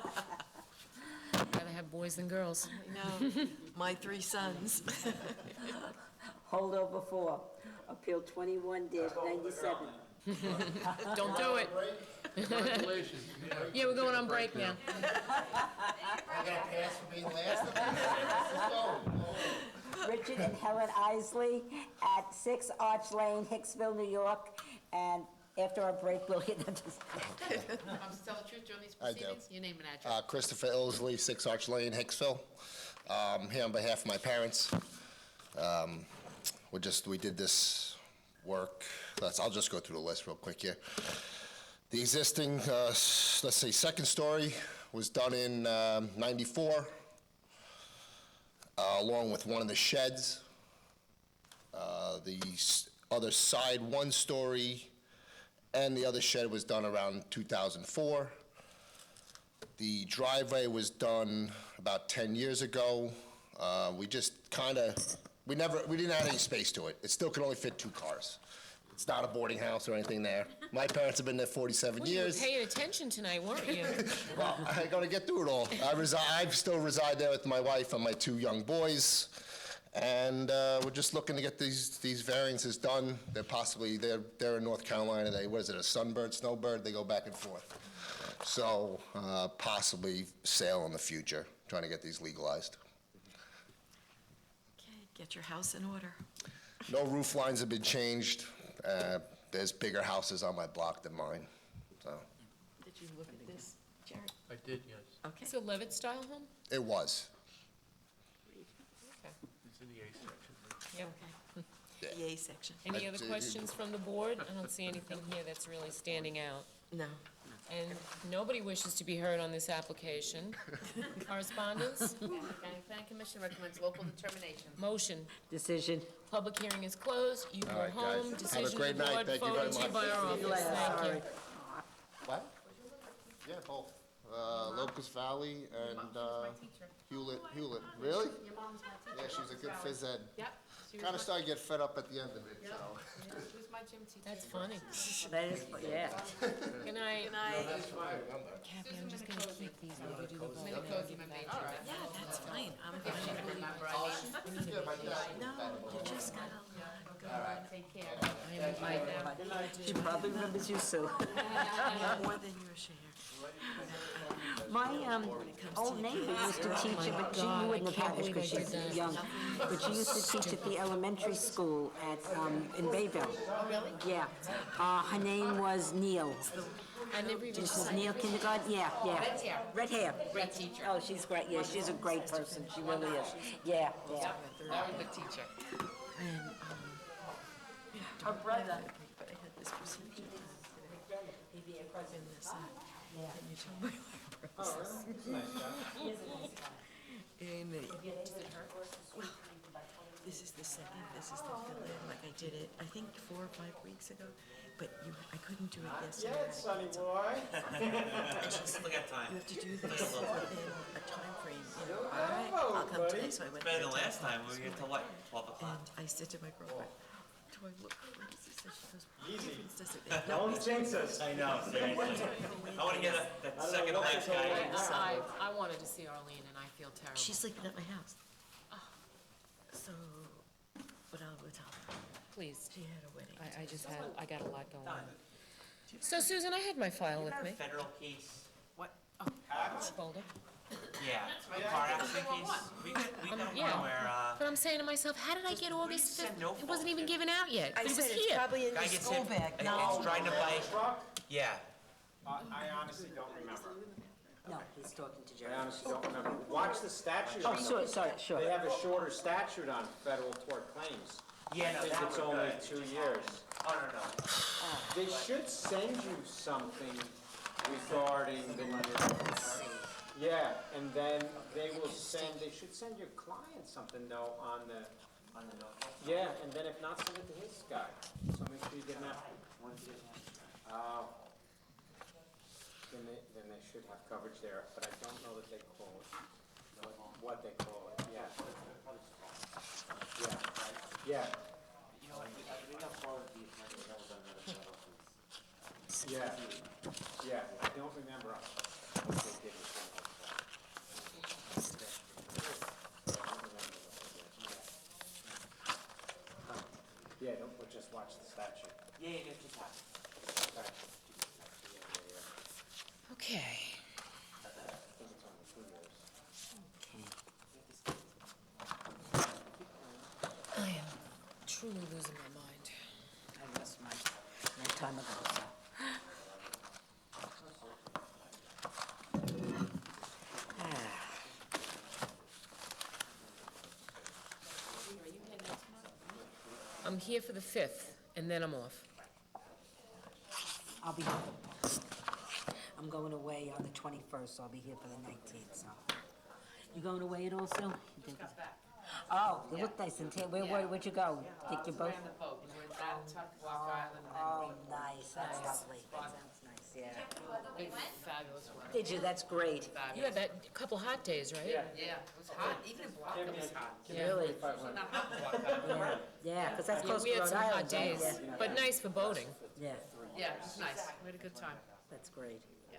Rather have boys than girls. I know, my 3 sons. Holdover 4, Appeal 21-97. Don't do it. Yeah, we're going on break now. Richard and Helen Isley at 6 Arch Lane, Hicksville, New York. And after our break, we'll hit them. Tell the truth during these I do. proceedings, your name and address. Christopher Ilsley, 6 Arch Lane, Hicksville. Here on behalf of my parents. We did this work. I'll just go through the list real quick here. The existing, let's say, second story was done in 94, along with one of the sheds. The other side, 1 story, and the other shed was done around 2004. The driveway was done about 10 years ago. We just we didn't add any space to it. It still could only fit 2 cars. It's not a boarding house or anything there. My parents have been there 47 Well, you were years. paying attention tonight, weren't you? Well, I gotta get through it all. I still reside there with my wife and my 2 young boys. And we're just looking to get these variances done. They're in North Carolina. What is it, a sunbird, snowbird? They go back and forth. So possibly sale in the future, trying to get these legalized. Okay, get your house in order. No roof lines have been changed. There's bigger houses on my block than mine, so. Did you look at this, Jared? I did, yes. Okay. It's a Levitt-style home? It was. It's in the A section. Yep. The A section. Any other questions from the board? I don't see anything here that's really standing out. No. And nobody wishes to be heard on this application. Correspondence? Nassau County Planning Commission recommends local determination. Motion. Decision. Public hearing is closed. You All go right, guys. home. Have a Decision of great the night. board Thank you very forwarded to you much. by our office. Thank you. What? Yeah, both. Locust Valley and Hewlett. Really? Your mom's my teacher. Yeah, she's a good phys ed. Yep. She was Kind of my- started to get fed up at the end of it, Yep. so. She was my gym teacher. That's funny. That is, yeah. Good night. Good night. Kathy, I'm just gonna keep these while you do the vote. Minicozy, my maid. Yeah, that's fine. I'm fine. No, you just gotta go on. Take care. I am right now. She probably remembers you, Sue. More than your share. My old neighbor used to teach it, but she wouldn't have had it because she's young. But she used to teach at the elementary school in Bayville. Oh, really? Yeah. Her name was Neil. I never even Mrs. Neil Kindergarten? Yeah, yeah. Red hair. Red hair. Great teacher. Oh, she's great. Yeah, she's a great person. She really is. Yeah, yeah. Very good teacher. And, Her brother. but I had this procedure today. In this, can you tell my eyebrows? Amy. Well, this is the second, this is the fill-in, like I did it, I think 4 or 5 weeks ago, but I couldn't do it yesterday. Sonny boy. Look at time. You have to do this within a time frame. All right, I'll come today, so I went. Better than there last time, we were here till what, 12 o'clock? And I said to my girlfriend, do I look crazy? So she goes, what difference does it make? Don't jinx us. I know, seriously. I wanna get that second to last guy. I wanted to see Arlene, and I feel terrible. She's sleeping at my house. So, but I'll go tell her. Please. She had a wedding. I got a lot going on. So Susan, I had my file with me. Federal case. What? Oh, Folder. Yeah, a car accident case. We got Yeah. one where, But I'm saying to myself, how did I get August 5th? It wasn't even given out yet, but it was here. in guy gets hit, it's riding a bike. Yeah. I honestly don't remember. No, he's talking to I Jerry. honestly don't remember. Watch the statute. Oh, sure, sorry, sure. They have a shorter statute on federal tort claims. Yeah, no, I think that it's was only good. 2 years. Oh, no. They should send you something regarding the, yeah, and then they should send your client something though on the, yeah, and then if not, send it to his guy. So make sure you get that. Then they should have coverage there, but I don't know that they call it, what they call it, yeah. Yeah, You know, we got followed the attorney, that was another battle. yeah, I don't remember what they did with that. Yeah, don't, we'll just watch the statute. Yeah, it just happened. Okay. I am truly losing my mind. I lost mine a long time ago, so. I'm here for the 5th, and then I'm off. I'll be here. I'm going away on the 21st, so I'll be here for the 19th, so. You going away at all, Sue? You think- Oh, you look nice and tan. Where'd you go? Take your boat? Ran the boat, we went down Tuckwater Island Oh, nice, that's lovely. That sounds nice, yeah. and then fabulous weather. Did you? That's great. You had that couple hot days, right? Yeah, it was hot, even in Block it was hot. Really? Not hot in Block, Yeah, because that's Yeah, close we to had Rhode some hot Island, right? days, Yeah. but nice for boating. Yeah, yeah, it was nice, we had a good time, that's great. yeah.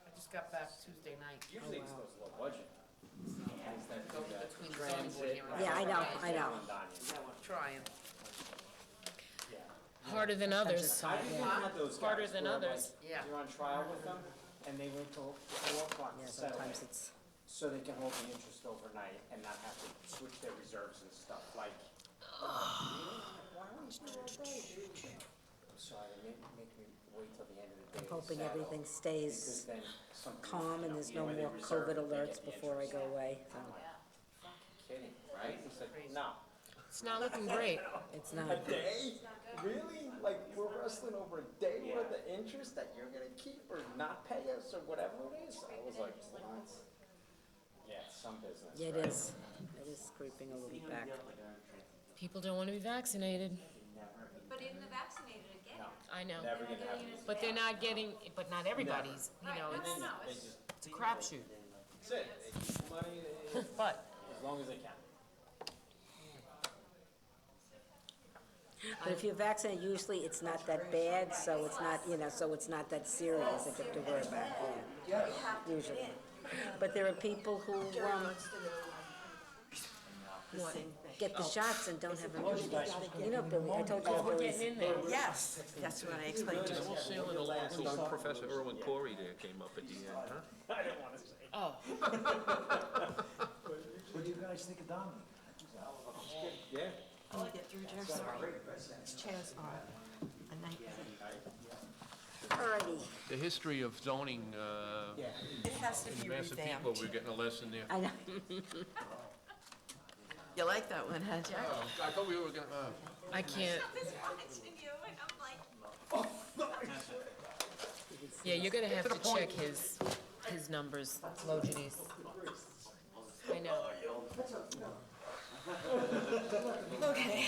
I just got back Tuesday night. Usually it's those low budget. Go between the zoning board here and. Yeah, I know. Trying. Harder than others. I've even had those guys Harder than where, like, others. Yeah. you're on trial with them, and they wait till 4 o'clock Yeah, to settle sometimes it, it's, so they can hold the interest overnight and not have to switch their reserves and stuff, like. Why are we doing that? I'm sorry, they make me wait till the end of the day. I'm to hoping settle, everything because stays then some people, calm and there's no where they more reserve COVID it, they alerts get the before I interest. go away. I'm like, kidding, right? He said, no. It's not looking great. It's not. A day? Really? Like, we're wrestling over a day worth of interest that you're gonna keep or not pay us or whatever it is? I was like, what? Yeah, it's some business, Yeah, it right? is. It is creeping a little back. People don't want to be vaccinated. But even the vaccinated are getting I know. Never gonna happen. But they're not getting, but not everybody's, you know, it's a crapshoot. That's it. They keep the money, But as long as they can. But if you're vaccinated, usually it's not that bad, so it's not, so it's not that serious that you have to worry about, yeah. Usually. But there are people who, get the shots and don't have immunity. You know, Billy, I told you Billy's. Yes, that's what I explained to him. Sailing along, so Professor Irwin Corey there came up at the end, huh? I didn't want to say. Oh, What do you guys think of Dominic? Yeah. Can you get through, Jerry? Sorry. These chairs are a nightmare. Alrighty. The history of zoning, It has to in be Massapequa, revamped. we're getting a lesson there. I know. You like that one, huh, Jack? I thought we were gonna, I can't. Yeah, you're gonna have to check his numbers, Logidis. I know. Okay.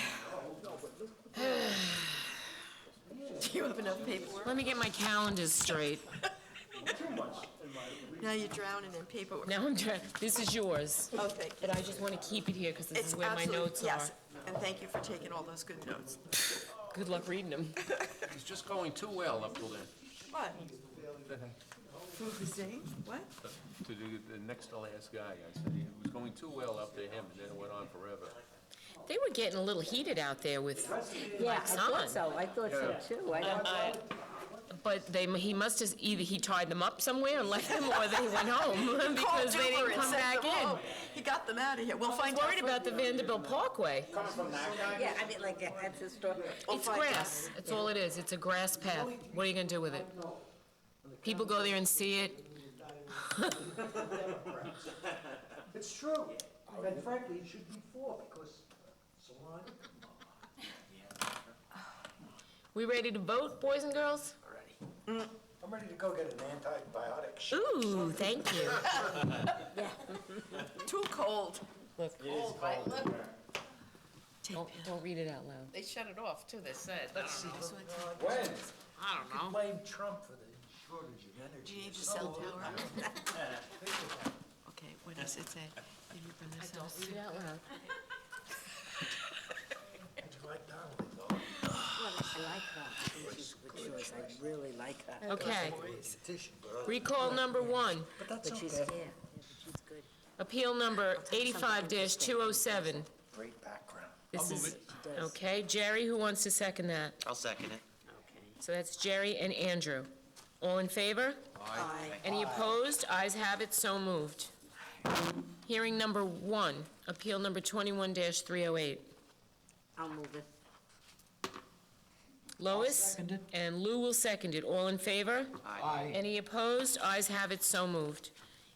Do you have enough paperwork? Let me get my calendars straight. Now you're drowning in paperwork. Now I'm trying, this is yours. Oh, thank you. But I just want to keep it here because this It's is where my absolute- notes are. Yes, and thank you for taking all those good notes. Good luck reading them. it's just going too well up till then. What? Food cuisine? What? To the next to last guy, I said, it was going too well up to him, and then it went on forever. They were getting a little heated out there with Yeah, I mics on. thought so. I thought so too. I don't. But he must have, either he tied them up somewhere and left them, or they went home, because they didn't come back in. He got them out of here. We'll I find was out. worried about the Vanderbilt Parkway. Yeah, I mean, like, that's his story. It's grass, that's all it is, it's a grass path. What are you gonna do with it? People go there and see it. It's true. And frankly, it should be 4 because salon. We ready to vote, boys and girls? I'm ready to go get an antibiotic shot. Ooh, thank you. Too cold. Cold, right? Look, Don't read it out loud. they shut it off too, they said. Let's see. When? I don't know. Blame Trump for the shortage of energy. Do you need the cell tower? Okay, what does it say? Did you bring the cell? Read it out loud. I like her. I think she's a good choice. I really like her. Okay. Recall number 1, But she's scared. Yeah, but she's good. appeal number 85-207. Great background. This is, okay, Jerry, who wants to second that? I'll second it. So that's Jerry and Andrew. All in favor? Aye. Any opposed? Ayes have it, so moved. Hearing number 1, appeal number 21-308. I'll move it. Lois and Lou will second it. All in favor? Aye. Any opposed? Ayes have it, so moved.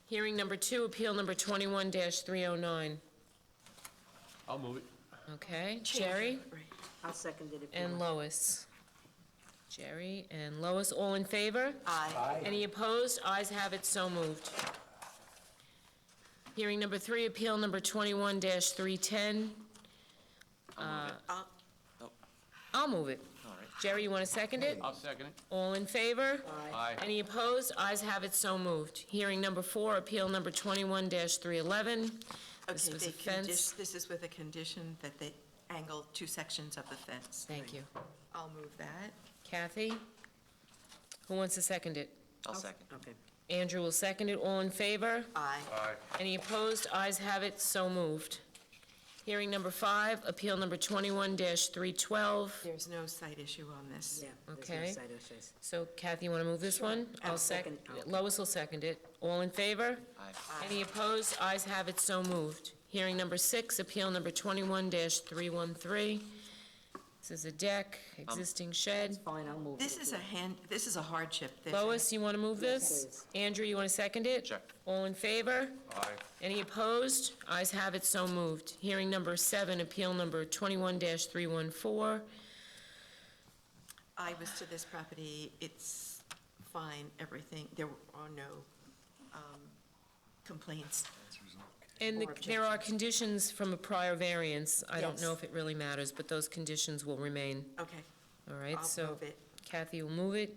Hearing number 2, appeal number 21-309. I'll move it. Okay, Jerry I'll second it if you and want. Lois. Jerry and Lois, all in favor? Aye. Any opposed? Ayes have it, so moved. Hearing number 3, appeal number 21-310. I'll move it. All right. Jerry, you want to second it? I'll second it. All in favor? Aye. Any opposed? Ayes have it, so moved. Hearing number 4, appeal number 21-311. This Okay, was a they fence. this is with a condition that they angle 2 sections of the fence. Thank you. I'll move that. Kathy? Who wants to second it? I'll second. Okay. Andrew will second it. All in favor? Aye. Aye. Any opposed? Ayes have it, so moved. Hearing number 5, appeal number 21-312. There's no site issue on this. Yeah, there's Okay. no side issues. So Kathy, you want to move this one? I'll second. Lois will second it. All in favor? Aye. Any opposed? Ayes have it, so moved. Hearing number 6, appeal number 21-313. This is a deck, existing shed. Fine, I'll move it. This is a hardship. Lois, you want to move this? Yes, Andrew, you want to second it? Sure. All in favor? Aye. Any opposed? Ayes have it, so moved. Hearing number 7, appeal number 21-314. I was to this property, it's fine, everything, there are no complaints. And Or there are objections. conditions from a prior variance. I don't know Yes. if it really matters, but those conditions will remain. Okay, All right, I'll so move it. Kathy will move it.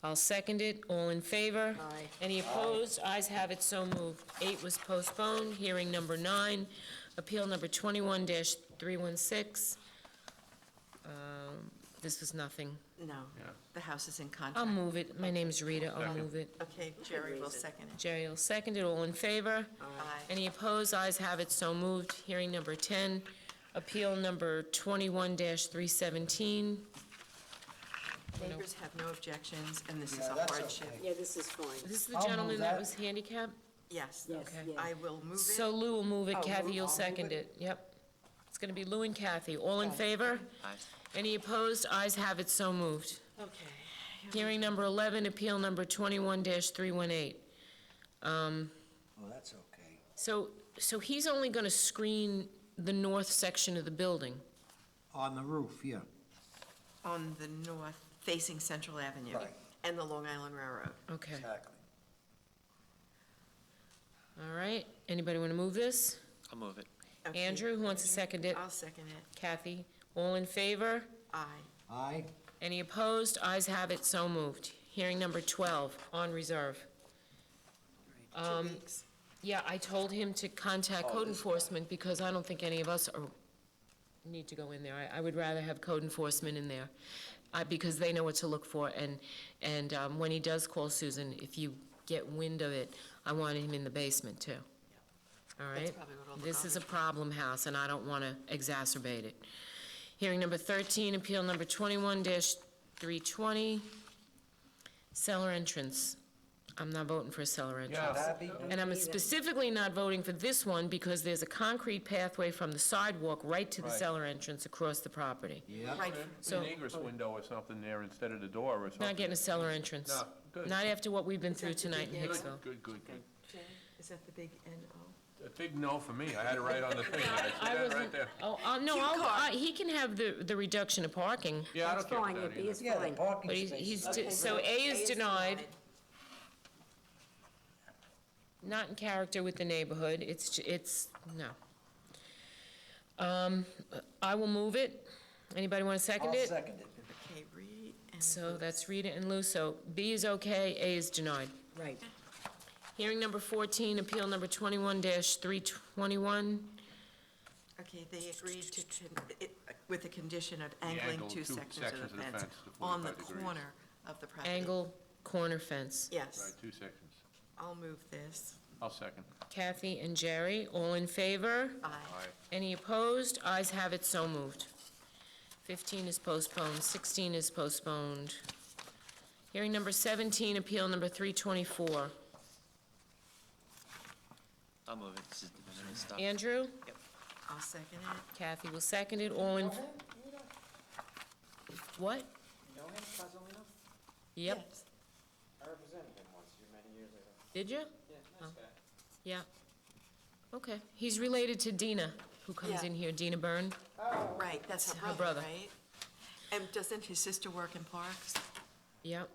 I'll second it. All in favor? Aye. Any opposed? Ayes have it, so moved. 8 was postponed. Hearing number 9, appeal number 21-316. This was nothing. No, the house is in contract. I'll move it. My name's Rita. I'll move it. Okay, Jerry will second it. Jerry will second it. All in favor? Aye. Any opposed? Ayes have it, so moved. Hearing number 10, appeal number 21-317. Neighbors have no objections, and this is Yeah, a that's hardship. okay. Yeah, this is fine. This is the I'll move gentleman that that. was handicapped? Yes. Yes, Okay. yeah. I will move it. So Lou will move it, Oh, Kathy, Lou, you'll I'll move second it. it. Yep. It's gonna be Lou and Kathy. All in favor? Aye. Any opposed? Ayes have it, so moved. Okay. Hearing number 11, appeal number 21-318. Well, that's okay. So he's only gonna screen the north section of the building. On the roof, yeah. On the north, facing Central Avenue. Right. And the Long Island Railroad. Okay. Exactly. All right. Anybody wanna move this? I'll move it. Okay. Andrew, who wants to second it? I'll second it. Kathy? All in favor? Aye. Aye. Any opposed? Ayes have it, so moved. Hearing number 12, on reserve. 2 weeks. Yeah, I told him to contact code enforcement because I don't think any of us need to go in there. I would rather have code enforcement in there because they know what to look for. And when he does call Susan, if you get wind of it, I want him in the basement too. All That's right? probably what I'll look This is a on. problem house and I don't want to exacerbate it. Hearing number 13, appeal number 21-320. Cellar entrance. I'm not voting for a cellar entrance. Yeah. And I'm specifically not voting for this one because there's a concrete pathway from the sidewalk right to the Right. cellar entrance across the property. Right. So- An egress window or something there instead of the door or something. Not getting a cellar entrance. No, good. Not after what we've been through tonight in Good, Hicksville. good, good. Is that the big N-O? A big no for me. I had it right on the thing. I see I that wasn't, right there. he can have the reduction of parking. Yeah, I That's don't care fine, for that yeah, B either. is Yeah, the fine. parking But spaces. so A is denied. Not in character with the neighborhood, it's, no. I will move it. Anybody want to second I'll it? second it. Okay, Reed and. So that's Rita and Lou, so B is okay, A is denied. Right. Hearing number 14, appeal number 21-321. Okay, they agreed to, with the condition of angling angle, two two sections of the fence to on the 45 degrees. corner of the property. Angle corner fence. Yes, Right, 2 sections. I'll move this. I'll second. Kathy and Jerry, all in favor? Aye. Aye. Any opposed? Ayes have it, so moved. 15 is postponed, 16 is postponed. Hearing number 17, appeal number 324. I'll move it. This is the stop. Andrew? I'll second it. Kathy will second it, all in... What? You know him, Casalino? Yep. Yes. I represented him once, many years ago. Did you? Yeah, nice guy. Yeah. Okay. He's related to Dina, who comes Yeah. in here, Dina Byrne. Right, that's Her her brother. brother, right? And doesn't his sister work in parks? Yep.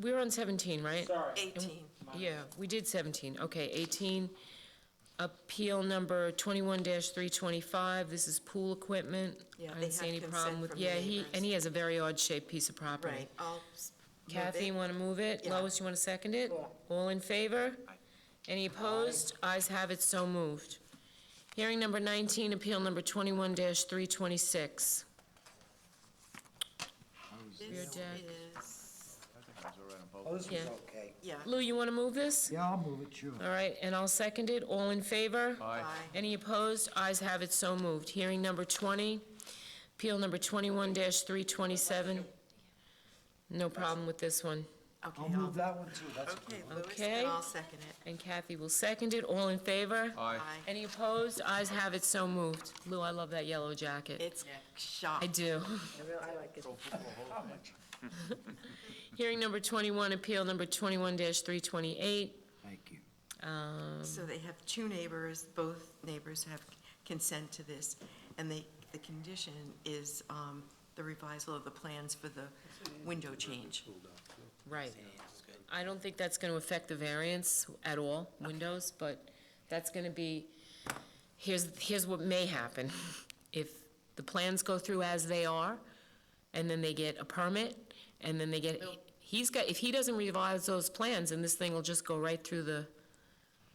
We're on 17, right? 18. Yeah, we did 17. Okay, 18. Appeal number 21-325. This is pool equipment. Yeah, I they didn't see have any consent problem with, from the yeah, neighbors. and he has a very odd-shaped piece of property. Right, I'll move Kathy, you it. want to move it? Yeah. Lois, you want to second it? All in favor? Any opposed? Ayes have it, so moved. Hearing number 19, appeal number 21-326. Rear This deck. is, Oh, this was Yeah. okay. yeah. Lou, you want to move this? Yeah, I'll move it, sure. All right, and I'll second it. All in favor? Aye. Any opposed? Ayes have it, so moved. Hearing number 20, appeal number 21-327. No problem with this one. Okay, I'll move that one too, that's Okay, good. Louis, Okay. and I'll second it. And Kathy will second it. All in favor? Aye. Any opposed? Ayes have it, so moved. Lou, I love that yellow jacket. It's shot. I do. I like it. Hearing number 21, appeal number 21-328. Thank you. So they have two neighbors, both neighbors have consent to this, and the condition is the revisal of the plans for the window change. Right. I don't think that's going to affect the variance at all, windows, but that's going to be, here's what may happen. If the plans go through as they are, and then they get a permit, and then they get, if he doesn't revise those plans, then this thing will just go right through the,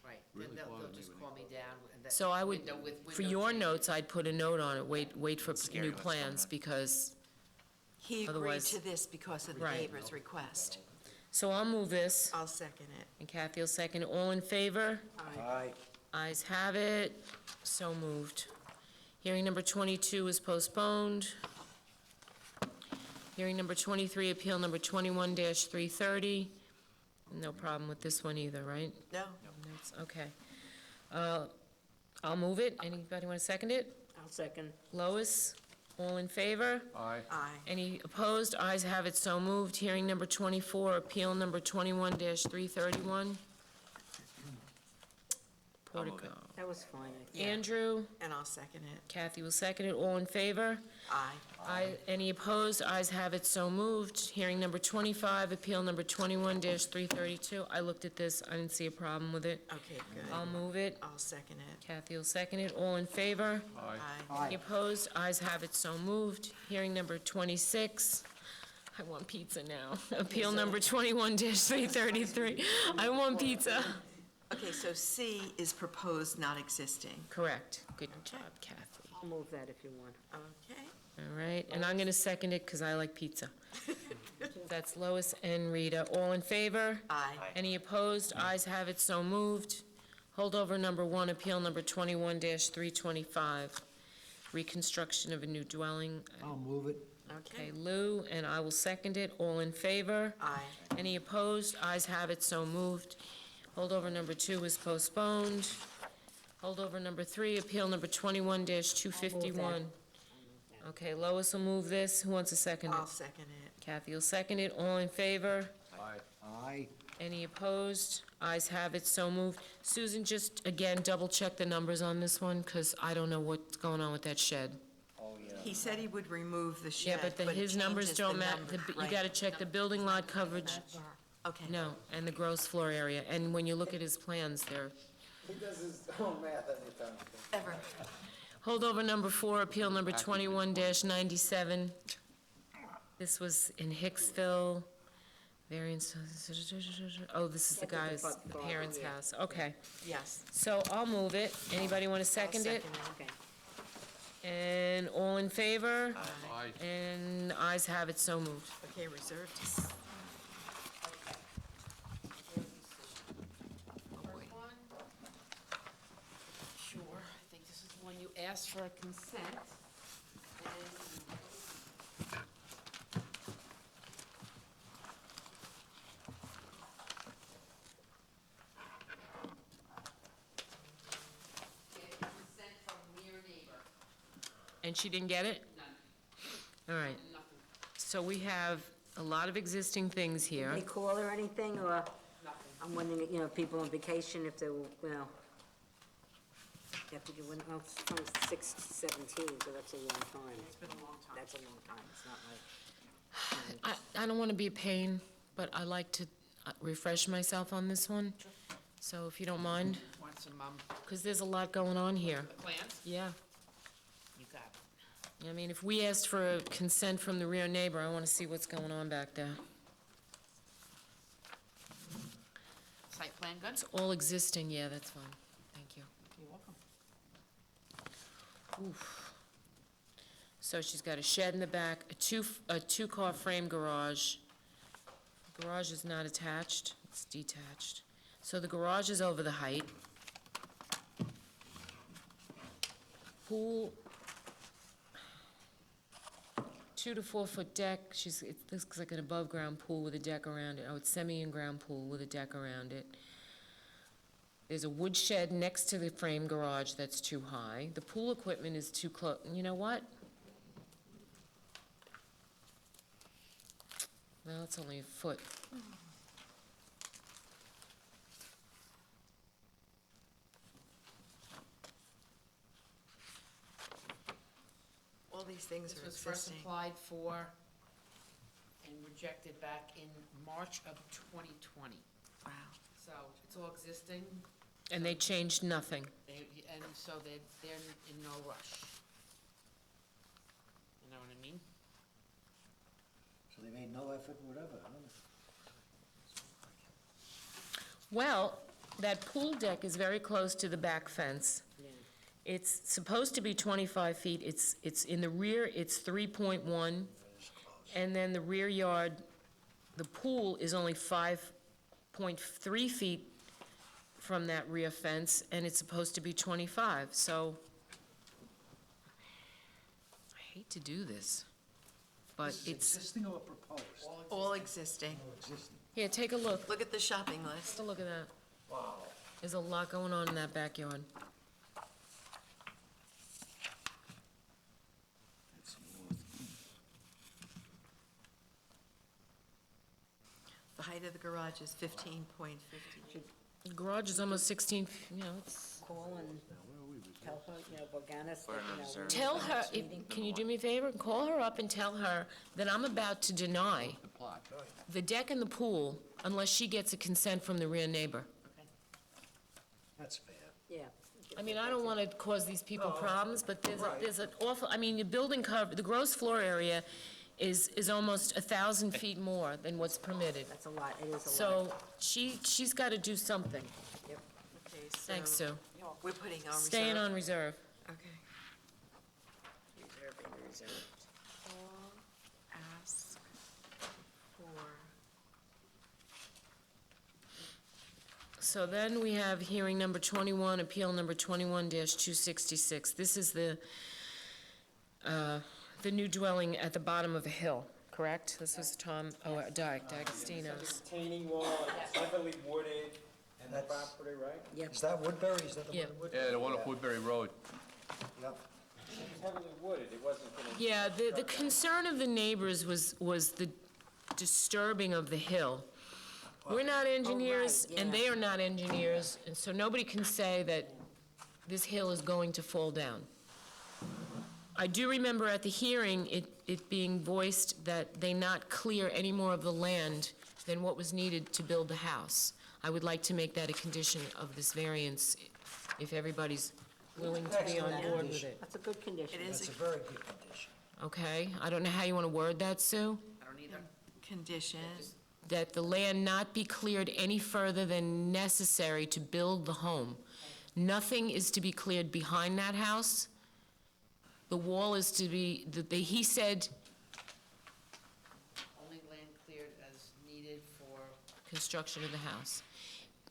Right, then they'll just call me down. And that so I would, window with for window your change. notes, I'd put a note on it, wait for Scary new what's going plans, on. because, He agreed Otherwise- to this because of the Right. neighbor's request. so I'll move this, I'll second it. and Kathy will second it. All in favor? Aye. Ayes have it, so moved. Hearing number 22 is postponed. Hearing number 23, appeal number 21-330. No problem with this one either, right? No? That's, okay. I'll move it. Anybody want to second it? I'll second. Lois, all in favor? Aye. Aye. Any opposed? Ayes have it, so moved. Hearing number 24, appeal number 21-331. Portico. That was fine, I think. Andrew, And I'll second it. Kathy will second it. All in favor? Aye. Any opposed? Ayes have it, so moved. Hearing number 25, appeal number 21-332. I looked at this, I didn't see a problem with it. Okay, good. I'll move it. I'll second it. Kathy will second it. All in favor? Aye. Aye. Any opposed? Ayes have it, so moved. Hearing number 26. I want pizza now. Appeal number 21-333. I want pizza. Okay, so C is proposed, not existing. Correct. Good job, Kathy. I'll move that if you want. Okay. All right, and I'm going to second it because I like pizza. That's Lois and Rita. All in favor? Aye. Any opposed? Ayes have it, so moved. Holdover number 1, appeal number 21-325. Reconstruction of a new dwelling. I'll move it. Okay, Lou, and I will second it. All in favor? Aye. Any opposed? Ayes have it, so moved. Holdover number 2 is postponed. Holdover number 3, appeal number 21-251. Okay, Lois will move this. Who wants to second it? I'll second it. Kathy will second it. All in favor? Aye. Any opposed? Ayes have it, so moved. Susan, just again, double-check the numbers on this one, because I don't know what's going on with that shed. He said he would remove the Yeah, shed, but it his numbers changes the don't match. number, You right. gotta check the building lot coverage. Okay. No, and the gross floor area. And when you look at his plans, they're... He does his own math every time. Ever. Holdover number 4, appeal number 21-97. This was in Hicksville. Variance, oh, this is the guy's, the parents' house. Okay. Yes. So I'll move it. Anybody want to second it? Okay. And all in favor? Aye. And ayes have it, so moved. Okay, reserved. Sure, I think this is the one you asked for consent. Consent from near neighbor. And she didn't get it? None. All right. Nothing. So we have a lot of existing things here. Any call or anything, or Nothing. I'm wondering, you know, people on vacation, if they will, you know, you have to get, well, it's from 6/17, so that's a long time. It's been a long time. That's a long time, it's not like, I don't want to be a pain, but I like to refresh myself on this one. So if you don't mind, Want some, because there's a lot going on here. plans? Yeah. You got it. I mean, if we asked for a consent from the rear neighbor, I want to see what's going on back there. Site plan good? It's all existing, yeah, that's fine. Thank you. You're welcome. Oof. So she's got a shed in the back, a two-car frame garage. Garage is not attached, it's detached. So the garage is over the height. Pool, 2 to 4 foot deck. It looks like an above-ground pool with a deck around it. Oh, it's semi-in-ground pool with a deck around it. There's a wood shed next to the frame garage that's too high. The pool equipment is too close. You know what? Well, it's only a foot. All these things This are was first existing. applied for and rejected back in March of 2020. Wow. So it's all existing, And they changed nothing. and so they're in no rush. You know what I mean? So they made no effort, whatever, huh? Well, that pool deck is very close to the back fence. It's supposed to be 25 feet. It's in the rear, it's 3.1. And then the rear yard, the pool is only 5.3 feet from that rear fence, and it's supposed to be 25, so I hate to do this, but This is it's, existing or proposed? All existing. Existing. here, take a look. Look at the shopping list. Take a look at that. Wow. There's a lot going on in that backyard. The height of the garage is 15.50. The garage is almost 16, you know, it's... call and tell her, you know, Borganis, that, you know. we're Tell in her, this meeting. can you do me a favor? Call her up and tell her that I'm about to deny the deck and the pool unless she gets a consent from the rear neighbor. That's fair. Yeah. I mean, I don't want to cause these people problems, but there's an awful, I mean, your building cover, the gross floor area is almost 1,000 feet more than what's permitted. That's a lot, it is a lot. So she's got to do something. Yep. Okay, Thanks, so Sue. we're putting on reserve. Staying on reserve. Okay. Reserving, reserved. Ask for, So then we have hearing number 21, appeal number 21-266. This is the the new dwelling at the bottom of a hill, correct? This was D'Agostino's. Retaining wall, it's heavily wooded, and the property, right? Is that Woodbury, is that the Yeah. one in Woodbury? Yeah, the one up Woodbury Road. Yep. It was heavily wooded, it wasn't gonna. Yeah, the concern of the neighbors was the disturbing of the hill. We're not engineers, and they are not engineers, and so nobody can say that this hill is going to fall down. I do remember at the hearing, it being voiced that they not clear any more of the land than what was needed to build the house. I would like to make that a condition of this variance, if everybody's willing to be on board with it. That's a good condition. It is That's a very good condition. Okay? I don't know how you want to word that, Sue? I don't either. a condition. That the land not be cleared any further than necessary to build the home. Nothing is to be cleared behind that house. The wall is to be, he said, Only land cleared as needed for. construction of the house.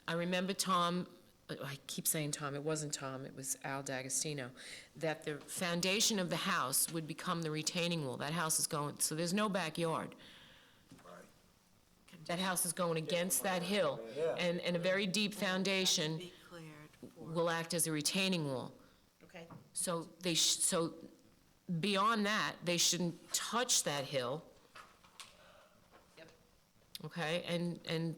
I remember Tom, I keep saying Tom, it wasn't Tom, it was Al D'Agostino, that the foundation of the house would become the retaining wall. That house is going, so there's no backyard. That house is going against that hill, and a very deep foundation Be cleared. will act as a retaining wall. Okay. So so beyond that, they shouldn't touch that hill. Yep. Okay, and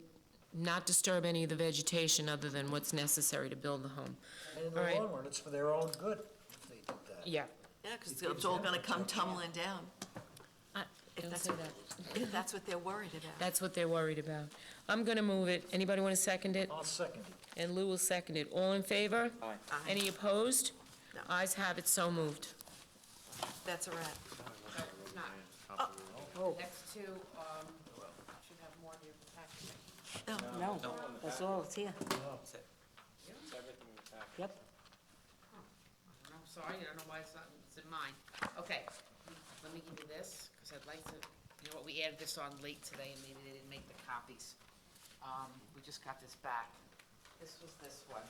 not disturb any of the vegetation other than what's necessary to build the home. And in All the right. long run, it's for their own good if they did that. Yeah. Yeah, because it's all gonna come tumbling down, if Don't that's say what, that. if that's what they're worried about. That's what they're worried about. I'm gonna move it. Anybody want to second it? I'll second it. And Lou will second it. All in favor? Aye. Any opposed? No. Ayes have it, so moved. That's a wrap. Next two, should have more in your package. No. No, that's all, it's here. Yep. I'm sorry, I don't know why it's not, it's in mine. Okay, let me give you this, because I'd like to, you know what, we added this on late today, and maybe they didn't make the copies. We just got this back. This was this one.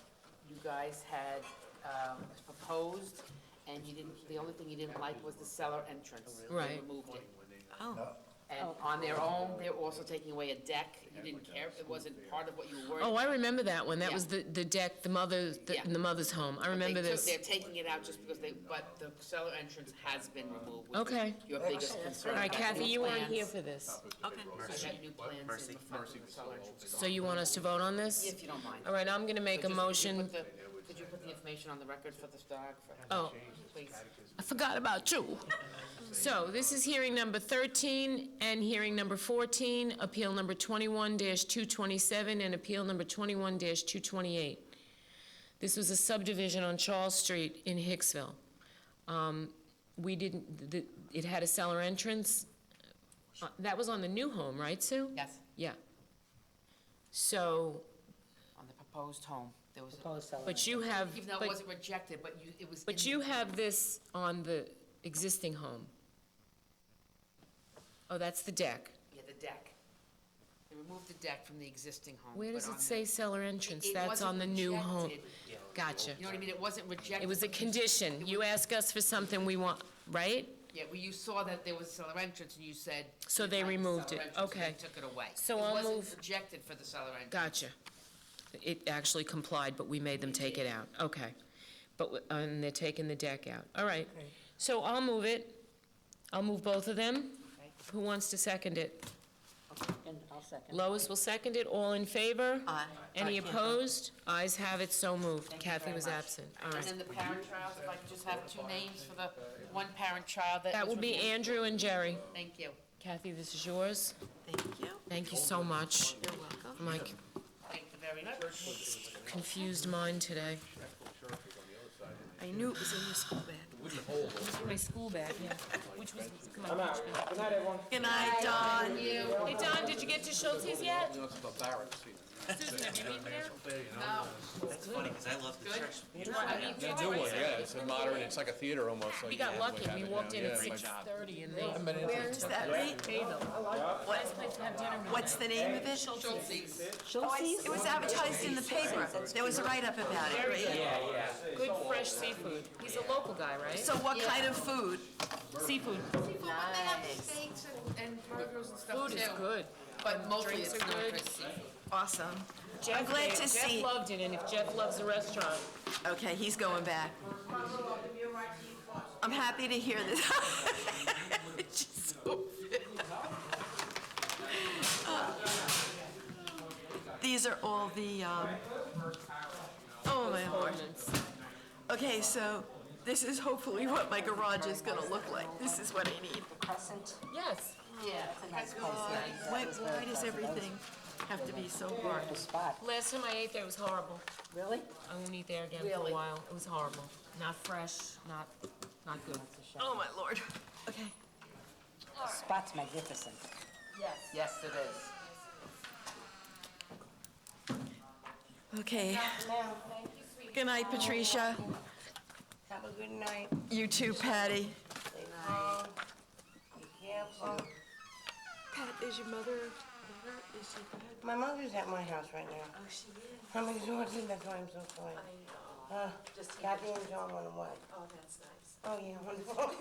You guys had, proposed, and you didn't, the only thing you didn't like was the cellar entrance. They Right. removed it. Oh, And on their own, they're also taking away a deck. You didn't care, it wasn't part of what you were worried Oh, about. I remember that one. That Yeah. was the deck, the Yeah. mother's home. I But remember they took- this. They're taking it out just because but the cellar entrance has been removed. which was Okay. Your biggest concern. All right, I got Kathy, new you weren't plans. here for this. okay. I got new plans in the front of the cellar entrance. So you want us to vote on this? If you don't mind. All right, I'm gonna make So a just- motion. Could you put the information on the record for the stenographer? Oh, Please. I forgot about you. So this is hearing number 13 and hearing number 14, appeal number 21-227 and appeal number 21-228. This was a subdivision on Charles Street in Hicksville. We didn't, it had a cellar entrance. That was on the new home, right, Sue? Yes, Yeah. So, on the proposed home. There was, but you have, even though it but wasn't rejected, but it was. but in you the- have this on the existing home. Oh, that's the deck. Yeah, the deck. They removed the deck from the existing home. Where but does on it say the- cellar entrance? It That's wasn't on the new home. rejected. Gotcha. You know what I mean? It wasn't rejected. It was a but condition. You ask us for something we want, right? Yeah, well, you saw that there was cellar entrance, and you said. So you they liked the removed cellar it. entrance, and Okay. they took it away. So I'll It move- wasn't rejected for the cellar entrance. Gotcha. It actually complied, but we made them take it out. Okay. But, and they're taking the deck out. All right. So I'll move it. I'll move both of them. Who wants to second it? And I'll second. Lois will second it. All in favor? Aye. Any I can't opposed? Ayes have it, so moved. Thank you Kathy very was much. absent. All And right. then the parent-child, if I could just have two names for the one parent-child that That was will be removed. Andrew and Jerry. Thank you. Kathy, this is yours. Thank you. Thank you so much. You're welcome. Mike, Thank you very much. confused mind today. I knew it was in your school bag. My school bag, yeah. Which was, come on. Good night, everyone. Good night, Don. Hey, Don, did you get to Schulte's yet? You know, it's about Barrett's, you know. Susan, have you eaten there? That's funny, because I love the church. The new one, yeah, it's a modern, it's like a theater almost. like We got you lucky. have We it walked now. in at Yeah, my- 6:30 and they. Where is that, right? Nice place to have dinner. What's the name of it? Schultz's? It was advertised in the paper. There was a write-up about it, right? Good fresh seafood. He's a local guy, right? So what kind of food? Seafood. Seafood, but they have steaks and burgers and stuff too. Food is good. But mostly Drinks it's are known good. for seafood. Awesome. Jeff I'm glad did. to see. Jeff loved it, and if Jeff loves the restaurant, Okay, he's going back. I'm happy to hear this. It's just so These are all the, oh my Lord. Okay, so this is hopefully what my garage is gonna look like. This is what I need. Crescent? yes. Yeah. It's a nice place, yeah. Why does everything have to be so hard? The spot. Last time I ate there, it was horrible. Really? I won't eat there again for a Really? while. It was horrible. Not fresh, not good. Oh my Lord. Okay. The spot's magnificent. Yes, it is. Okay. Good night, Patricia. Have a good night. You too, Patty. Good night. Be careful. Pat, is your mother? Is she good? My mother's at my house right now. Oh, she is. I'm exhausted, that's why I'm so quiet. Kathy and John went away. Oh, that's nice. Oh, yeah, wonderful.